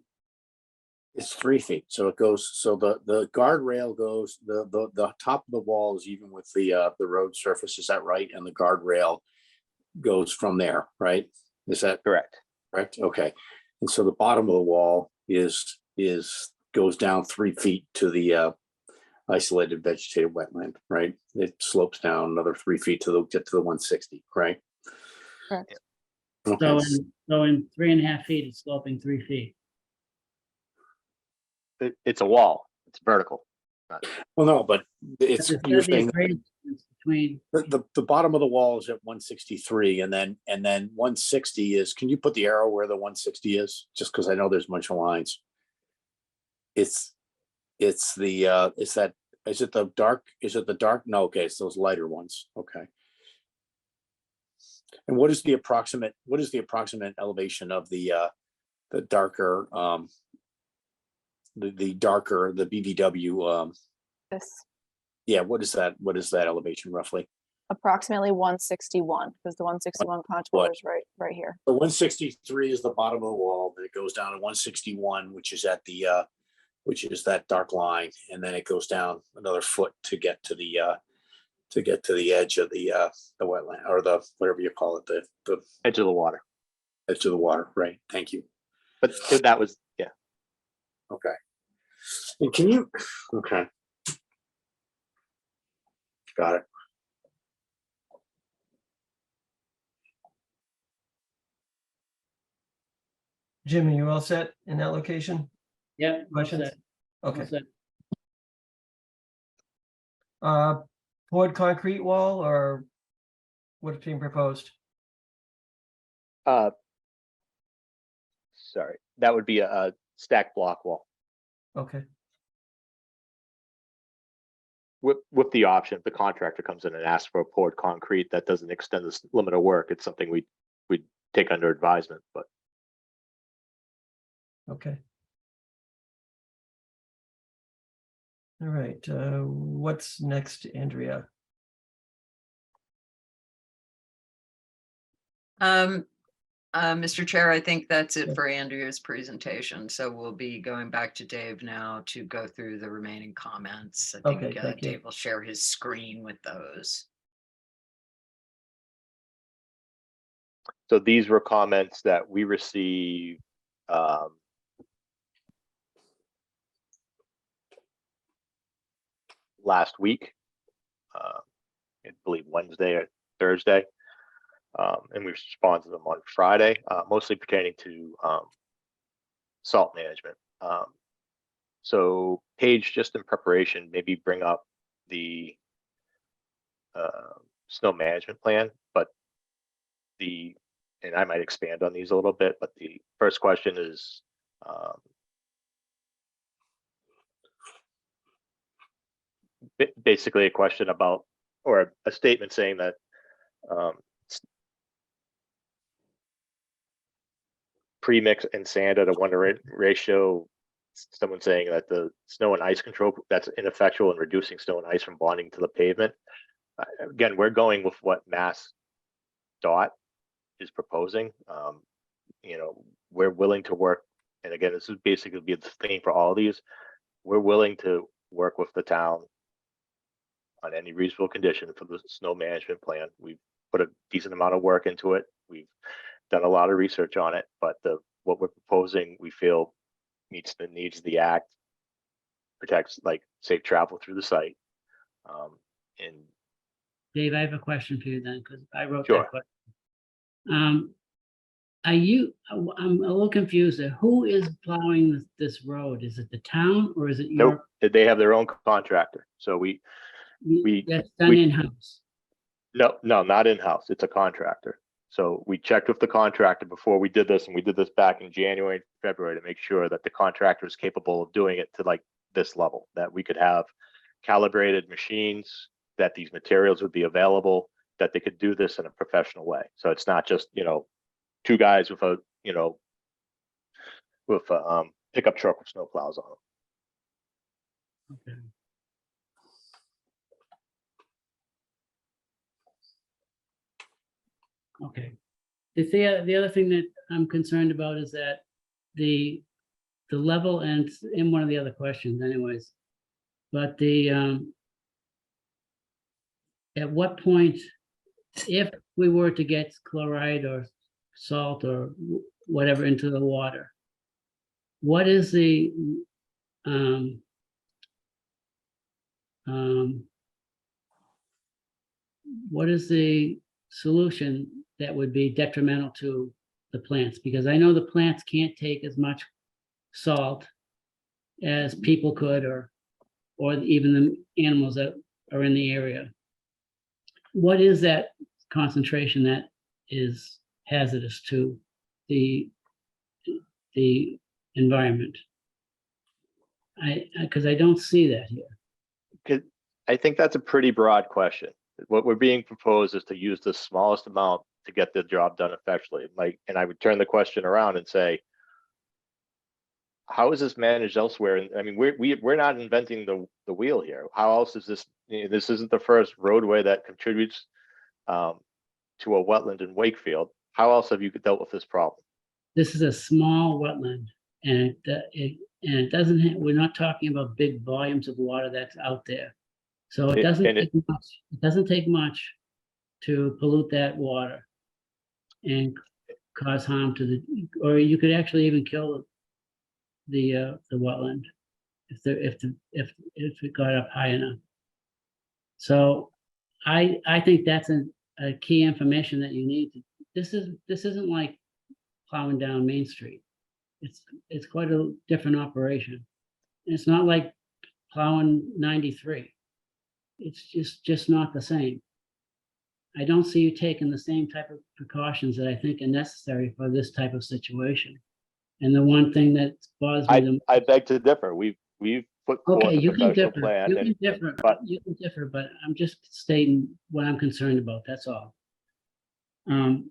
It's 3 feet, so it goes, so the guardrail goes, the top of the wall is even with the road surface, is that right? And the guardrail goes from there, right? Is that correct? Correct, okay. And so the bottom of the wall goes down 3 feet to the isolated vegetated wetland, right? It slopes down another 3 feet to get to the 160, right? Correct. Okay. So in 3.5 feet, it's sloping 3 feet. It's a wall. It's vertical. Well, no, but it's, There's you're gotta be a saying grade difference between, the bottom of the wall is at 163, and then 160 is, can you put the arrow where the 160 is? Just because I know there's a bunch of lines. It's the is it the dark? No, okay, it's those lighter ones. Okay. And what is the approximate elevation of the darker the darker the BVW This yeah, what is that elevation roughly? approximately 161, because the 161 contour is right here. The 163 is the bottom of the wall, then it goes down to 161, which is at the which is that dark line, and then it goes down another foot to get to the edge of the wetland, or the whatever you call it, the Edge of the water. Edge of the water, right? Thank you. But that was, yeah. Okay. And can you, okay. Got it. Jim, are you all set in that location? yeah. Questions? that's it. Okay. That's it. Poured concrete wall, or what's being proposed? Sorry, that would be a stacked block wall Okay. with the option. If the contractor comes in and asks for a poured concrete, that doesn't extend the limit of work. It's something we take under advisement, but Okay. All right, what's next, Andrea? Mr. Chair, I think that's it for Andrea's presentation. So we'll be going back to Dave now to go through the remaining comments. I think Okay, thank you. Dave will share his screen with those. so these were comments that we received last week, I believe Wednesday or Thursday, and we responded to them on Friday, mostly pertaining to salt management. So Paige, just in preparation, maybe bring up the snow management plan, but and I might expand on these a little bit, but the first question is basically a question about, or a statement saying that pre-mix and sand at a 1:1 ratio. Someone saying that the snow and ice control, that's ineffectual in reducing snow and ice from bonding to the pavement. Again, we're going with what Mass Dot is proposing. we're willing to work. And again, this is basically be the theme for all of these. We're willing to work with the town on any reasonable condition for the snow management plan. We've put a decent amount of work into it. We've done a lot of research on it, but what we're proposing, we feel meets the needs of the act, protects like safe travel through the site. And Dave, I have a question for you then, because I wrote Sure. that question. I'm a little confused there. Who is plowing this road? Is it the town or is it nope, your? they have their own contractor. So we That's done in-house. No, not in-house. It's a contractor. So we checked with the contractor before we did this, and we did this back in January and February to make sure that the contractor is capable of doing it to like this level, that we could have calibrated machines, that these materials would be available, that they could do this in a professional way. So it's not just, two guys with a, pickup truck with snow plows on them. Okay. Okay. The other thing that I'm concerned about is that the level, and it's in one of the other questions anyways, but at what point, if we were to get chloride or salt or whatever into the water, what is the solution that would be detrimental to the plants? Because I know the plants can't take as much salt as people could, or even the animals that are in the area. What is that concentration that is hazardous to the environment? Because I don't see that here. I think that's a pretty broad question. What we're being proposed is to use the smallest amount to get the job done effectively. And I would turn the question around and say, how is this managed elsewhere? And I mean, we're not inventing the wheel here. How else is this? This isn't the first roadway that contributes to a wetland in Wakefield. How else have you dealt with this problem? This is a small wetland, and it doesn't. We're not talking about big volumes of water that's out there, so it doesn't take much. It doesn't take much to pollute that water and cause harm to the, or you could actually even kill the wetland if it got up high enough. So I think that's a key information that you need. This isn't like plowing down Main Street. It's quite a different operation. And it's not like plowing 93. It's just not the same. I don't see you taking the same type of precautions that I think are necessary for this type of situation. And the one thing that bothers me, I beg to differ. We've put forth okay, a you can professional differ. plan. You can differ. You can differ, but I'm just stating what I'm concerned about. That's all. And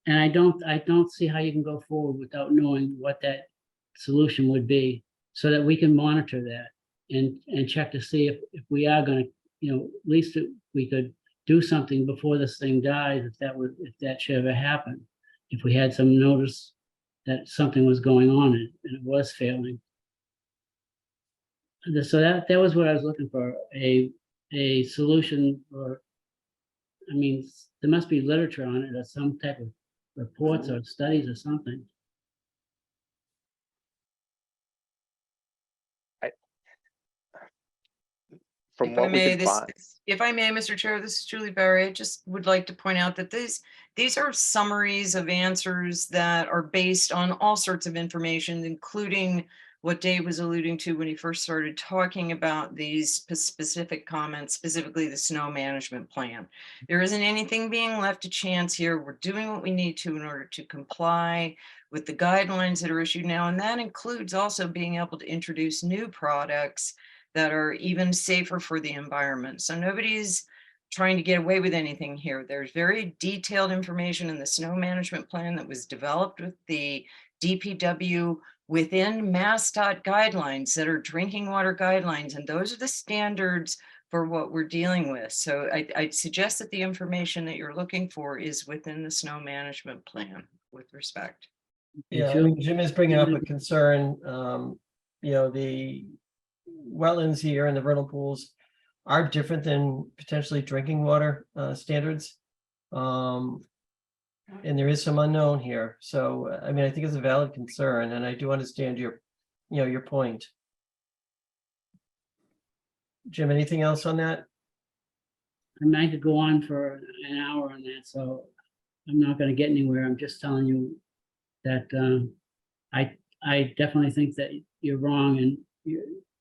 I don't see how you can go forward without knowing what that solution would be, so that we can monitor that and check to see if we are going to, at least we could do something before this thing dies, if that should ever happen. If we had some notice that something was going on and it was failing. So that was what I was looking for, a solution, or, I mean, there must be literature on it or some type of reports or studies or something. From If I what we may, can find. if I may, Mr. Chair, this is Julie Barry. I just would like to point out that these are summaries of answers that are based on all sorts of information, including what Dave was alluding to when he first started talking about these specific comments, specifically the snow management plan. There isn't anything being left to chance here. We're doing what we need to in order to comply with the guidelines that are issued now. And that includes also being able to introduce new products that are even safer for the environment. So nobody's trying to get away with anything here. There's very detailed information in the snow management plan that was developed with the DPW within MassDOT guidelines that are drinking water guidelines. And those are the standards for what we're dealing with. So I'd suggest that the information that you're looking for is within the snow management plan with respect. Yeah, I Julie, mean, Jim is bringing you up a wanna- concern, the wetlands here and the vernal pools are different than potentially drinking water standards. And there is some unknown here, so, I mean, I think it's a valid concern, and I do understand your point. Jim, anything else on that? I mean, I could go on for an hour on that, so I'm not gonna get anywhere. I'm just telling you that I definitely think that you're wrong in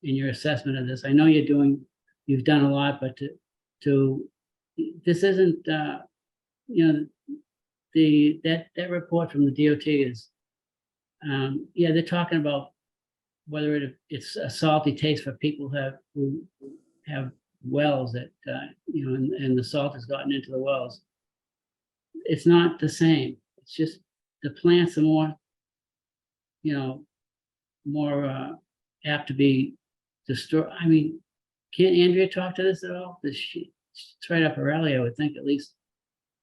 your assessment of this. I know you've done a lot, but this isn't, that report from the DOT is, yeah, they're talking about whether it's a salty taste for people who have wells that, and the salt has gotten into the wells. It's not the same. It's just the plants are more apt to be destroyed. I mean, can't Andrea talk to this at all? It's right up her alley, I would think, at least.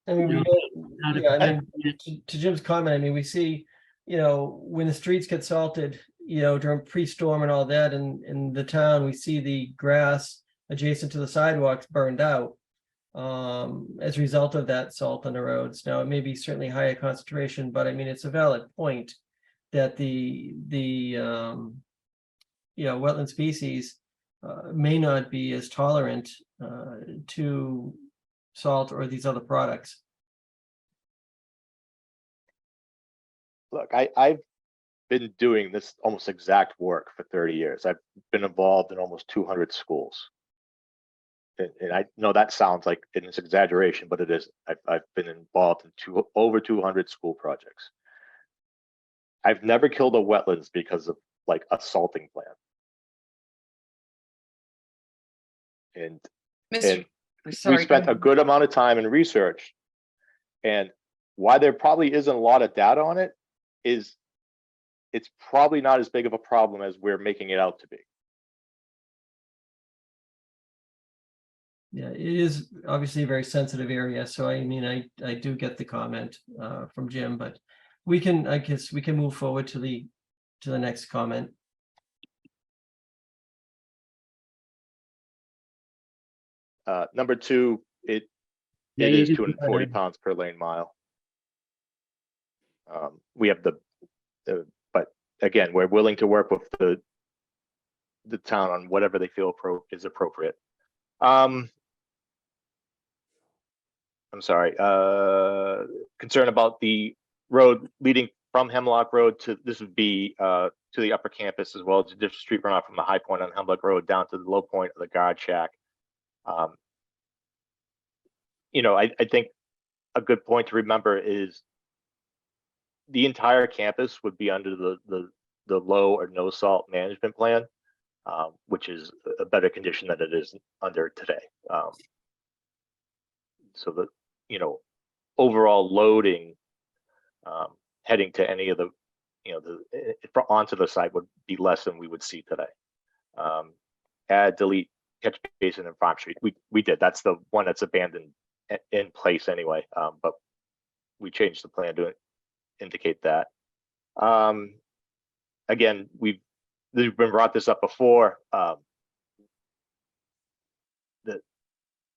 I mean, you we know, know, how to yeah, I protect mean, to Jim's comment, I mean, we see, when the streets get salted, during pre-storm and all that, in the town, we see the grass adjacent to the sidewalks burned out as a result of that salt on the roads. Now, it may be certainly higher concentration, but I mean, it's a valid point that the wetland species may not be as tolerant to salt or these other products. Look, I've been doing this almost exact work for 30 years. I've been involved in almost 200 schools. And I know that sounds like it's exaggeration, but it is. I've been involved in over 200 school projects. I've never killed a wetlands because of like a salting plant. And Mr. we Sorry, go spent a ahead. good amount of time in research, and why there probably isn't a lot of data on it is it's probably not as big of a problem as we're making it out to be. Yeah, it is obviously a very sensitive area, so I mean, I do get the comment from Jim, but I guess we can move forward to the next comment. Number two, it Yeah, is you can do 240 that. pounds per lane mile. We have but again, we're willing to work with the town on whatever they feel is appropriate. I'm sorry. Concern about the road leading from Hemlock Road to, this would be to the upper campus, as well as the street runoff from the high point on Hemlock Road down to the low point of the guard shack. I think a good point to remember is the entire campus would be under the low or no salt management plan, which is a better condition than it is under today. So that, overall loading heading to any of the, onto the site would be less than we would see today. Add, delete catch basin and Farm Street. We did. That's the one that's abandoned in place anyway. But we changed the plan to indicate that. Again, we've brought this up before. That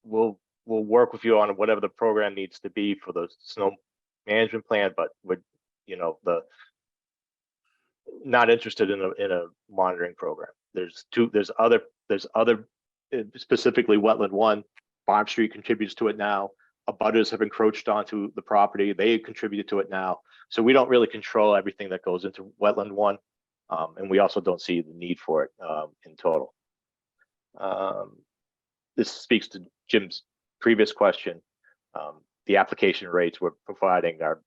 we'll work with you on whatever the program needs to be for the snow management plan, but would not interested in a monitoring program. There's other specifically wetland 1. Farm Street contributes to it now. Abutters have encroached onto the property. They contributed to it now. So we don't really control everything that goes into wetland 1. And we also don't see the need for it in total. This speaks to Jim's previous question. The application rates we're providing are,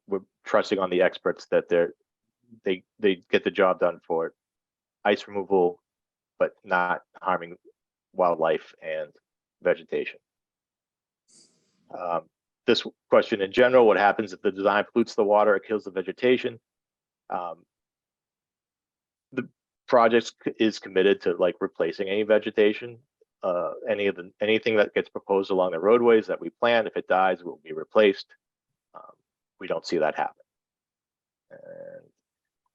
we're trusting on the experts that they get the job done for ice removal, but not harming wildlife and vegetation. This question in general, what happens if the design pollutes the water or kills the vegetation? The project is committed to replacing any vegetation, anything that gets proposed along the roadways that we plan. If it dies, it will be replaced. We don't see that happen. And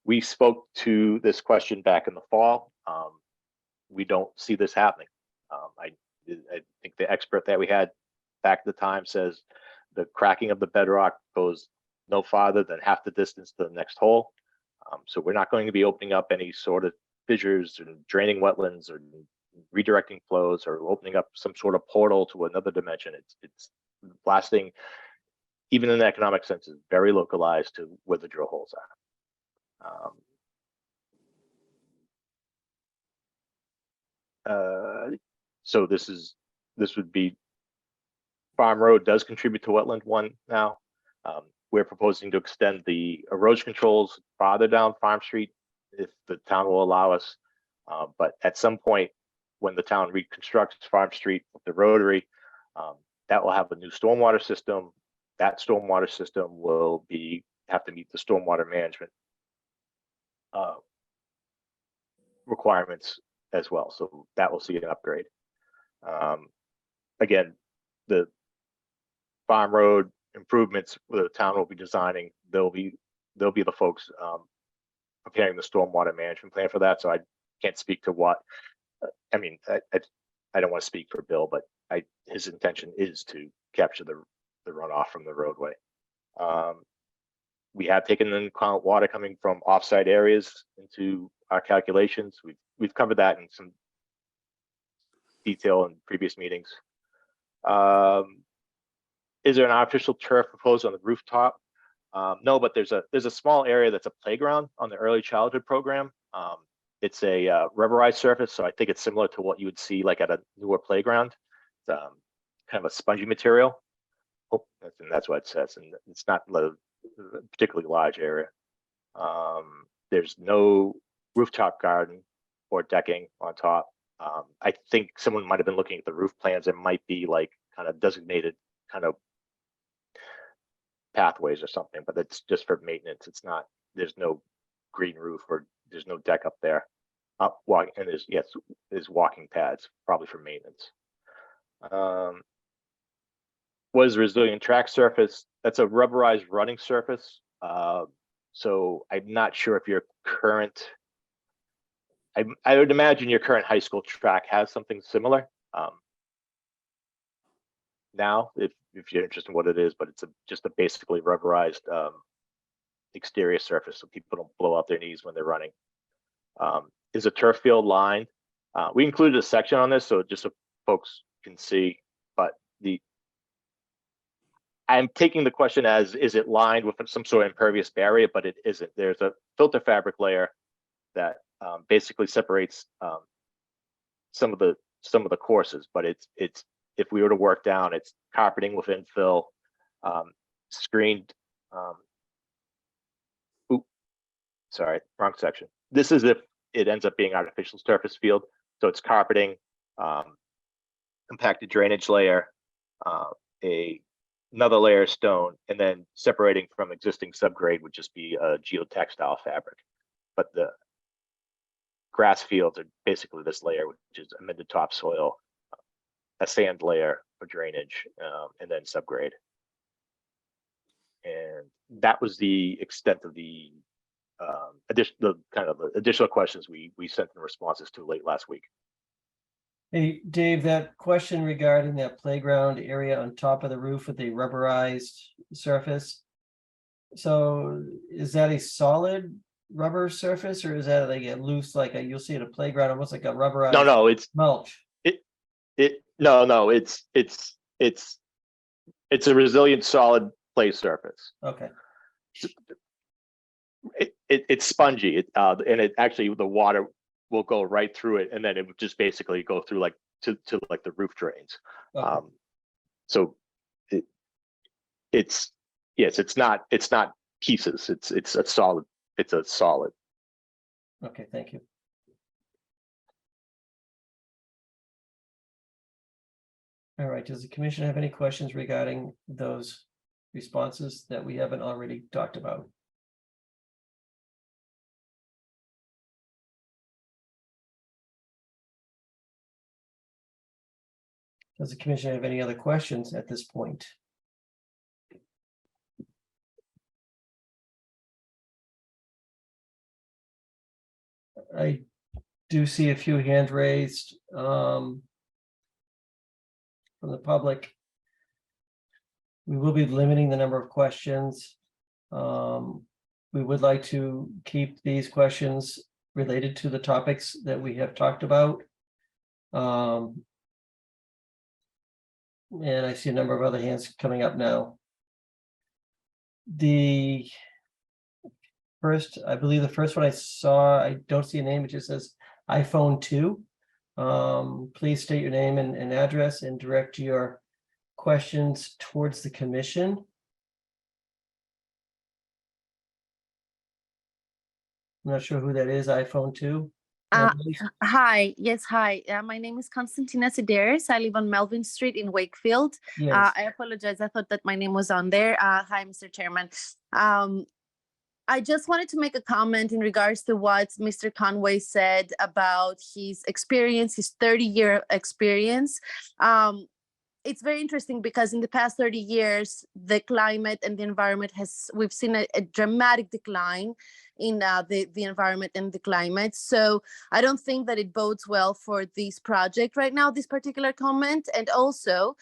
we spoke to this question back in the fall. We don't see this happening. I think the expert that we had back at the time says the cracking of the bedrock goes no farther than half the distance to the next hole. So we're not going to be opening up any sort of fissures and draining wetlands or redirecting flows or opening up some sort of portal to another dimension. It's blasting, even in the economic sense, is very localized to where the drill holes are. So this would be, Farm Road does contribute to Wetland 1 now. We're proposing to extend the erosion controls farther down Farm Street if the town will allow us. But at some point, when the town reconstructs Farm Street with the rotary, that will have a new stormwater system. That stormwater system will have to meet the stormwater management requirements as well. So that will see an upgrade. Again, the Farm Road improvements the town will be designing, they'll be the folks preparing the stormwater management plan for that. So I can't speak to what, I mean, I don't want to speak for Bill, but his intention is to capture the runoff from the roadway. We have taken into account water coming from offsite areas into our calculations. We've covered that in some detail in previous meetings. Is there an artificial turf proposed on the rooftop? No, but there's a small area that's a playground on the early childhood program. It's a rubberized surface, so I think it's similar to what you would see like at a newer playground. It's kind of a spongy material. Oh, that's what it says, and it's not a particularly large area. There's no rooftop garden or decking on top. I think someone might have been looking at the roof plans. It might be like kind of designated kind of pathways or something, but it's just for maintenance. It's not, there's no green roof or there's no deck up there. And there's walking pads, probably for maintenance. What is resilient track surface? That's a rubberized running surface. So I'm not sure if your current, I would imagine your current high school track has something similar. Now, if you're interested in what it is, but it's just a basically rubberized exterior surface so people don't blow out their knees when they're running. Is a turf field lined? We included a section on this, so just so folks can see, but I'm taking the question as, is it lined with some sort of impervious barrier, but it isn't. There's a filter fabric layer that basically separates some of the courses, but it's if we were to work down, it's carpeting with infill, screened. Sorry, wrong section. This is if it ends up being artificial surface field. So it's carpeting, compacted drainage layer, another layer of stone, and then separating from existing subgrade would just be a geotextile fabric. But the grass fields are basically this layer, which is amended topsoil, a sand layer for drainage, and then subgrade. And that was the extent of the additional questions we sent in responses to late last week. Hey, Dave, that question regarding that playground area on top of the roof with the rubberized surface. So is that a solid rubber surface, or is that like a loose, like you'll see at a playground, almost like a rubberized? No, it's mulch. No, it's a resilient solid play surface. Okay. It's spongy, and it actually, the water will go right through it, and then it would just basically go through like to like the roof drains. Okay. So it's not pieces. It's a solid. It's a solid. Okay, thank you. All right, does the commission have any questions regarding those responses that we haven't already talked about? Does the commission have any other questions at this point? I do see a few hand raised from the public. We will be limiting the number of questions. We would like to keep these questions related to the topics that we have talked about. And I see a number of other hands coming up now. The first, I believe the first one I saw, I don't see a name, it just says iPhone 2. Please state your name and address and direct your questions towards the commission. I'm not sure who that is, iPhone 2. Hi, yes, hi. My name is Constantina Sideris. I live on Melvin Street in Wakefield. Yes. I apologize. I thought that my name was on there. Hi, Mr. Chairman. I just wanted to make a comment in regards to what Mr. Conway said about his experience, his 30-year experience. It's very interesting because in the past 30 years, the climate and the environment we've seen a dramatic decline in the environment and the climate. So I don't think that it bodes well for this project right now, this particular comment. And also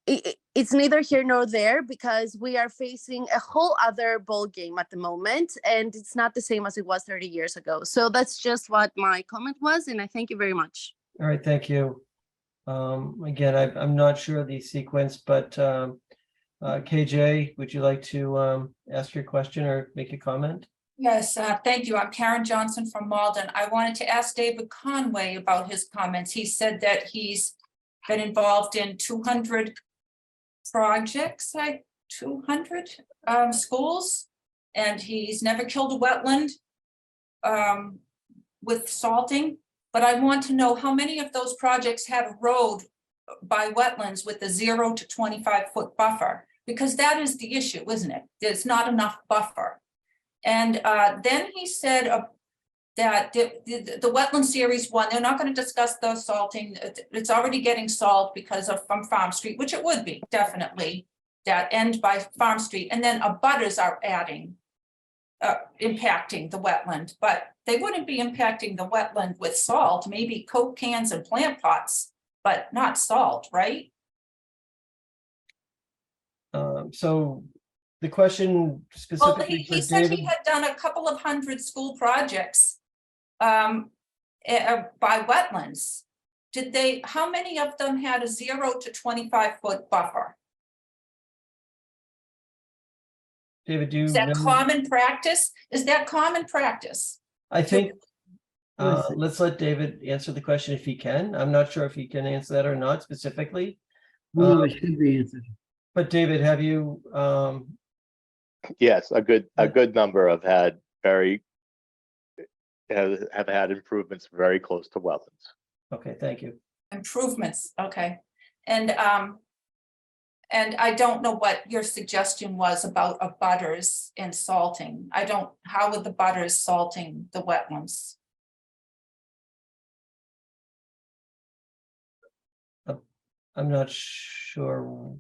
it's neither here nor there because we are facing a whole other ball game at the moment, and it's not the same as it was 30 years ago. So that's just what my comment was, and I thank you very much. All right, thank you. Again, I'm not sure of the sequence, but KJ, would you like to ask your question or make a comment? Yes, thank you. I'm Karen Johnson from Malden. I wanted to ask David Conway about his comments. He said that he's been involved in 200 projects, 200 schools, and he's never killed a wetland with salting. But I want to know how many of those projects have a road by wetlands with a 0 to 25-foot buffer, because that is the issue, isn't it? There's not enough buffer. And then he said that the wetland series 1, they're not going to discuss the salting. It's already getting salt because of from Farm Street, which it would be definitely that end by Farm Street. And then abutters are adding, impacting the wetland, but they wouldn't be impacting the wetland with salt, maybe Coke cans and plant pots, but not salt, right? So the question specifically Well, he for said David. he had done a couple of hundred school projects by wetlands. How many of them had a 0 to 25-foot buffer? David, do you Is that know? common practice? Is that common practice? I think let's let David answer the question if he can. I'm not sure if he can answer that or not specifically. Well, it should be answered. But David, have you Yes, a good number have had have had improvements very close to wetlands. Okay, thank you. Improvements, okay. And I don't know what your suggestion was about abutters and salting. How would the butters salting the wetlands? I'm not sure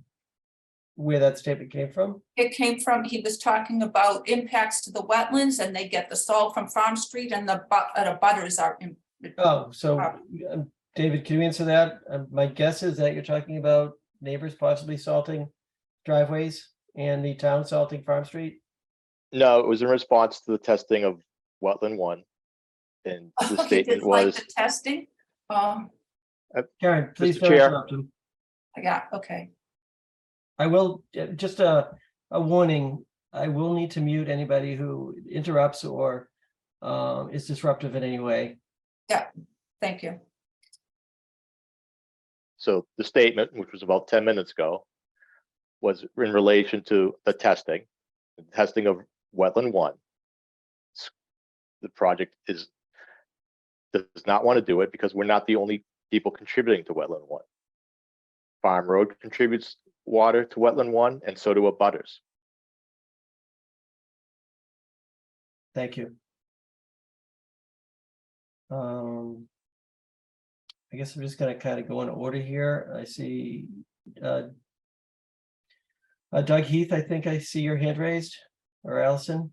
where that statement came from. It came from, he was talking about impacts to the wetlands and they get the salt from Farm Street and the butters are. Oh, so David, can you answer that? My guess is that you're talking about neighbors possibly salting driveways and the town salting Farm Street. No, it was in response to the testing of wetland 1. And the Okay, statement did like was, the testing? Karen, please Mr. don't Chair. interrupt him. Yeah, okay. I will, just a warning, I will need to mute anybody who interrupts or is disruptive in any way. Yeah, thank you. so the statement, which was about 10 minutes ago, was in relation to the testing of wetland 1. The project does not want to do it because we're not the only people contributing to wetland 1. Farm Road contributes water to wetland 1, and so do abutters. Thank you. I guess I'm just gonna kind of go in order here. I see Doug Heath, I think I see your hand raised, or Allison.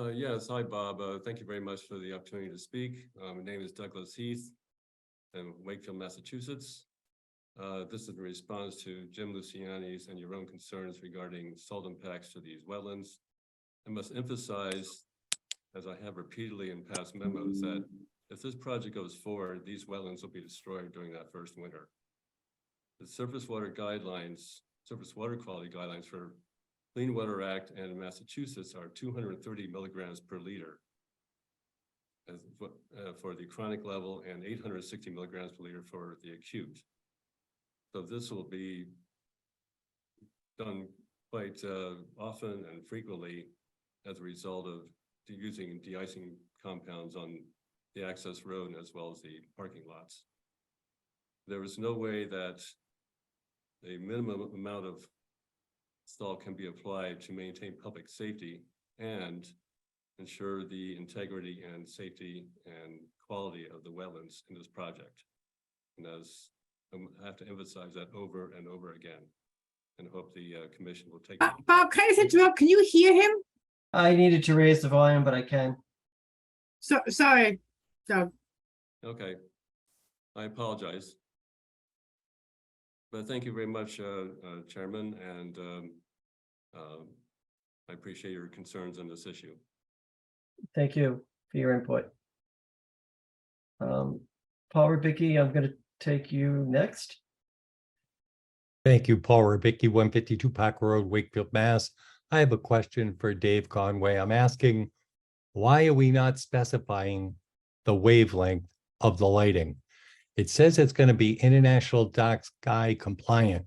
Yes, hi, Bob. Thank you very much for the opportunity to speak. My name is Douglas Heath in Wakefield, Massachusetts. This is in response to Jim Luciani's and your own concerns regarding salt impacts to these wetlands. I must emphasize, as I have repeatedly in past memos, that if this project goes forward, these wetlands will be destroyed during that first winter. The surface water guidelines, surface water quality guidelines for Clean Water Act and Massachusetts are 230 milligrams per liter for the chronic level and 860 milligrams per liter for the acute. So this will be done quite often and frequently as a result of using de-icing compounds on the access road as well as the parking lots. There is no way that a minimum amount of salt can be applied to maintain public safety and ensure the integrity and safety and quality of the wetlands in this project. And as I have to emphasize that over and over again, and hope the commission will take. Bob, can I just interrupt? Can you hear him? I needed to raise the volume, but I can. So, sorry, Doug. Okay, I apologize. But thank you very much, Chairman, and I appreciate your concerns on this issue. Thank you for your input. Paul Rubicki, I'm going to take you next. Thank you, Paul Rubicki, 152 Park Road, Wakefield, Mass. I have a question for Dave Conway. I'm asking, why are we not specifying the wavelength of the lighting? It says it's going to be international dark sky compliant.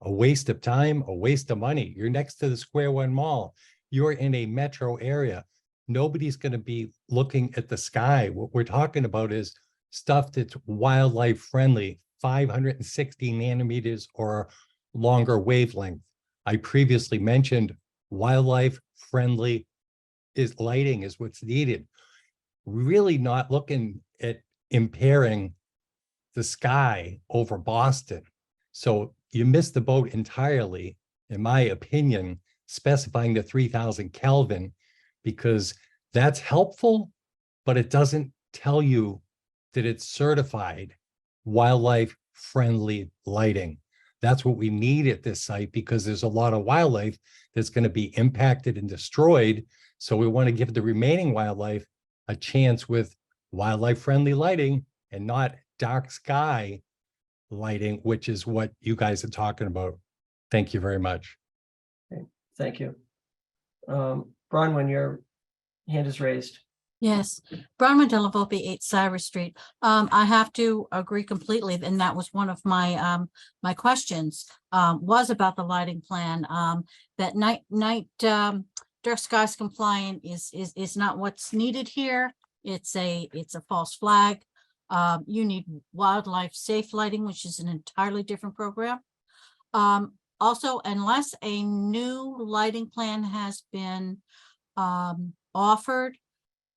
A waste of time, a waste of money. You're next to the Square One Mall. You're in a metro area. Nobody's going to be looking at the sky. What we're talking about is stuff that's wildlife friendly, 560 nanometers or longer wavelength. I previously mentioned wildlife friendly lighting is what's needed. Really not looking at impairing the sky over Boston. So you missed the boat entirely, in my opinion, specifying the 3000 Kelvin, because that's helpful, but it doesn't tell you that it's certified wildlife friendly lighting. That's what we need at this site because there's a lot of wildlife that's going to be impacted and destroyed. So we want to give the remaining wildlife a chance with wildlife friendly lighting and not dark sky lighting, which is what you guys are talking about. Thank you very much. Okay, thank you. Bronwyn, your hand is raised. Yes, Bronwyn Delavolpe, 8 Cyrus Street. I have to agree completely, and that was one of my my questions was about the lighting plan. That night dark skies compliant is not what's needed here. It's a false flag. You need wildlife safe lighting, which is an entirely different program. Also, unless a new lighting plan has been offered,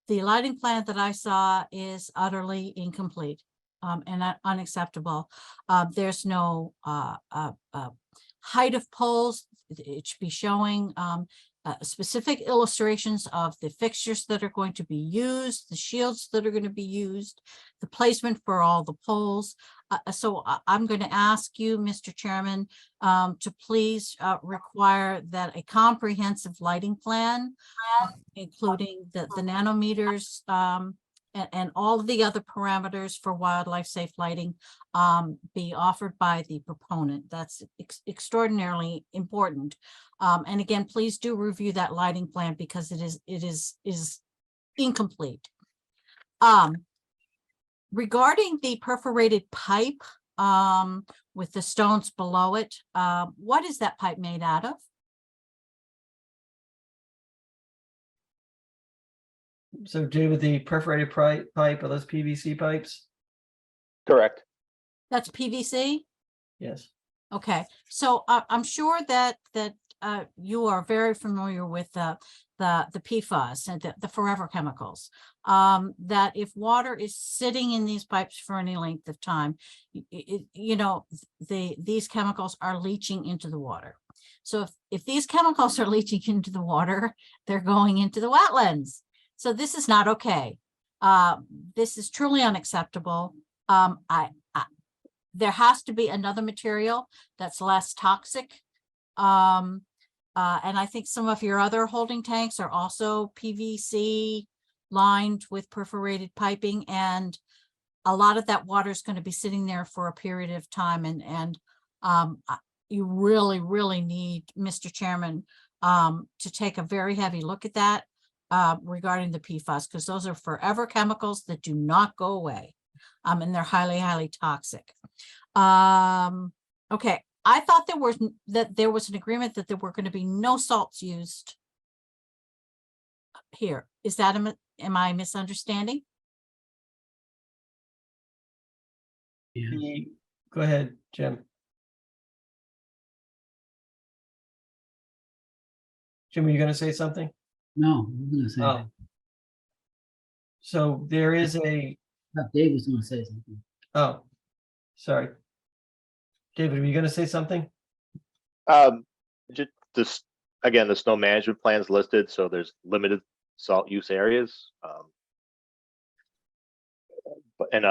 the lighting plan that I saw is utterly incomplete and unacceptable. There's no height of poles. It should be showing specific illustrations of the fixtures that are going to be used, the shields that are going to be used, the placement for all the poles. So I'm going to ask you, Mr. Chairman, to please require that a comprehensive lighting plan, including the nanometers and all of the other parameters for wildlife safe lighting, be offered by the proponent. That's extraordinarily important. And again, please do review that lighting plan because it is incomplete. Regarding the perforated pipe with the stones below it, what is that pipe made out of? So David, the perforated pipe, are those PVC pipes? Correct. That's PVC? Yes. Okay, so I'm sure that you are very familiar with the PFAS and the forever chemicals. That if water is sitting in these pipes for any length of time, these chemicals are leaching into the water. So if these chemicals are leaching into the water, they're going into the wetlands. So this is not okay. This is truly unacceptable. There has to be another material that's less toxic. And I think some of your other holding tanks are also PVC lined with perforated piping, and a lot of that water is going to be sitting there for a period of time. And you really, really need, Mr. Chairman, to take a very heavy look at that regarding the PFAS, because those are forever chemicals that do not go away. And they're highly, highly toxic. Okay, I thought there was an agreement that there were going to be no salts used here. Is that, am I misunderstanding? Go ahead, Jim. Jim, were you going to say something? No, I'm gonna say Oh. So there is a, that. Dave was gonna say something. oh, sorry. David, were you going to say something? Just this, again, the snow management plan is listed, so there's limited salt use areas. But and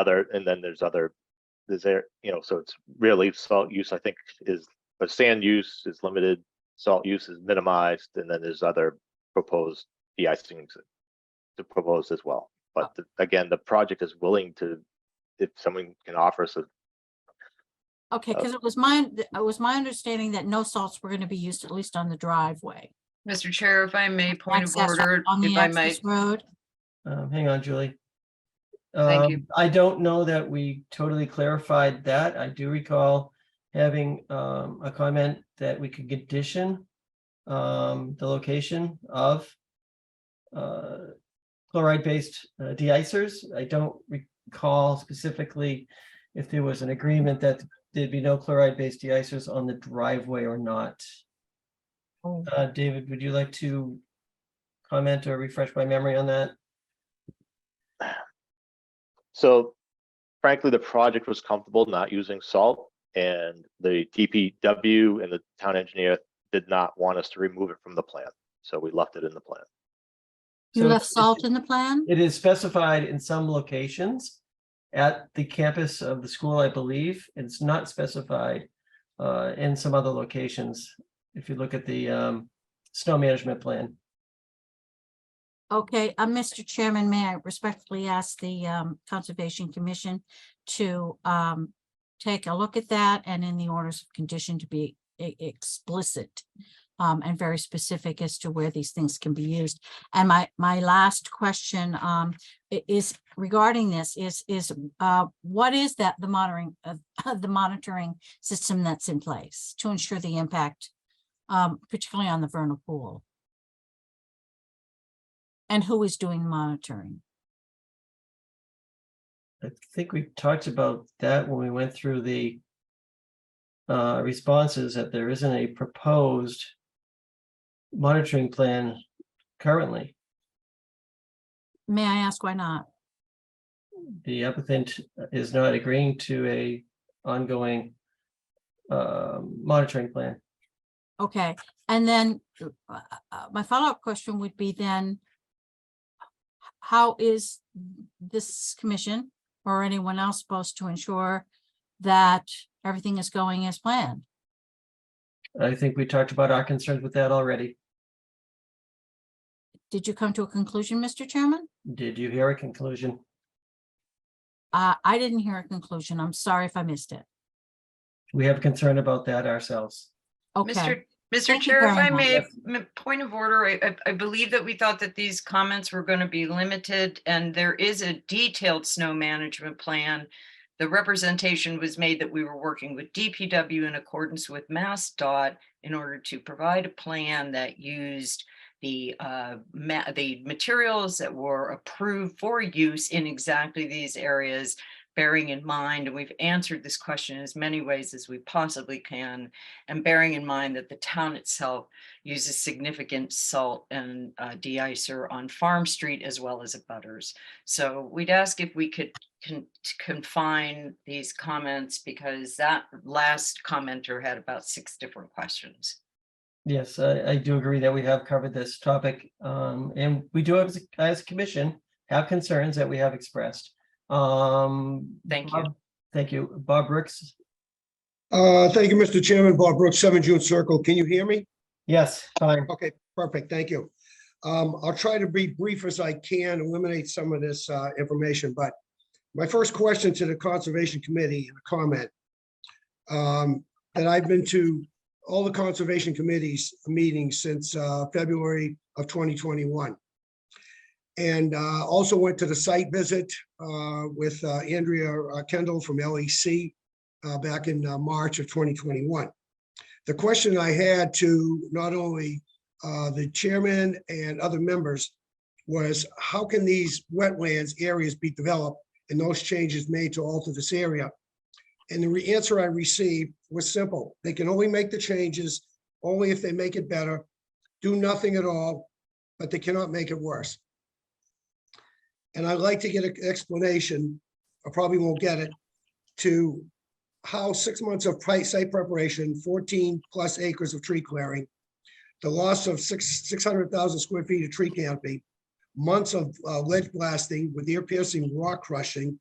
then there's there, so it's really salt use, I think, but sand use is limited, salt use is minimized, and then there's other proposed de-icing to propose as well. But again, the project is willing to, if someone can offer us a. Okay, because it was my understanding that no salts were going to be used, at least on the driveway. Mr. Chair, if I may, point of Access order, on the if I access might. road. Hang on, Julie. Thank you. I don't know that we totally clarified that. I do recall having a comment that we could condition the location of chloride-based de-icers. I don't recall specifically if there was an agreement that there'd be no chloride-based de-icers on the driveway or not. David, would you like to comment or refresh my memory on that? So frankly, the project was comfortable not using salt, and the DPW and the town engineer did not want us to remove it from the plan. So we left it in the plan. You So left salt in the plan? It is specified in some locations at the campus of the school, I believe. It's not specified in some other locations. If you look at the snow management plan. Okay, Mr. Chairman, may I respectfully ask the Conservation Commission to take a look at that, and in the orders of condition to be explicit and very specific as to where these things can be used. And my last question is regarding this is what is that the monitoring system that's in place to ensure the impact, particularly on the vernal pool? And who is doing the monitoring? I think we talked about that when we went through the responses, that there isn't a proposed monitoring plan currently. May I ask why not? The applicant is not agreeing to a ongoing monitoring plan. Okay, and then my follow-up question would be then, how is this commission or anyone else supposed to ensure that everything is going as planned? I think we talked about our concerns with that already. Did you come to a conclusion, Mr. Chairman? Did you hear a conclusion? I didn't hear a conclusion. I'm sorry if I missed it. We have concern about that ourselves. Okay. Mr. Thank you Chair, if very I much. may, point of order, I believe that we thought that these comments were going to be limited, and there is a detailed snow management plan. The representation was made that we were working with DPW in accordance with MassDOT in order to provide a plan that used the materials that were approved for use in exactly these areas, bearing in mind, and we've answered this question in as many ways as we possibly can, and bearing in mind that the town itself uses significant salt and de-icer on Farm Street as well as at Butters. So we'd ask if we could confine these comments, because that last commenter had about 6 different questions. Yes, I do agree that we have covered this topic. And we do have, as a commission, have concerns that we have expressed. Thank you. Thank you. Bob Brooks? Thank you, Mr. Chairman. Bob Brooks, 7 June Circle. Can you hear me? Yes, fine. Okay, perfect. Thank you. I'll try to be brief as I can, eliminate some of this information, but my first question to the Conservation Committee, and a comment, that I've been to all the Conservation Committees meetings since February of 2021. And also went to the site visit with Andrea Kendall from LEC back in March of 2021. The question I had to not only the chairman and other members was, how can these wetlands areas be developed and those changes made to alter this area? And the answer I received was simple. They can only make the changes only if they make it better, do nothing at all, but they cannot make it worse. And I'd like to get an explanation, I probably won't get it, to how 6 months of site preparation, 14 plus acres of tree clearing, the loss of 600,000 square feet of tree canopy, months of ledge blasting with ear piercing rock crushing,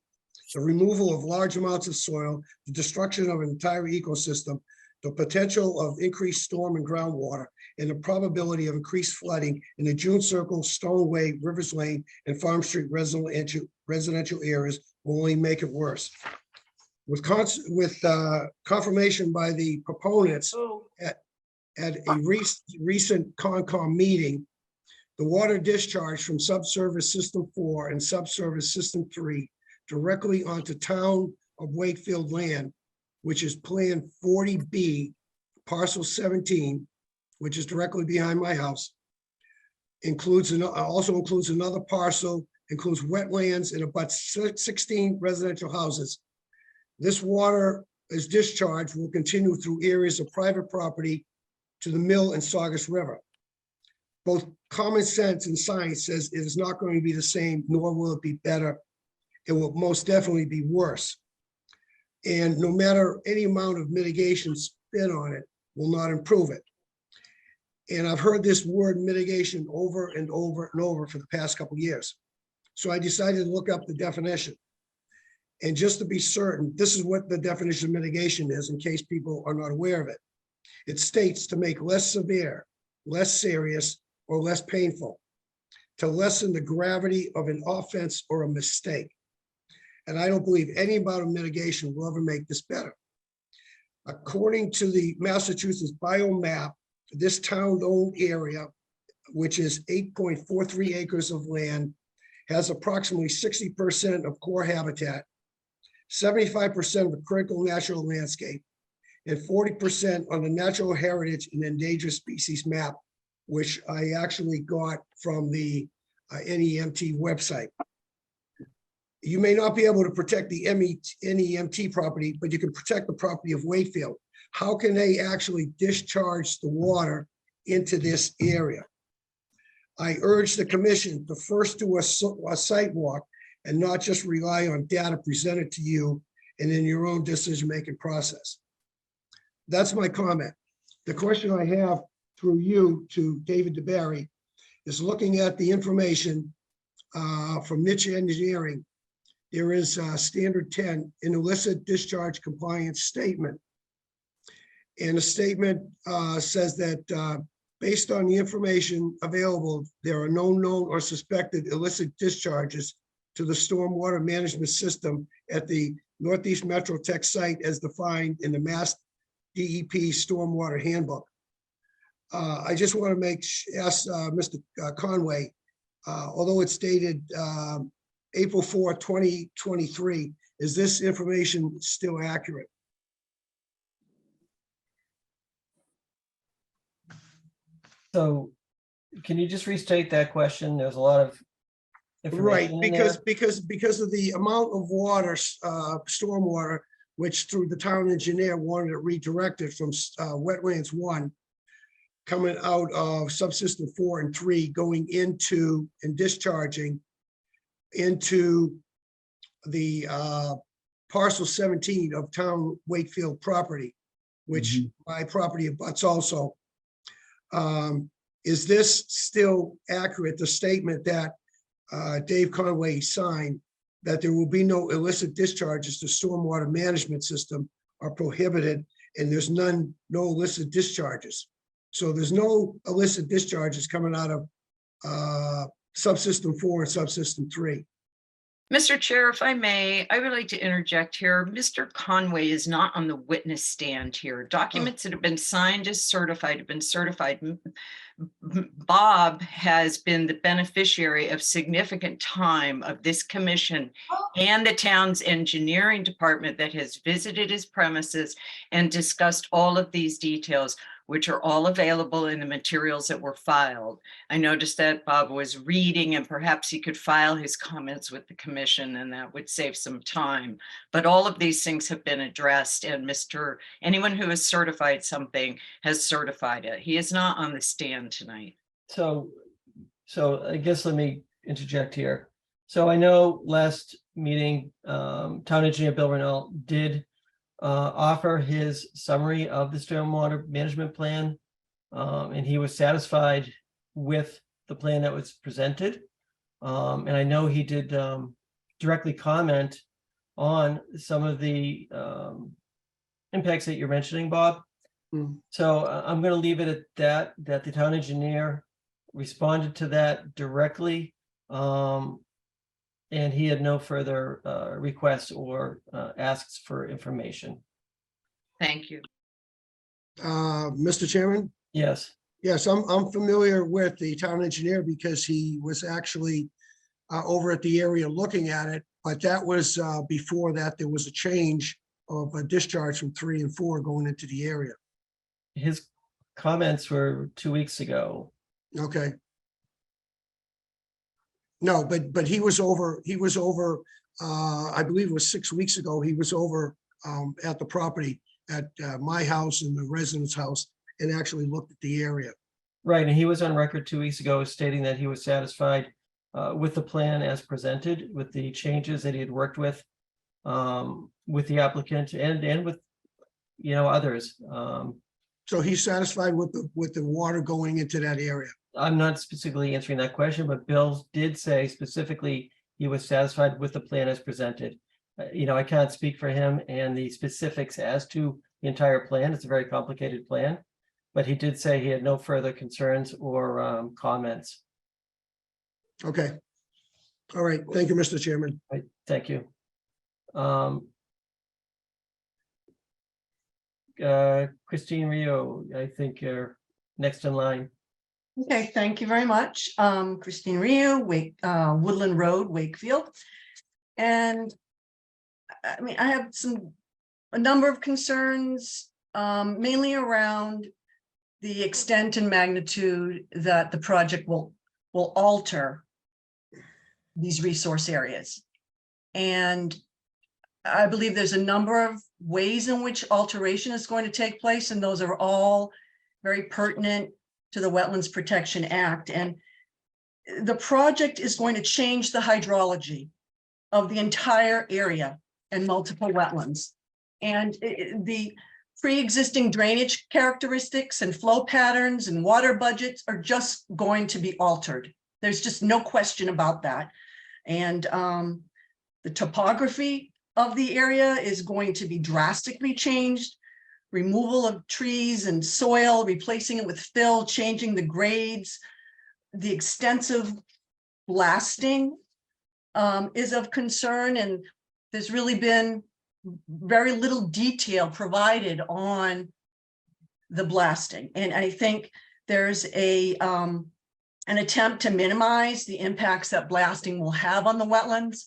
the removal of large amounts of soil, the destruction of an entire ecosystem, the potential of increased storm and groundwater, and the probability of increased flooding in the June Circle, Stoneway, Rivers Lane, and Farm Street residential areas will only make it worse. With confirmation by the proponents at a recent Concom meeting, the water discharge from subsurface system 4 and subsurface system 3 directly onto town of Wakefield land, which is Plan 40B, parcel 17, which is directly behind my house, also includes another parcel, includes wetlands and about 16 residential houses. This water is discharged will continue through areas of private property to the mill and Saugus River. Both common sense and science says it is not going to be the same, nor will it be better. It will most definitely be worse. And no matter any amount of mitigation spin on it, will not improve it. And I've heard this word mitigation over and over and over for the past couple of years. So I decided to look up the definition. And just to be certain, this is what the definition of mitigation is in case people are not aware of it. It states to make less severe, less serious, or less painful, to lessen the gravity of an offense or a mistake. And I don't believe any amount of mitigation will ever make this better. According to the Massachusetts biomap, this town-owned area, which is 8.43 acres of land, has approximately 60% of core habitat, 75% of the critical natural landscape, and 40% on the natural heritage and endangered species map, which I actually got from the NEMT website. You may not be able to protect the NEMT property, but you can protect the property of Wakefield. How can they actually discharge the water into this area? I urge the commission to first do a site walk and not just rely on data presented to you and in your own decision-making process. That's my comment. The question I have through you to David DeBerry is looking at the information from Niche Engineering. There is standard 10, an illicit discharge compliance statement. And the statement says that based on the information available, there are no known or suspected illicit discharges to the stormwater management system at the Northeast Metro Tech site as defined in the Mass DEP Stormwater Handbook. I just want to ask Mr. Conway, although it's dated April 4, 2023, is this information still accurate? So can you just restate that question? There's a lot of Right, information in there. because of the amount of water, stormwater, which through the town engineer wanted it redirected from wetlands 1, coming out of subsystem 4 and 3, going into and discharging into the parcel 17 of town Wakefield property, which my property abuts also. Is this still accurate, the statement that Dave Conway signed, that there will be no illicit discharges to stormwater management system are prohibited, and there's no illicit discharges? So there's no illicit discharges coming out of subsystem 4 and subsystem 3. Mr. Chair, if I may, I would like to interject here. Mr. Conway is not on the witness stand here. Documents that have been signed as certified have been certified. Bob has been the beneficiary of significant time of this commission and the town's engineering department that has visited his premises and discussed all of these details, which are all available in the materials that were filed. I noticed that Bob was reading, and perhaps he could file his comments with the commission, and that would save some time. But all of these things have been addressed, and anyone who has certified something has certified it. He is not on the stand tonight. So I guess let me interject here. So I know last meeting, Town Engineer Bill Rennell did offer his summary of the stormwater management plan, and he was satisfied with the plan that was presented. And I know he did directly comment on some of the impacts that you're mentioning, Bob. So I'm going to leave it at that the town engineer responded to that directly, and he had no further requests or asks for information. Thank you. Mr. Chairman? Yes. Yes, I'm familiar with the town engineer because he was actually over at the area looking at it, but that was before that there was a change of a discharge from 3 and 4 going into the area. His comments were 2 weeks ago. Okay. No, but he was over, I believe it was 6 weeks ago, he was over at the property at my house and the resident's house and actually looked at the area. Right, and he was on record 2 weeks ago stating that he was satisfied with the plan as presented, with the changes that he had worked with the applicant and with, others. So he's satisfied with the water going into that area? I'm not specifically answering that question, but Bill did say specifically he was satisfied with the plan as presented. I can't speak for him and the specifics as to the entire plan. It's a very complicated plan, but he did say he had no further concerns or comments. Okay. All right. Thank you, Mr. Chairman. Right. Thank you. Christine Rio, I think you're next in line. Okay, thank you very much. Christine Rio, Woodland Road, Wakefield. And I mean, I have a number of concerns, mainly around the extent and magnitude that the project will alter these resource areas. And I believe there's a number of ways in which alteration is going to take place, and those are all very pertinent to the Wetlands Protection Act. And the project is going to change the hydrology of the entire area and multiple wetlands. And the pre-existing drainage characteristics and flow patterns and water budgets are just going to be altered. There's just no question about that. And the topography of the area is going to be drastically changed. Removal of trees and soil, replacing it with fill, changing the grades. The extensive blasting is of concern, and there's really been very little detail provided on the blasting. And I think there's an attempt to minimize the impacts that blasting will have on the wetlands.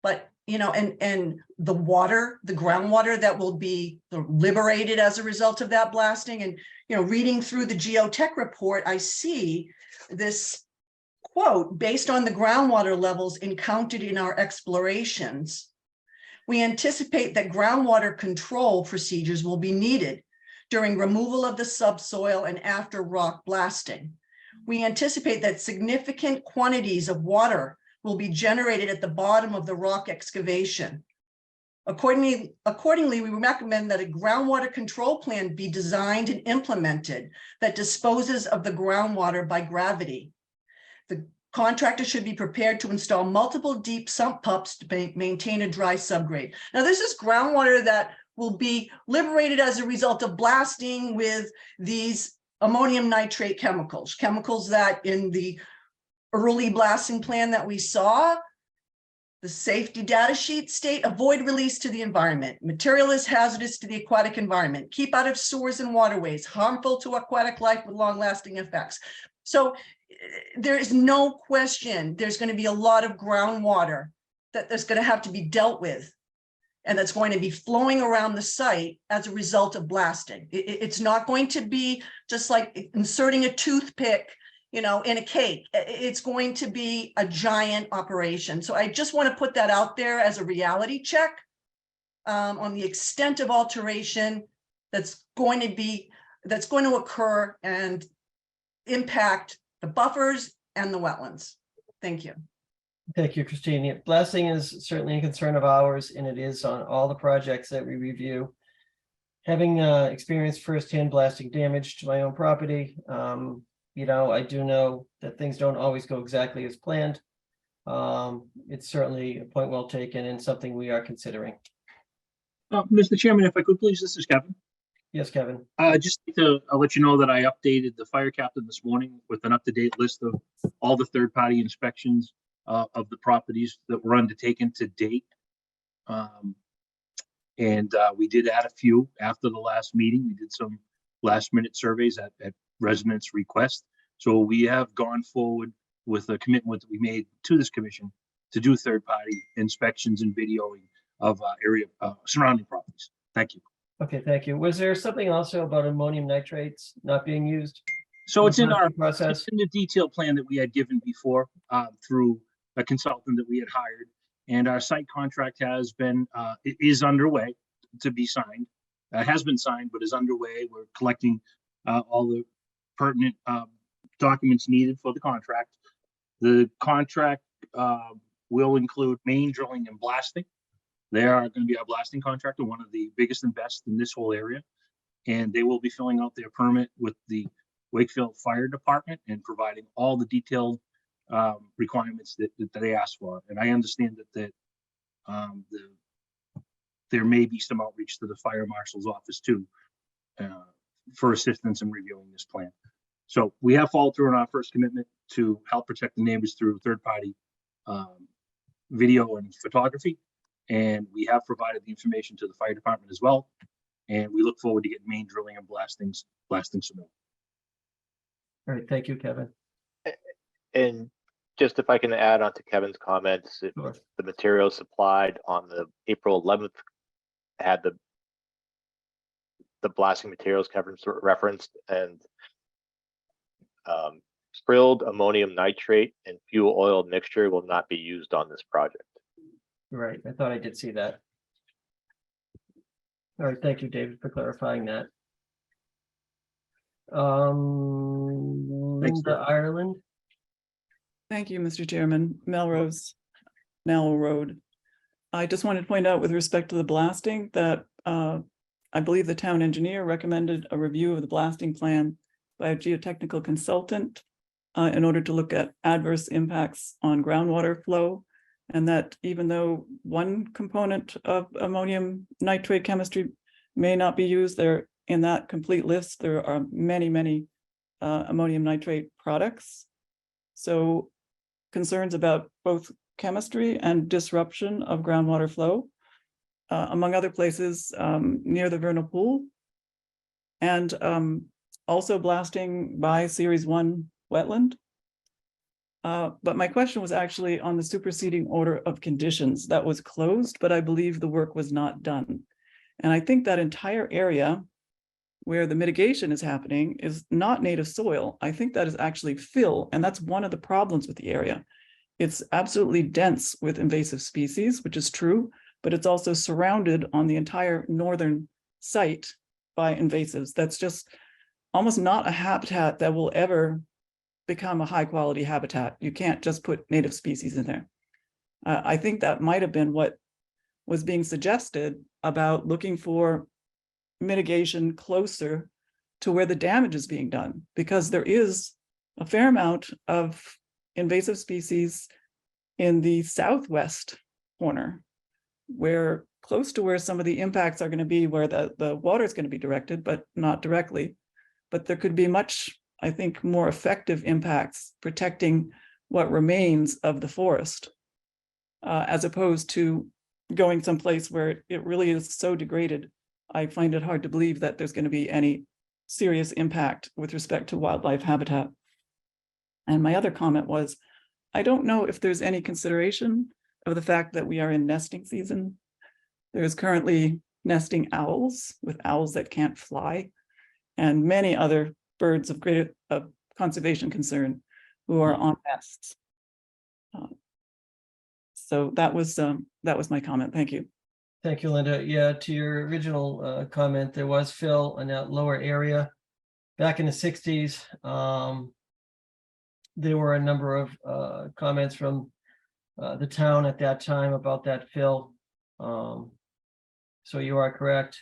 But and the water, the groundwater that will be liberated as a result of that blasting. And, reading through the geotech report, I see this quote, based on the groundwater levels encountered in our explorations, we anticipate that groundwater control procedures will be needed during removal of the subsoil and after rock blasting. We anticipate that significant quantities of water will be generated at the bottom of the rock excavation. Accordingly, we recommend that a groundwater control plan be designed and implemented that disposes of the groundwater by gravity. The contractor should be prepared to install multiple deep sump pumps to maintain a dry subgrade. Now, this is groundwater that will be liberated as a result of blasting with these ammonium nitrate chemicals that in the early blasting plan that we saw, the safety data sheet state, avoid release to the environment. Material is hazardous to the aquatic environment. Keep out of sewers and waterways, harmful to aquatic life with long-lasting effects. So there is no question there's going to be a lot of groundwater that's going to have to be dealt with, and that's going to be flowing around the site as a result of blasting. It's not going to be just like inserting a toothpick, in a cake. It's going to be a giant operation. So I just want to put that out there as a reality check on the extent of alteration that's going to occur and impact the buffers and the wetlands. Thank you. Thank you, Christine. Yeah, blasting is certainly a concern of ours, and it is on all the projects that we review. Having experienced firsthand blasting damage to my own property, I do know that things don't always go exactly as planned. It's certainly a point well taken and something we are considering. Mr. Chairman, if I could please, this is Kevin. Yes, Kevin. Just to let you know that I updated the fire captain this morning with an up-to-date list of all the third-party inspections of the properties that were undertaken to date. We did add a few after the last meeting. We did some last-minute surveys at residents' request. So we have gone forward with a commitment that we made to this commission to do third-party inspections and videoing of area surrounding properties. Thank you. Okay, thank you. Was there something also about ammonium nitrates not being used? So it's in our process. It's in the detailed plan that we had given before through a consultant that we had hired, and our site contract has been it is underway to be signed. Has been signed, but is underway. We're collecting all the pertinent documents needed for the contract. The contract will include main drilling and blasting. They are going to be our blasting contractor, one of the biggest and best in this whole area, and they will be filling out their permit with the Wakefield Fire Department and providing all the detailed requirements that they asked for. And I understand that there may be some outreach to the fire marshal's office too for assistance in reviewing this plan. So we have followed through on our first commitment to help protect the neighbors through third-party video and photography. And we have provided the information to the fire department as well. And we look forward to getting main drilling and blasting submitted. All right, thank you, Kevin. And just if I can add on to Kevin's comments, Sure. The materials supplied on the April 11th had the blasting materials Kevin referenced, and spilled ammonium nitrate and fuel oil mixture will not be used on this project. Right, I thought I did see that. All right, thank you, David, for clarifying that. Linda Ireland. Thank you, Mr. Chairman. Melrose, Nell Road. I just wanted to point out with respect to the blasting that I believe the town engineer recommended a review of the blasting plan by a geotechnical consultant in order to look at adverse impacts on groundwater flow. And that even though one component of ammonium nitrate chemistry may not be used, there in that complete list, there are many ammonium nitrate products. So concerns about both chemistry and disruption of groundwater flow, among other places near the vernal pool, and also blasting by Series 1 wetland. But my question was actually on the superseding order of conditions that was closed, but I believe the work was not done. And I think that entire area where the mitigation is happening is not native soil. I think that is actually fill, and that's one of the problems with the area. It's absolutely dense with invasive species, which is true, but it's also surrounded on the entire northern site by invasives. That's just almost not a habitat that will ever become a high quality habitat. You can't just put native species in there. I think that might have been what was being suggested about looking for mitigation closer to where the damage is being done, because there is a fair amount of invasive species in the southwest corner, where close to where some of the impacts are going to be, where the water is going to be directed, but not directly. But there could be much, I think, more effective impacts protecting what remains of the forest, as opposed to going someplace where it really is so degraded. I find it hard to believe that there's going to be any serious impact with respect to wildlife habitat. And my other comment was, I don't know if there's any consideration of the fact that we are in nesting season. There's currently nesting owls, with owls that can't fly, and many other birds of greater conservation concern who are on nests. So that was my comment. Thank you. Thank you, Linda. Yeah, to your original comment, there was fill in that lower area. Back in the 60s, there were a number of comments from the town at that time about that fill. So you are correct.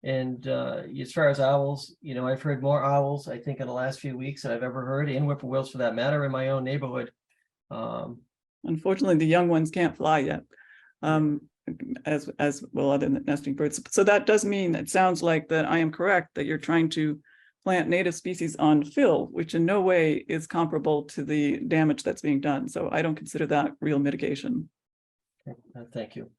And as far as owls, you know, I've heard more owls, I think, in the last few weeks than I've ever heard, and whippoorwills for that matter, in my own neighborhood. Unfortunately, the young ones can't fly yet, as well other nesting birds. So that does mean, it sounds like that I am correct, that you're trying to plant native species on fill, which in no way is comparable to the damage that's being done. So I don't consider that real mitigation. Okay, thank you.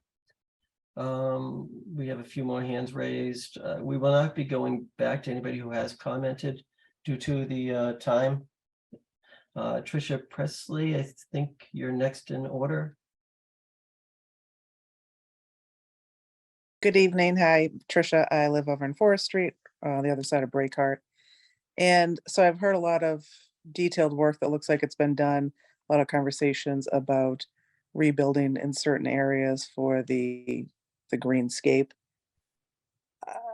We have a few more hands raised. We will not be going back to anybody who has commented due to the time. Tricia Presley, I think you're next in order. Good evening. Hi, Tricia. I live over in Forest Street, the other side of Breakheart. And so I've heard a lot of detailed work that looks like it's been done, a lot of conversations about rebuilding in certain areas for the greenscape.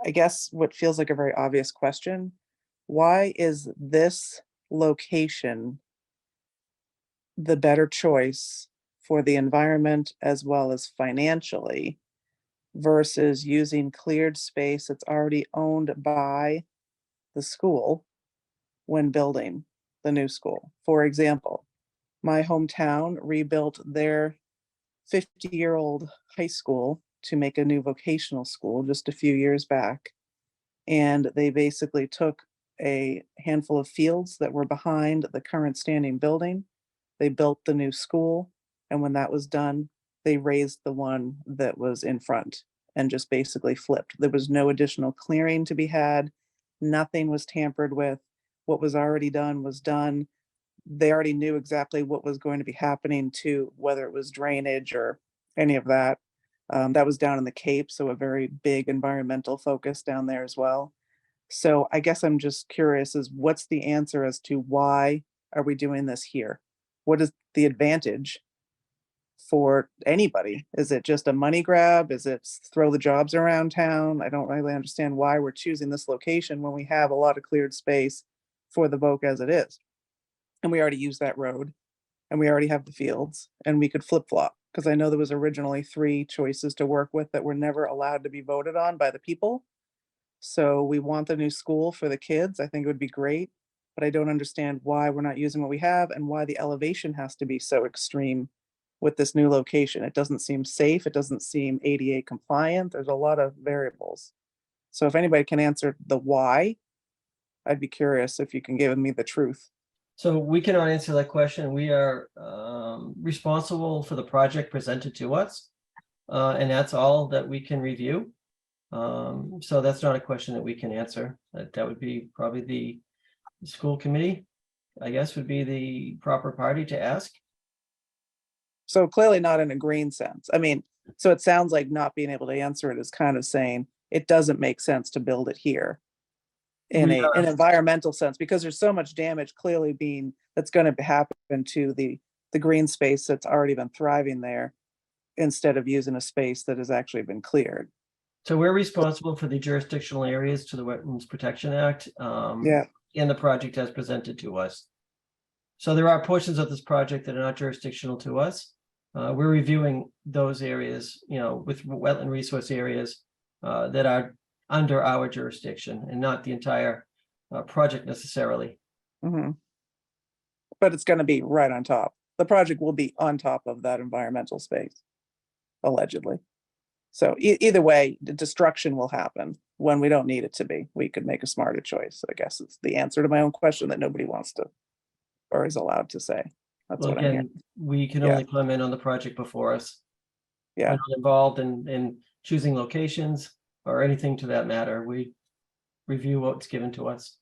I guess what feels like a very obvious question, why is this location the better choice for the environment as well as financially versus using cleared space that's already owned by the school when building the new school? For example, my hometown rebuilt their 50-year-old high school to make a new vocational school just a few years back. And they basically took a handful of fields that were behind the current standing building. They built the new school. And when that was done, they raised the one that was in front and just basically flipped. There was no additional clearing to be had. Nothing was tampered with. What was already done was done. They already knew exactly what was going to be happening to whether it was drainage or any of that. That was down in the Cape, so a very big environmental focus down there as well. So I guess I'm just curious, is what's the answer as to why are we doing this here? What is the advantage for anybody? Is it just a money grab? Is it throw the jobs around town? I don't really understand why we're choosing this location when we have a lot of cleared space for the Voc as it is. And we already use that road and we already have the fields and we could flip flop, because I know there was originally 3 choices to work with that were never allowed to be voted on by the people. So we want the new school for the kids. I think it would be great, but I don't understand why we're not using what we have and why the elevation has to be so extreme with this new location. It doesn't seem safe. It doesn't seem ADA compliant. There's a lot of variables. So if anybody can answer the why, I'd be curious if you can give me the truth. So we cannot answer that question. We are responsible for the project presented to us. And that's all that we can review. So that's not a question that we can answer. That would be probably the school committee, I guess, would be the proper party to ask. So clearly not in a green sense. I mean, so it sounds like not being able to answer it is kind of saying it doesn't make sense to build it here in an environmental sense, because there's so much damage clearly that's going to happen to the green space that's already been thriving there, instead of using a space that has actually been cleared. So we're responsible for the jurisdictional areas to the Wetlands Protection Act. Yeah. In the project as presented to us. So there are portions of this project that are not jurisdictional to us. we're reviewing those areas, with wetland resource areas that are under our jurisdiction and not the entire project necessarily. Mhm. But it's gonna be right on top. The project will be on top of that environmental space, allegedly. So either way, the destruction will happen when we don't need it to be. We could make a smarter choice, I guess it's the answer to my own question that nobody wants to or is allowed to say. That's Well, what I'm hearing. again, we can Yeah. only comment on the project before us. Yeah. We're not involved in choosing locations or anything to that matter. We review what's given to us.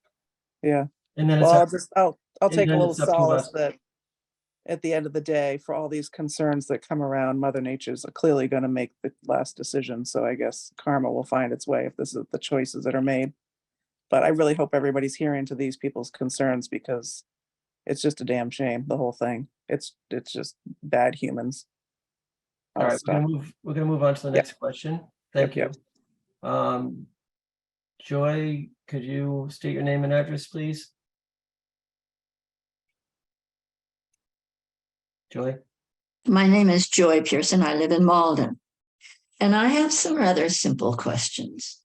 Yeah. And then it's Well, up- I'll and take a then little it's up to solace us. that at the end of the day, for all these concerns that come around, Mother Nature's clearly gonna make the last decision. So I guess karma will find its way if this is the choices that are made. But I really hope everybody's hearing to these people's concerns because it's just a damn shame, the whole thing. It's just bad humans. All I'll right, stop. we're gonna move on to the Yep. next question. Thank you. Yep. Joy, could you state your name and address, please? Joy? My name is Joy Pearson. I live in Malden. And I have some rather simple questions.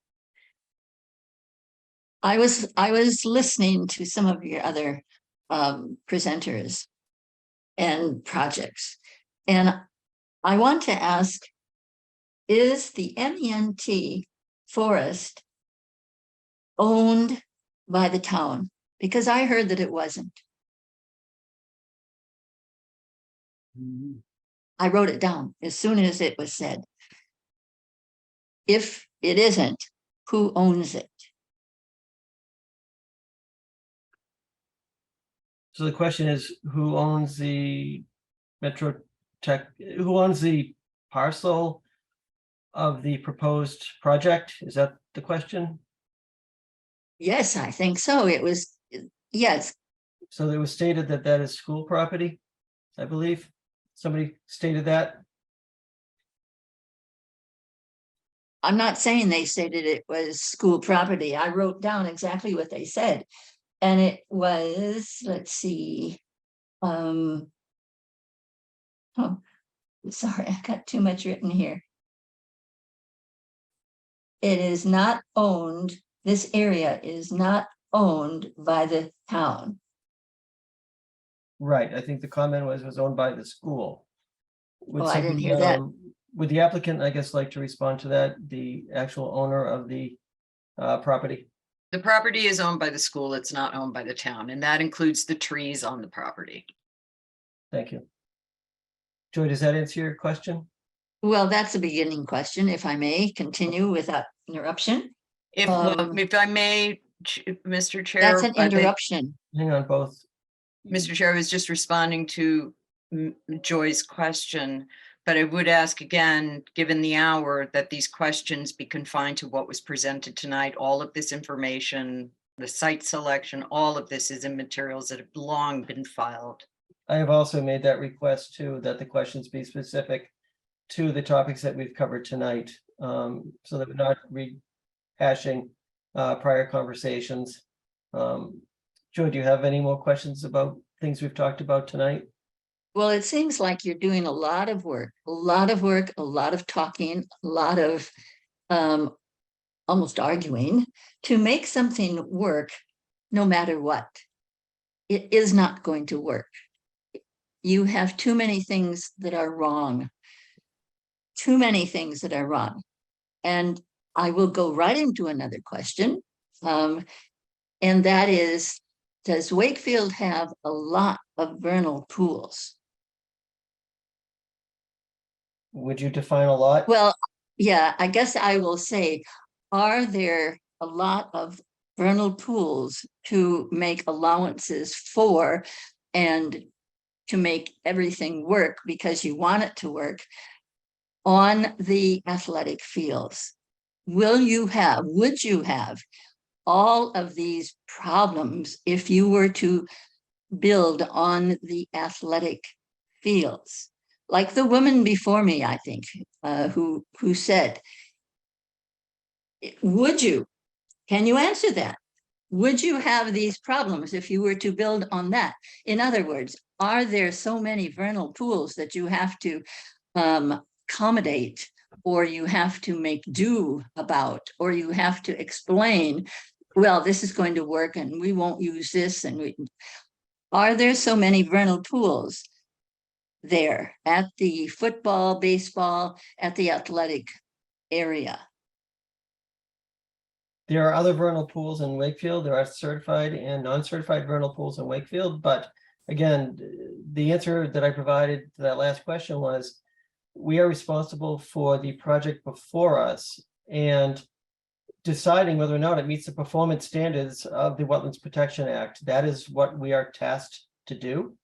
I was listening to some of your other presenters and projects. And I want to ask, is the MENT forest owned by the town? Because I heard that it wasn't. I wrote it down as soon as it was said. If it isn't, who owns it? So the question is, who owns the Metro Tech, who owns the parcel of the proposed project? Is that the question? Yes, I think so. It was, yes. So it was stated that that is school property, I believe. Somebody stated that. I'm not saying they stated it was school property. I wrote down exactly what they said. And it was, let's see. Oh, sorry, I got too much written here. It is not owned, this area is not owned by the town. Right, I think the comment was owned by the school. Would Oh, I didn't somebody, hear that. Would the applicant, I guess, like to respond to that, the actual owner of the property? The property is owned by the school. It's not owned by the town, and that includes the trees on the property. Thank you. Joy, does that answer your question? Well, that's a beginning question, if I may continue without interruption. If I may, Mr. Chair. That's an interruption. Hang on, both. Mr. Chair, I was just responding to Joy's question, but I would ask again, given the hour, that these questions be confined to what was presented tonight. All of this information, the site selection, all of this is in materials that have long been filed. I have also made that request too, that the questions be specific to the topics that we've covered tonight, so that we're not rehashing prior conversations. Joy, do you have any more questions about things we've talked about tonight? Well, it seems like you're doing a lot of work, a lot of talking, a lot of almost arguing to make something work no matter what. It is not going to work. You have too many things that are wrong. Too many things that are wrong. And I will go right into another question. And that is, does Wakefield have a lot of vernal pools? Would you define a lot? Well, yeah, I guess I will say, are there a lot of vernal pools to make allowances for and to make everything work because you want it to work on the athletic fields? Would you have all of these problems if you were to build on the athletic fields? Like the woman before me, I think, who said, would you? Can you answer that? would you have these problems if you were to build on that? In other words, are there so many vernal pools that you have to accommodate, or you have to make do about, or you have to explain, well, this is going to work and we won't use this, and are there so many vernal pools there at the football, baseball, at the athletic area? There are other vernal pools in Wakefield. There are certified and non-certified vernal pools in Wakefield. But again, the answer that I provided to that last question was, we are responsible for the project before us and deciding whether or not it meets the performance standards of the Wetlands Protection Act. That is what we are tasked to do.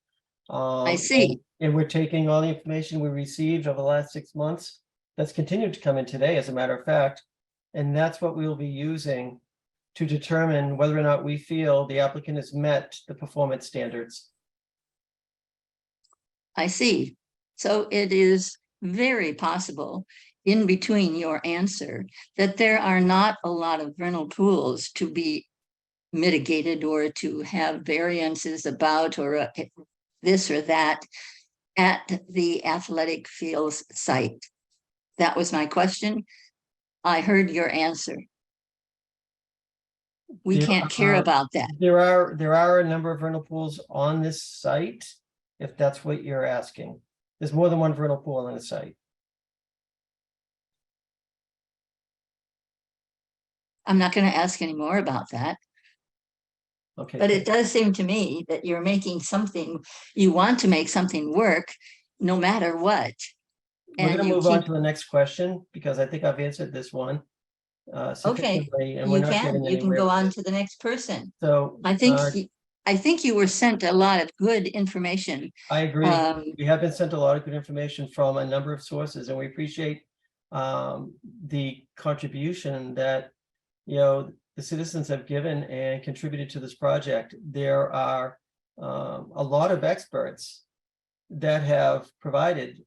I see. And we're taking all the information we received over the last 6 months. That's continued to come in today, as a matter of fact. And that's what we'll be using to determine whether or not we feel the applicant has met the performance standards. I see. So it is very possible in between your answer that there are not a lot of vernal pools to be mitigated or to have variances about, or this or that at the athletic fields site. That was my question. I heard your answer. We can't care about that. There are a number of vernal pools on this site, if that's what you're asking. There's more than one vernal pool on the site. I'm not going to ask any more about that. Okay. But it does seem to me that you're making something, you want to make something work no matter what. We're going to you move on keep- to the next question, because I think I've answered this one Okay, sufficiently, and we're you not can getting go anywhere. on to the next person. So I think you were sent a lot of good information. I agree. Um, We have been sent a lot of good information from a number of sources, and we appreciate the contribution that, the citizens have given and contributed to this project. There are a lot of experts that have provided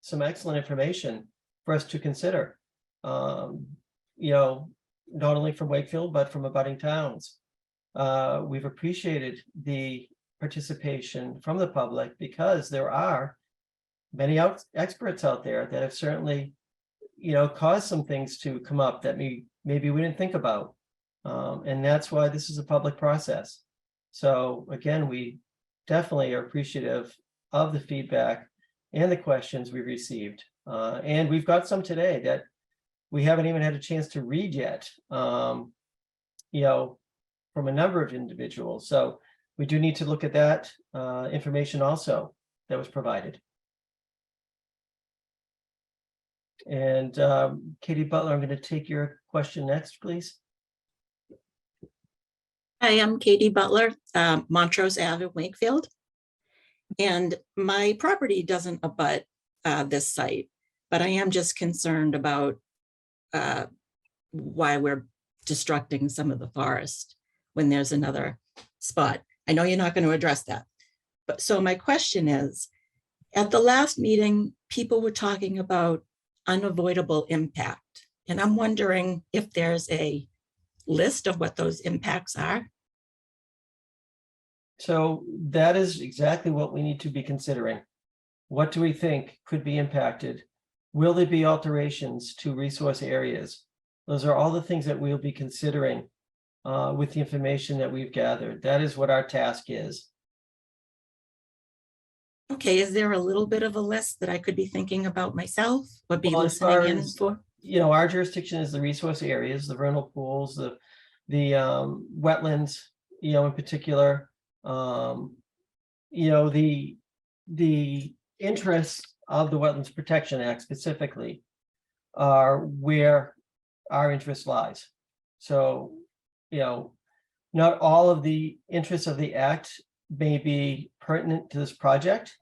some excellent information for us to consider. Not only from Wakefield, but from abutting towns. We've appreciated the participation from the public, because there are many experts out there that have certainly, caused some things to come up that maybe we didn't think about. And that's why this is a public process. So again, we definitely are appreciative of the feedback and the questions we've received. And we've got some today that we haven't even had a chance to read yet, from a number of individuals. So we do need to look at that information also that was provided. And Katie Butler, I'm going to take your question next, please. Hi, I'm Katie Butler, Montrose Ave, Wakefield. And my property doesn't abut this site, but I am just concerned about why we're destructing some of the forest when there's another spot. I know you're not going to address that. But so my question is, at the last meeting, people were talking about unavoidable impact. And I'm wondering if there's a list of what those impacts are. So that is exactly what we need to be considering. What do we think could be impacted? Will there be alterations to resource areas? Those are all the things that we'll be considering with the information that we've gathered. That is what our task is. Okay, is there a little bit of a list that I could be thinking about myself or be Well, as far listening in as, for? our jurisdiction is the resource areas, the vernal pools, the wetlands, in particular. The interests of the Wetlands Protection Act specifically are where our interest lies. So, not all of the interests of the act may be pertinent to this project,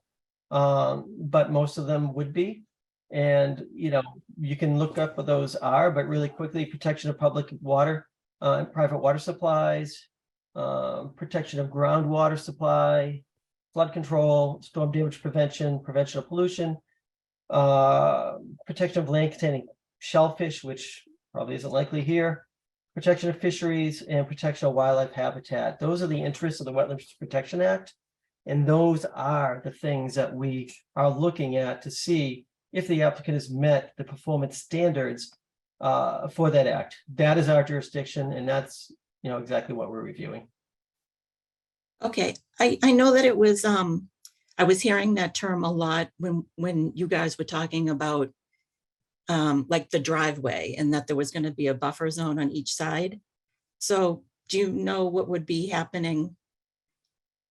but most of them would be. And, you can look up what those are, but really quickly, protection of public water and private water supplies, protection of groundwater supply, flood control, storm damage prevention, prevention of pollution, protection of land containing shellfish, which probably isn't likely here, protection of fisheries, and protection of wildlife habitat. Those are the interests of the Wetlands Protection Act. And those are the things that we are looking at to see if the applicant has met the performance standards for that act. That is our jurisdiction, and that's, exactly what we're reviewing. Okay, I know that it was, I was hearing that term a lot when you guys were talking about like the driveway and that there was going to be a buffer zone on each side. So do you know what would be happening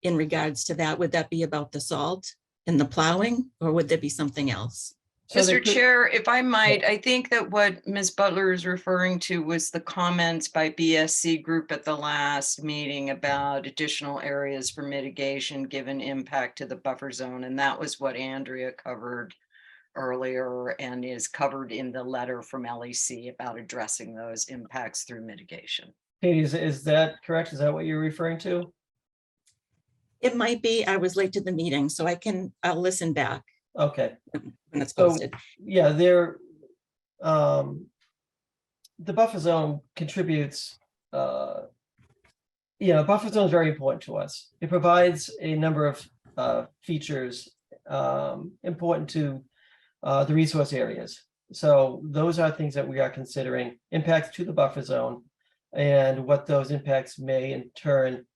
in regards to that? Would that be about the salt and the plowing, or would there be something else? Mr. Chair, if I might, I think that what Ms. Butler is referring to was the comments by BSC Group at the last meeting about additional areas for mitigation given impact to the buffer zone. And that was what Andrea covered earlier and is covered in the letter from LEC about addressing those impacts through mitigation. Katie, is that correct? Is that what you're referring to? It might be. I was late to the meeting, so I'll listen back. Okay. When it's So, posted. yeah, the buffer zone contributes, buffer zone is very important to us. It provides a number of features important to the resource areas. So those are things that we are considering, impacts to the buffer zone and what those impacts may in turn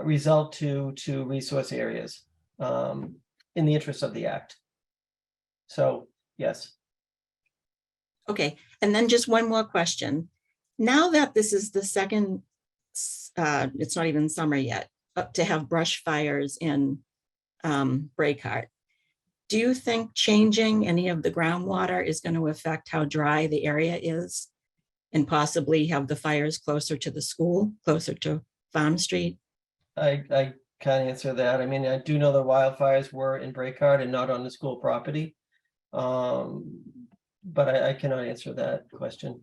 result to resource areas in the interest of the act. So, yes. Okay, and then just one more question. Now that this is the second, it's not even summer yet, to have brush fires in Braycart, do you think changing any of the groundwater is going to affect how dry the area is and possibly have the fires closer to the school, closer to Farm Street? I can't answer that. I mean, I do know the wildfires were in Braycart and not on the school property. But I cannot answer that question.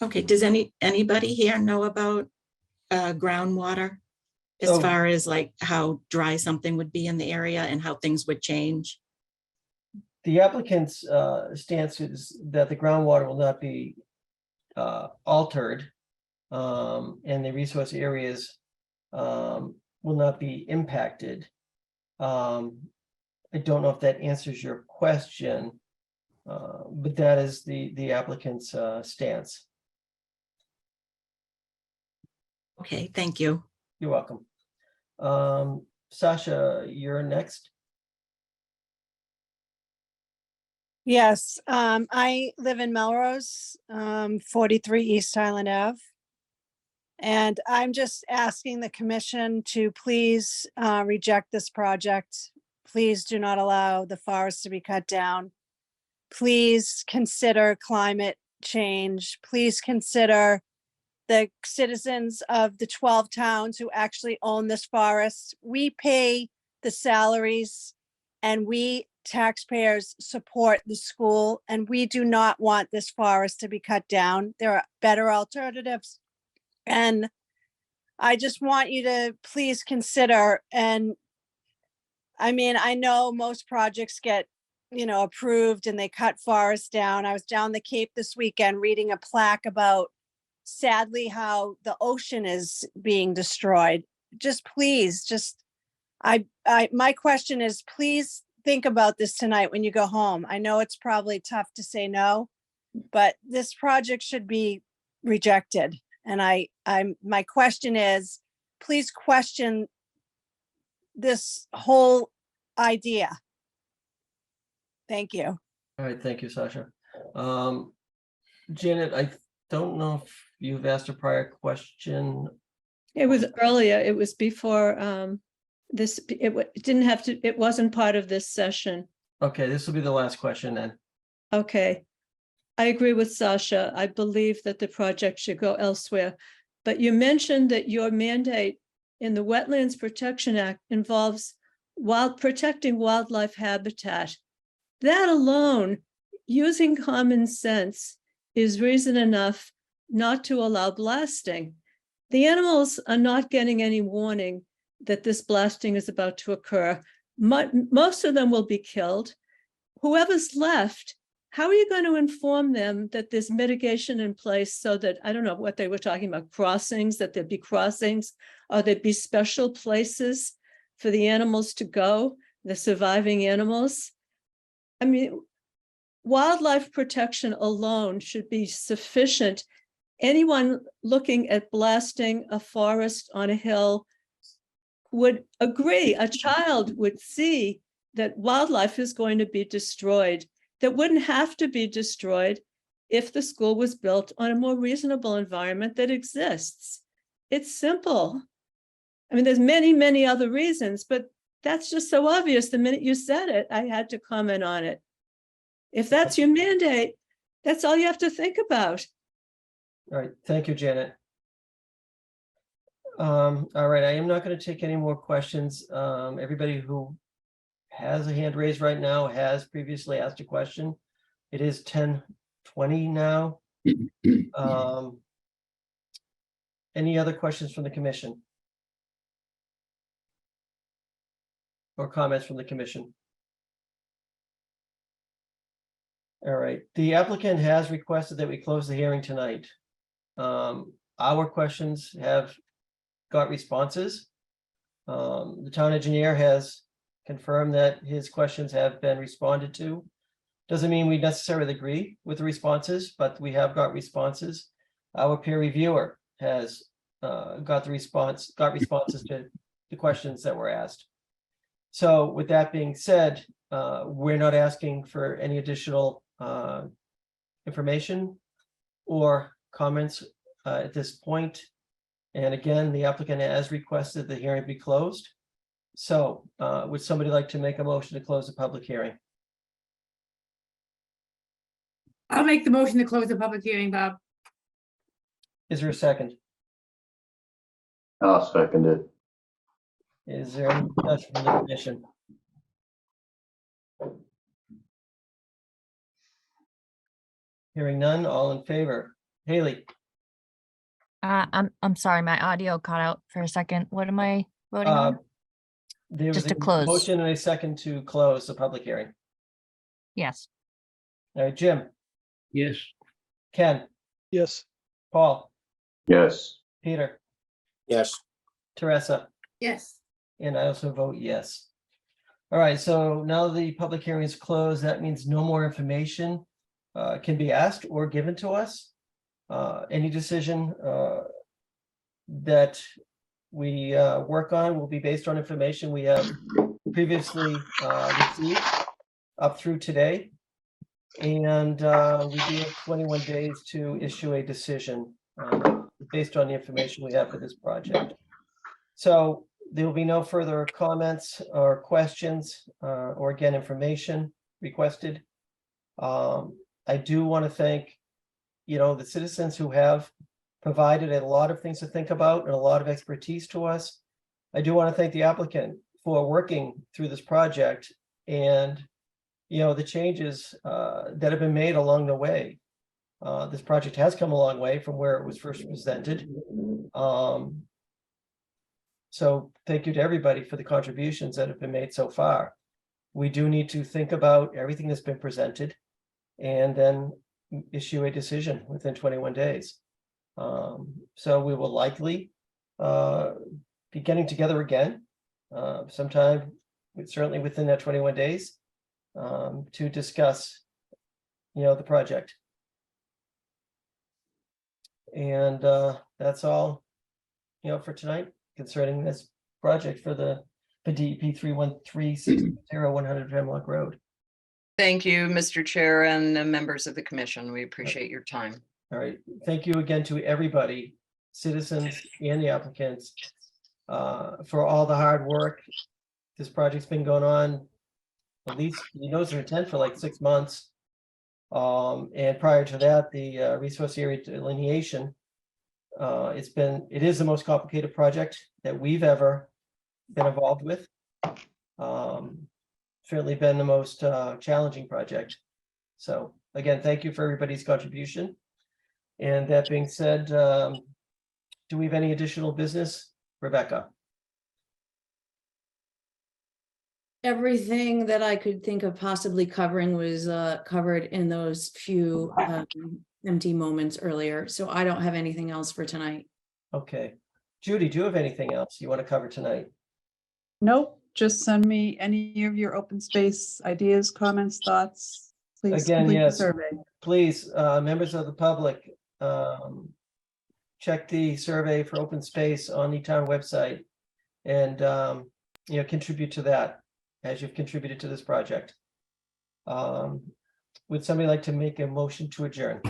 Okay, does anybody here know about groundwater? As Oh. far as like how dry something would be in the area and how things would change? The applicant's stance is that the groundwater will not be altered, and the resource areas will not be impacted. I don't know if that answers your question, but that is the applicant's stance. Okay, thank you. You're welcome. Sasha, you're next. Yes, I live in Melrose, 43 East Highland Ave. And I'm just asking the commission to please reject this project. Please do not allow the forest to be cut down. Please consider climate change. Please consider the citizens of the 12 towns who actually own this forest. We pay the salaries and we taxpayers support the school, and we do not want this forest to be cut down. There are better alternatives. And I just want you to please consider, and I mean, I know most projects get, approved and they cut forests down. I was down the Cape this weekend reading a plaque about sadly how the ocean is being destroyed. Just please, my question is, please think about this tonight when you go home. I know it's probably tough to say no, but this project should be rejected. And my question is, please question this whole idea. Thank you. All right, thank you, Sasha. Janet, I don't know if you've asked a prior question. It was earlier. It was before this. It didn't have to. It wasn't part of this session. Okay, this will be the last question then. Okay, I agree with Sasha. I believe that the project should go elsewhere. But you mentioned that your mandate in the Wetlands Protection Act involves protecting wildlife habitat. That alone, using common sense, is reason enough not to allow blasting. The animals are not getting any warning that this blasting is about to occur. Most of them will be killed. Whoever's left how are you going to inform them that there's mitigation in place so that, I don't know what they were talking about, crossings, that there'd be crossings, or there'd be special places for the animals to go, the surviving animals? I mean, wildlife protection alone should be sufficient. Anyone looking at blasting a forest on a hill would agree, a child would see that wildlife is going to be destroyed, that wouldn't have to be destroyed if the school was built on a more reasonable environment that exists. It's simple. I mean, there's many, many other reasons, but that's just so obvious. The minute you said it, I had to comment on it. If that's your mandate, that's all you have to think about. All right, thank you, Janet. All right, I am not going to take any more questions. Everybody who has a hand raised right now has previously asked a question. It is 10:20 now. Any other questions from the commission? Or comments from the commission? All right, the applicant has requested that we close the hearing tonight. Our questions have got responses. The town engineer has confirmed that his questions have been responded to. Doesn't mean we necessarily agree with the responses, but we have got responses. Our peer reviewer has got responses to the questions that were asked. So with that being said, we're not asking for any additional information or comments at this point. And again, the applicant has requested the hearing be closed. So would somebody like to make a motion to close the public hearing? I'll make the motion to close the public hearing, Bob. Is there a second? I'll second it. Is there any discussion from the commission? Hearing none, all in favor? Haley? I'm sorry, my audio cut out for a second. What am I voting on? There was Just to a close. motion and a second to close the public hearing. Yes. All right, Jim, Yes. Ken, Yes. Paul, Yes. Peter, Yes. Teresa, Yes. and I also vote yes. All right, so now the public hearing is closed. That means no more information can be asked or given to us. Any decision that we work on will be based on information we have previously received up through today. And we do have 21 days to issue a decision based on the information we have for this project. So there will be no further comments or questions or again, information requested. I do want to thank, the citizens who have provided a lot of things to think about and a lot of expertise to us. I do want to thank the applicant for working through this project and, the changes that have been made along the way. This project has come a long way from where it was first presented. So thank you to everybody for the contributions that have been made so far. We do need to think about everything that's been presented and then issue a decision within 21 days. So we will likely be getting together again sometime, certainly within that 21 days to discuss, the project. And that's all, for tonight concerning this project for the DEP 313-60100 Hemlock Road. Thank you, Mr. Chair and the members of the commission. We appreciate your time. All right, thank you again to everybody, citizens and the applicants, for all the hard work. This project's been going on, at least, their intent for like 6 months. And prior to that, the resource area delineation, it is the most complicated project that we've ever been involved with. Certainly been the most challenging project. So again, thank you for everybody's contribution. And that being said, do we have any additional business? Rebecca? everything that I could think of possibly covering was covered in those few empty moments earlier. So I don't have anything else for tonight. Okay. Judy, do you have anything else you want to cover tonight? Nope, just send me any of your open space ideas, comments, thoughts. Please Again, complete the yes. survey. Please, members of the public, check the survey for open space on the town website and, contribute to that as you've contributed to this project. Would somebody like to make a motion to adjourn?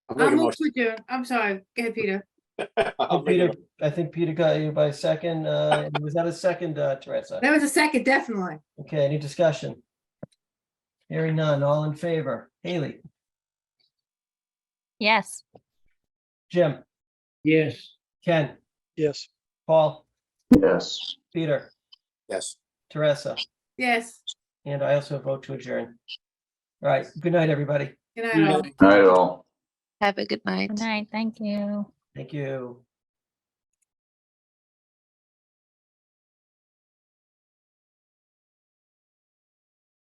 I'll make a I'll move motion. to adjourn. I'm sorry. Go ahead, Peter. I'll make a Peter, I think Peter got you by second. Was that a second, Teresa? That was a second, definitely. Okay, any discussion? Hearing none, all in favor. Haley, Yes. Jim, Yes. Ken, Yes. Paul, Yes. Peter, Yes. Teresa, Yes. and I also vote to adjourn. All right, good night, everybody. Good night, all. Night all. Have a good night. Good night. Thank you. Thank you.